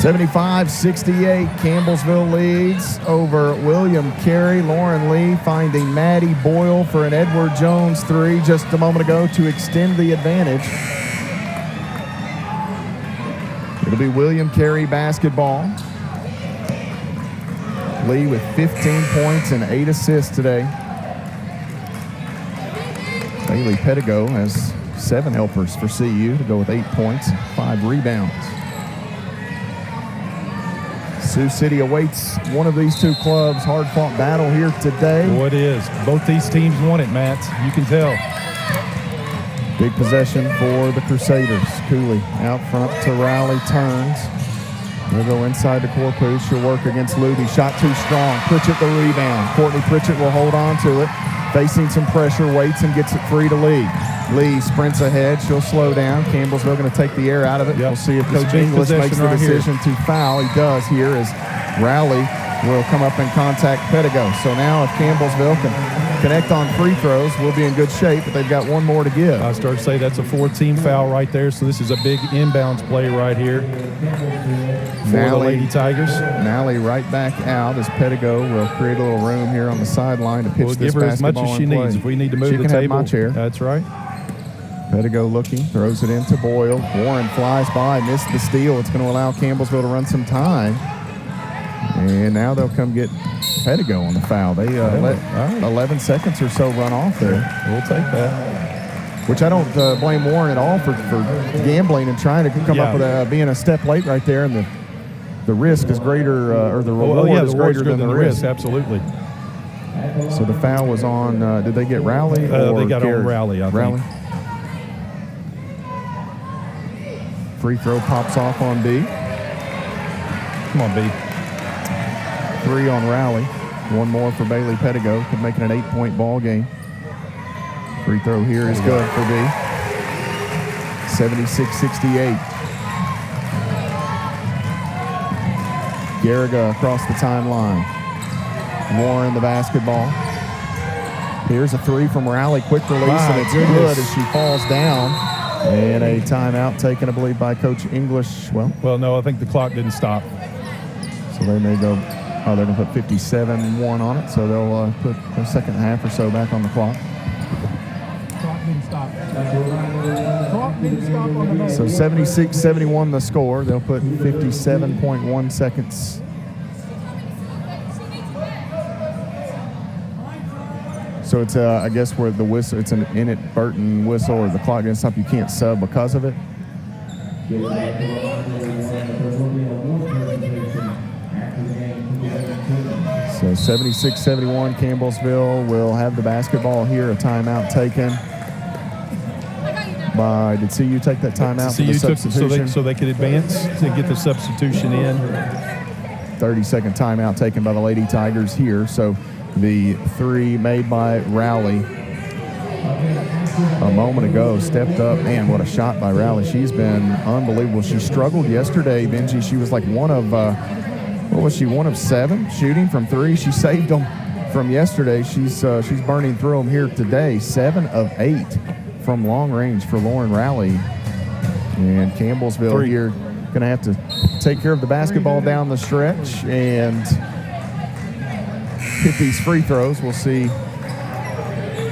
75-68, Campbellsville leads over William Carey. Lauren Lee finding Maddie Boyle for an Edward Jones three just a moment ago to extend the advantage. It'll be William Carey basketball. Lee with 15 points and 8 assists today. Bailey Pedigo has 7 helpers for CU to go with 8 points, 5 rebounds. Sioux City awaits one of these two clubs. Hard-fought battle here today. Oh, it is. Both these teams want it, Matt. You can tell. Big possession for the Crusaders. Cooley out front to Rowley, turns. They'll go inside the Corpus. She'll work against Luby. Shot too strong. Pritchett the rebound. Courtney Pritchett will hold on to it. Facing some pressure, waits and gets it free to Lee. Lee sprints ahead. She'll slow down. Campbellsville going to take the air out of it. Yep. We'll see if Coach English makes the decision to foul. He does here as Rowley will come up and contact Pedigo. So now if Campbellsville can connect on free throws, we'll be in good shape, but they've got one more to give. I start to say that's a 4-team foul right there, so this is a big inbounds play right here for the Lady Tigers. Nally right back out as Pedigo will create a little room here on the sideline to pitch We'll this give her as much basketball as she in play. needs. If we need to move she the can table, have my chair. That's right. Pedigo looking, throws it into Boyle. Warren flies by, missed the steal. It's going to allow Campbellsville to run some time. And now they'll come get Pedigo on the foul. They let 11 seconds or so run off there. We'll take that. Which I don't blame Warren at all for gambling and trying to come up with being a step late right there. And the risk is greater, or the reward is greater than the risk. Absolutely. So the foul was on, did they get Rowley? Or they got Carey? on Rowley, I think. Free throw pops off on B. Come on, B. 3 on Rowley. One more for Bailey Pedigo. Could make it an 8-point ball game. Free throw here is good for B. 76-68. Garriga across the timeline. Warren the basketball. Here's a 3 from Rowley. Quick release, and it's good as she falls down. And a timeout taken, I believe, by Coach English. Well, no, I think the clock didn't stop. So they may go, they're going to put 57-1 on it. So they'll put a second half or so back on the clock. Clock didn't stop. Clock didn't stop on the moment. So 76-71 the score. They'll put 57.1 seconds. So it's, I guess, where the whistle, it's an inadvertent whistle or the clock didn't stop. You can't sub because of it. So 76-71, Campbellsville will have the basketball here. A timeout taken by, did CU take that timeout for the CU took substitution? so they could advance to get the substitution in. 30-second timeout taken by the Lady Tigers here. So the three made by Rowley a moment ago stepped up. Man, what a shot by Rowley. She's been unbelievable. She struggled yesterday, Benji. She was like one of, what was she, 1 of 7 shooting from 3. She saved them from yesterday. She's burning through them here today. 7 of 8 from long range for Lauren Rowley. And Campbellsville here going to have to take care of the basketball down the stretch and hit these free throws. We'll see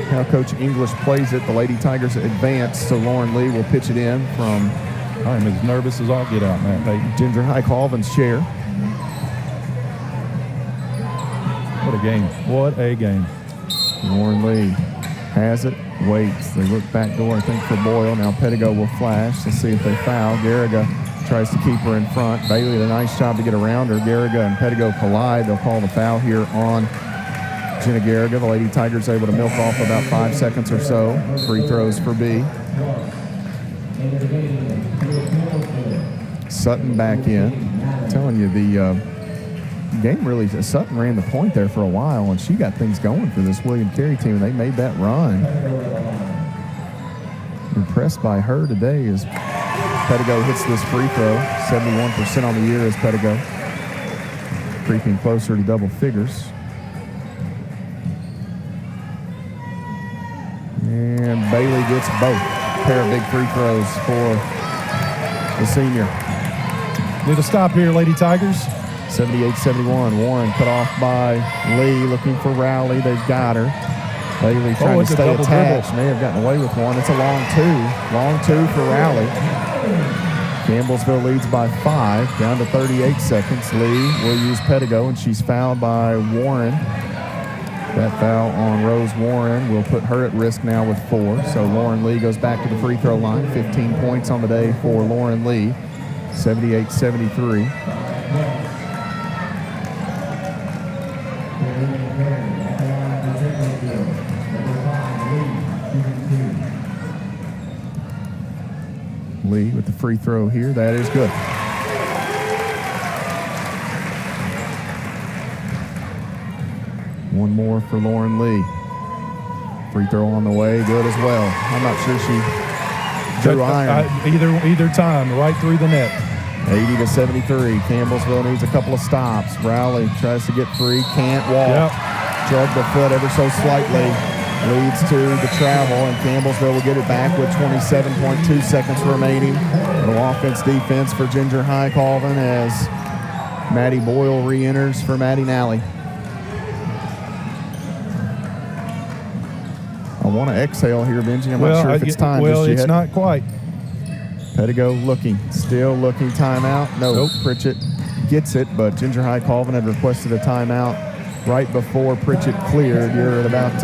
how Coach English plays it. The Lady Tigers advance, so Lauren Lee will pitch it in from, I'm as nervous as I'll get out, Matt Payton. Ginger High Colvin's chair. What a game. What a game. Lauren Lee has it, waits. They look back door, I think, for Boyle. Now Pettigo will flash. Let's see if they foul. Garriga tries to keep her in front. Bailey did a nice job to get around her. Garriga and Pettigo collide. They'll call the foul here on Jenna Garriga. The Lady Tigers able to milk off about 5 seconds or so. Free throws for B. Sutton back in. I'm telling you, the game really, Sutton ran the point there for a while, and she got things going for this William Carey team, and they made that run. Impressed by her today as Pettigo hits this free throw. 71% on the year is Pettigo. Creeping closer to double figures. And Bailey gets both. Pair of big free throws for the senior. Need a stop here, Lady Tigers. 78-71. Warren cut off by Lee, looking for Rowley. They've got her. Bailey trying to stay attached. May have gotten away with one. It's a long two. Long two for Rowley. Campbellsville leads by 5, down to 38 seconds. Lee will use Pettigo, and she's fouled by Warren. That foul on Rose Warren will put her at risk now with 4. So Lauren Lee goes back to the free throw line. 15 points on the day for Lauren Lee. 78-73. Lee with the free throw here. That is good. One more for Lauren Lee. Free throw on the way. Good as well. I'm not sure she drew iron. Either time, right through the net. 80-73. Campbellsville needs a couple of stops. Rowley tries to get free. Can't walk. Yep. Drug the foot ever so slightly. Leads to the travel, and Campbellsville will get it back with 27.2 seconds remaining. No offense-defense for Ginger High Colvin as Maddie Boyle re-enters for Maddie Nally. I want to exhale here, Benji. I'm not sure if it's time just yet. It's not quite. Pettigo looking, still looking timeout. Nope. Pritchett gets it, but Ginger High Colvin had requested a timeout right before Pritchett cleared. You're at about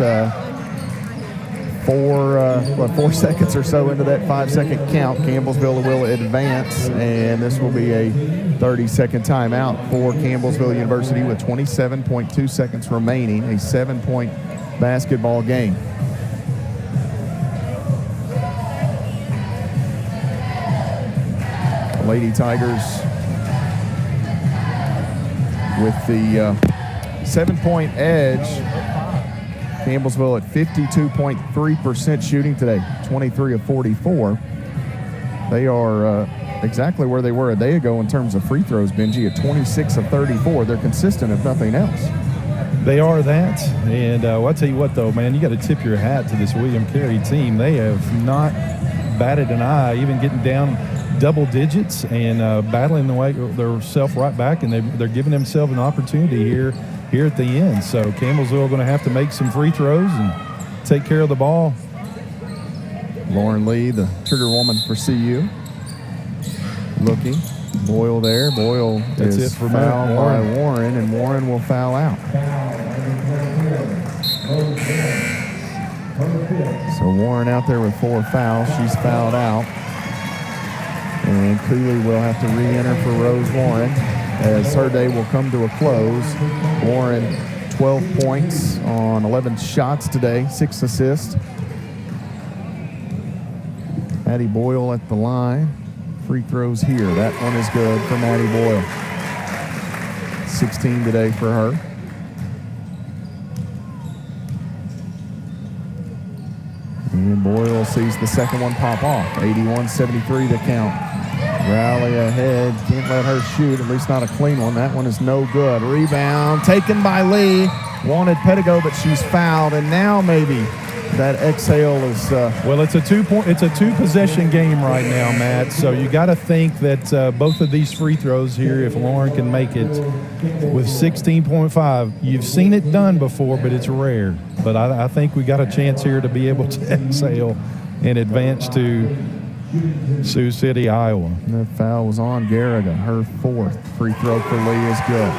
4 seconds or so into that 5-second count. Campbellsville will advance, and this will be a 30-second timeout for Campbellsville University with 27.2 seconds remaining, a 7-point basketball game. Lady Tigers with the 7-point edge. Campbellsville at 52.3% shooting today, 23 of 44. They are exactly where they were a day ago in terms of free throws, Benji, at 26 of 34. They're consistent, if nothing else. They are that. And I'll tell you what, though, man, you got to tip your hat to this William Carey team. They have not batted an eye, even getting down double digits and battling their self right back, and they're giving themselves an opportunity here at the end. So Campbellsville going to have to make some free throws and take care of the ball. Lauren Lee, the trigger woman for CU, looking. Boyle there. Boyle is fouled by Warren, and Warren will foul out. So Warren out there with 4 fouls. She's fouled out. And Cooley will have to re-enter for Rose Warren as her day will come to a close. Warren, 12 points on 11 shots today, 6 assists. Maddie Boyle at the line. Free throws here. That one is good for Maddie Boyle. 16 today for her. And Boyle sees the second one pop off. 81-73 to count. Rally ahead. Can't let her shoot, at least not a clean one. That one is no good. Rebound taken by Lee. Wanted Pettigo, but she's fouled. And now maybe that exhale is well, it's a two-possession game right now, Matt. So you got to think that both of these free throws here, if Lauren can make it with 16.5, you've seen it done before, but it's rare. But I think we got a chance here to be able to exhale and advance to Sioux City, Iowa. The foul was on Garriga. Her 4th free throw for Lee is good.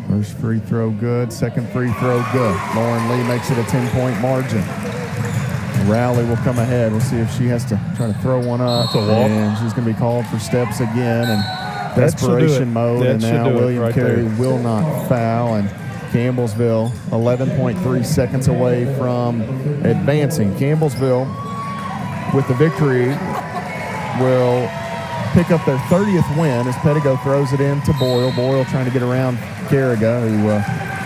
First free throw good, second free throw good. Lauren Lee makes it a 10-point margin. Rally will come ahead. We'll see if she has to try to throw one up. And she's going to be called for steps again in desperation mode. And now William Carey will not foul. And Campbellsville 11.3 seconds away from advancing. Campbellsville, with the victory, will pick up their 30th win as Pettigo throws it in to Boyle. Boyle trying to get around Garriga, who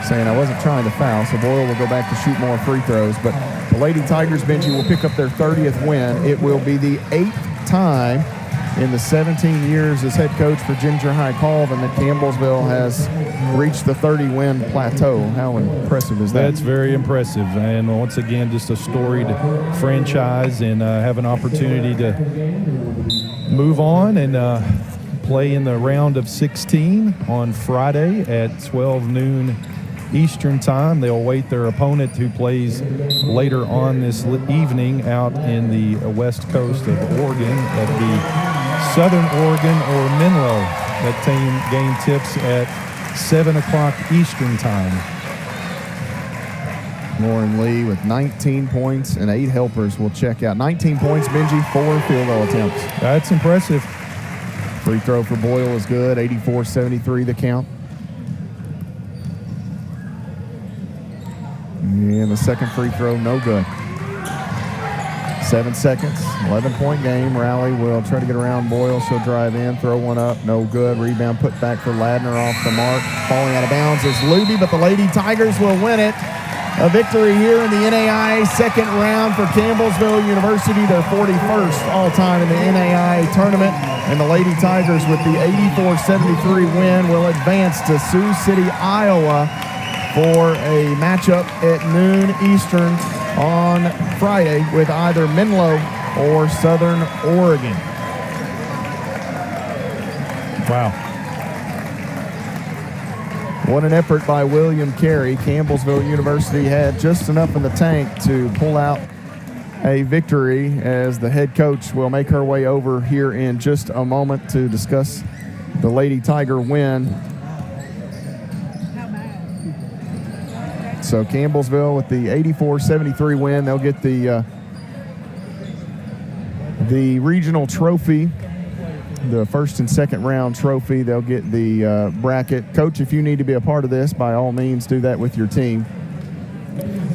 saying I wasn't trying to foul, so Boyle will go back to shoot more free throws. But the Lady Tigers, Benji, will pick up their 30th win. It will be the 8th time in the 17 years as head coach for Ginger High Colvin that Campbellsville has reached the 30-win plateau. How impressive is that? That's very impressive. And once again, just a storied franchise, and have an opportunity to move on and play in the round of 16 on Friday at 12 noon Eastern time. They'll await their opponent, who plays later on this evening out in the west coast of Oregon at the Southern Oregon or Menlo. That game tips at 7 o'clock Eastern time. Lauren Lee with 19 points and 8 helpers will check out. 19 points, Benji, 4 field goal attempts. That's impressive. Free throw for Boyle is good, 84-73 the count. And the second free throw, no good. 7 seconds, 11-point game. Rally will try to get around Boyle. She'll drive in, throw one up, no good. Rebound put back for Ladner off the mark. Falling out of bounds is Luby, but the Lady Tigers will win it. A victory here in the NAIA second round for Campbellsville University, their 41st all-time in the NAIA tournament. And the Lady Tigers, with the 84-73 win, will advance to Sioux City, Iowa for a matchup at noon Eastern on Friday with either Menlo or Southern Oregon. Wow. What an effort by William Carey. Campbellsville University had just enough in the tank to pull out a victory, as the head coach will make her way over here in just a moment to discuss the Lady Tiger win. So Campbellsville with the 84-73 win, they'll get the regional trophy, the first and second round trophy. They'll get the bracket. Coach, if you need to be a part of this, by all means, do that with your team.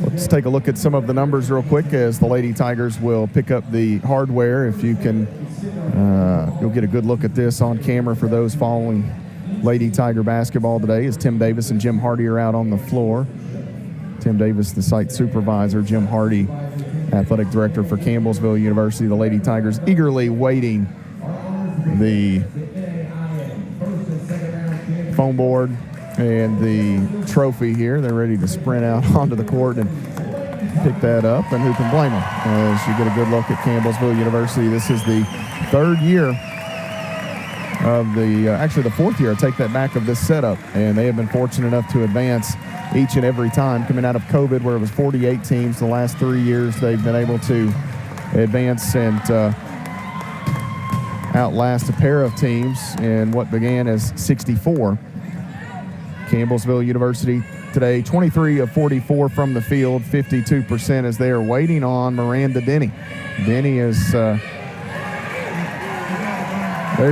Let's take a look at some of the numbers real quick as the Lady Tigers will pick up the hardware. If you can, you'll get a good look at this on camera for those following Lady Tiger basketball today, as Tim Davis and Jim Hardy are out on the floor. Tim Davis, the site supervisor, Jim Hardy, athletic director for Campbellsville University. The Lady Tigers eagerly waiting the foam board and the trophy here. They're ready to sprint out onto the court and pick that up, and who can blame them? As you get a good look at Campbellsville University, this is the third year of actually the fourth year, I take that back, of this setup, and they have been fortunate enough to advance each and every time. Coming out of COVID, where it was 48 teams, the last 3 years they've been able to advance and outlast a pair of teams in what began as 64. Campbellsville University today, 23 of 44 from the field, 52% as they are waiting on Miranda Denny. Denny is, there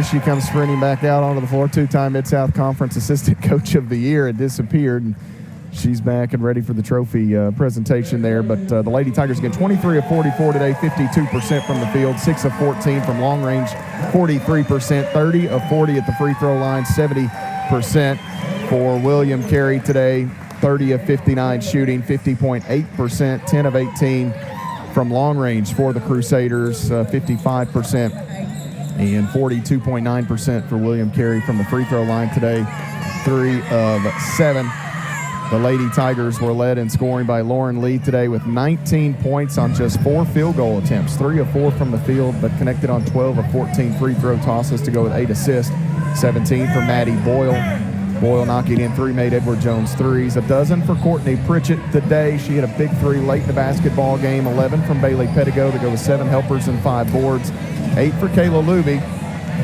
she comes sprinting back out onto the floor, two-time Mid-South Conference Assistant Coach of the Year. It disappeared, and she's back and ready for the trophy presentation there. But the Lady Tigers, again, 23 of 44 today, 52% from the field, 6 of 14 from long range, 43%, 30 of 40 at the free throw line, 70% for William Carey today, 30 of 59 shooting, 50.8%, 10 of 18 from long range for the Crusaders, 55%, and 42.9% for William Carey from the free throw line today, 3 of 7. The Lady Tigers were led in scoring by Lauren Lee today with 19 points on just 4 field goal attempts, 3 of 4 from the field, but connected on 12 of 14 free throw tosses to go with 8 assists, 17 for Maddie Boyle. Boyle knocking in 3 made Edward Jones threes, a dozen for Courtney Pritchett today. She hit a big 3 late in the basketball game, 11 from Bailey Pettigo to go with 7 helpers and 5 boards, 8 for Kayla Luby.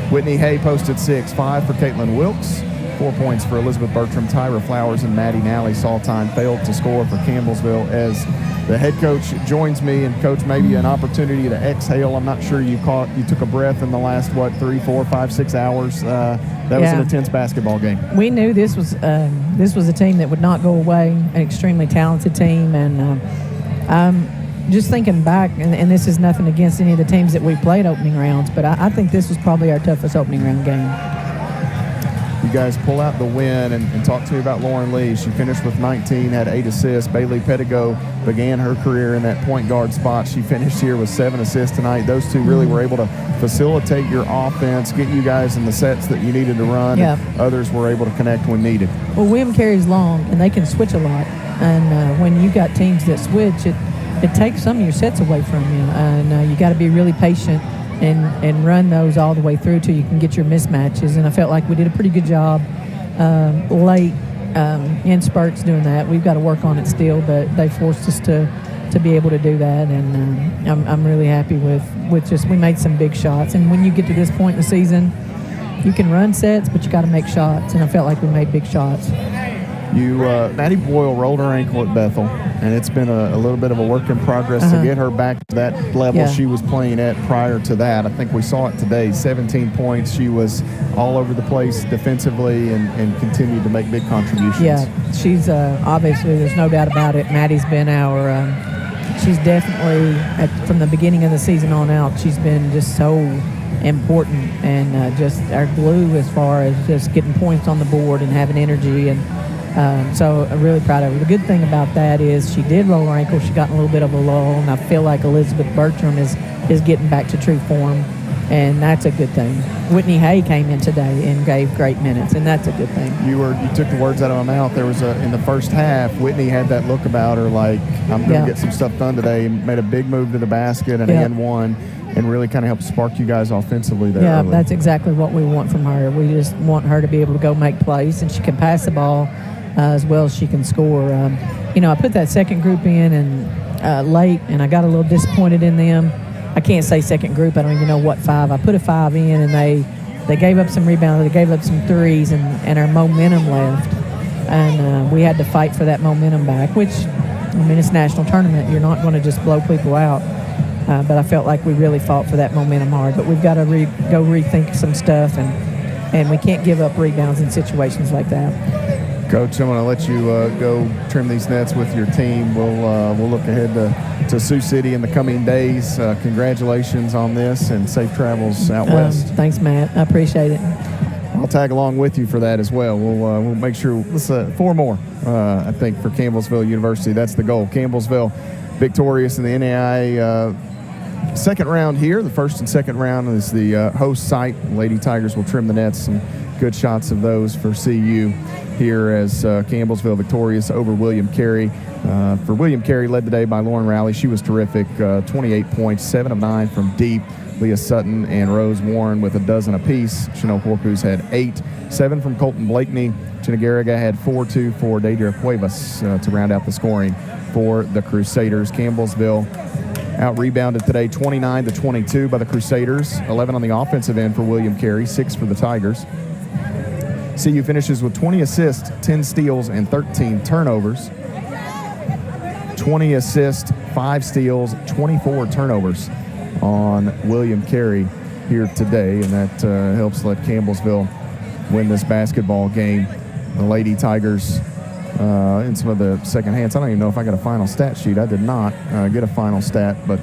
Whitney Hay posted 6, 5 for Caitlin Wilkes, 4 points for Elizabeth Bertram. Tyra Flowers and Maddie Nally saw time, failed to score for Campbellsville. As the head coach joins me, and coach, maybe an opportunity to exhale. I'm not sure you took a breath in the last 3, 4, 5, 6 hours. That was an intense basketball game. We knew this was a team that would not go away, an extremely talented team, and just thinking back, and this is nothing against any of the teams that we played opening rounds, but I think this was probably our toughest opening round game. You guys pull out the win and talk to me about Lauren Lee. She finished with 19, had 8 assists. Bailey Pettigo began her career in that point guard spot. She finished here with 7 assists tonight. Those two really were able to facilitate your offense, get you guys in the sets that you needed to run. Yeah. Others were able to connect when needed. Well, William Carey's long, and they can switch a lot. And when you got teams that switch, it takes some of your sets away from you. And you got to be really patient and run those all the way through till you can get your mismatches. And I felt like we did a pretty good job late in spurts doing that. We've got to work on it still, but they forced us to be able to do that. And I'm really happy with just we made some big shots. And when you get to this point in the season, you can run sets, but you got to make shots. And I felt like we made big shots. Maddie Boyle rolled her ankle at Bethel, and it's been a little bit of a work in progress to get her back to that level she was playing at prior to that. I think we saw it today, 17 points. She was all over the place defensively and continued to make big contributions. Yeah, she's obviously, there's no doubt about it. Maddie's been she's definitely, from the beginning of the season on out, she's been just so important and just our glue as far as just getting points on the board and having energy. And so I'm really proud of her. The good thing about that is she did roll her ankle. She got in a little bit of a lull, and I feel like Elizabeth Bertram is getting back to true form, and that's a good thing. Whitney Hay came in today and gave great minutes, and that's a good thing. You took the words out of my mouth. There was in the first half, Whitney had that look about her like, I'm going to get some stuff done today, and made a big move to the basket and one, and really kind of helped spark you guys offensively there. Yeah, early. That's exactly what we want from her. We just want her to be able to go make plays, and she can pass the ball as well as she can score. I put that second group in and late, and I got a little disappointed in them. I can't say second group. I don't even know what 5. I put a 5 in, and they gave up some rebounds. They gave up some threes, and our momentum left. And we had to fight for that momentum back, which, it's a national tournament. You're not going to just blow people out. But I felt like we really fought for that momentum hard. But we've got to go rethink some stuff, and we can't give up rebounds in situations like that. Coach, I'm going to let you go trim these nets with your team. We'll look ahead to Sioux City in the coming days. Congratulations on this, and safe travels out west. Thanks, Matt. I appreciate it. I'll tag along with you for that as well. We'll make sure. Let's 4 more, I think, for Campbellsville University. That's the goal. Campbellsville victorious in the NAIA second round here. The first and second round is the host site. Lady Tigers will trim the nets. Some good shots of those for CU here as Campbellsville victorious over William Carey. For William Carey, led today by Lauren Rowley. She was terrific. 28 points, 7 of 9 from deep. Leah Sutton and Rose Warren with a dozen apiece. Chanel Corpus had 8, 7 from Colton Blakeney. Jenna Garriga had 4-2 for Deidre Cuevas to round out the scoring for the Crusaders. Campbellsville out-rebounded today 29-22 by the Crusaders. 11 on the offensive end for William Carey, 6 for the Tigers. CU finishes with 20 assists, 10 steals, and 13 turnovers. 20 assists, 5 steals, 24 turnovers on William Carey here today, and that helps let Campbellsville win this basketball game. The Lady Tigers in some of the second hands. I don't even know if I got a final stat sheet. I did not get a final stat, but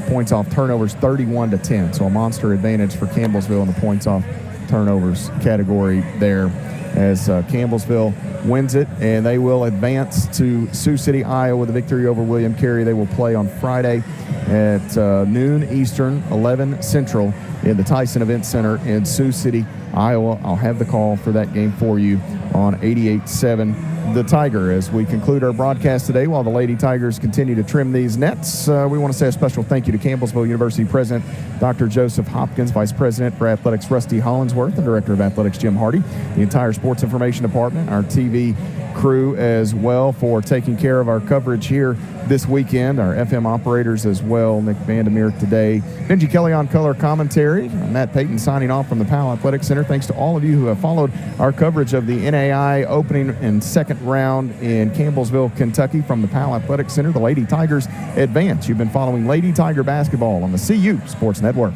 points off turnovers 31-10. So a monster advantage for Campbellsville in the points off turnovers category there, as Campbellsville wins it, and they will advance to Sioux City, Iowa with a victory over William Carey. They will play on Friday at noon Eastern, 11 Central in the Tyson Event Center in Sioux City, Iowa. I'll have the call for that game for you on 88.7 The Tiger. As we conclude our broadcast today, while the Lady Tigers continue to trim these nets, we want to say a special thank you to Campbellsville University President Dr. Joseph Hopkins, Vice President for Athletics Rusty Hollingsworth, and Director of Athletics Jim Hardy, the entire Sports Information Department, our TV crew as well for taking care of our coverage here this weekend, our FM operators as well, Nick Vandermeer today, Benji Kelly on color commentary, Matt Payton signing off from the Powell Athletic Center. Thanks to all of you who have followed our coverage of the NAIA opening and second round in Campbellsville, Kentucky from the Powell Athletic Center. The Lady Tigers advance. You've been following Lady Tiger basketball on the CU Sports Network.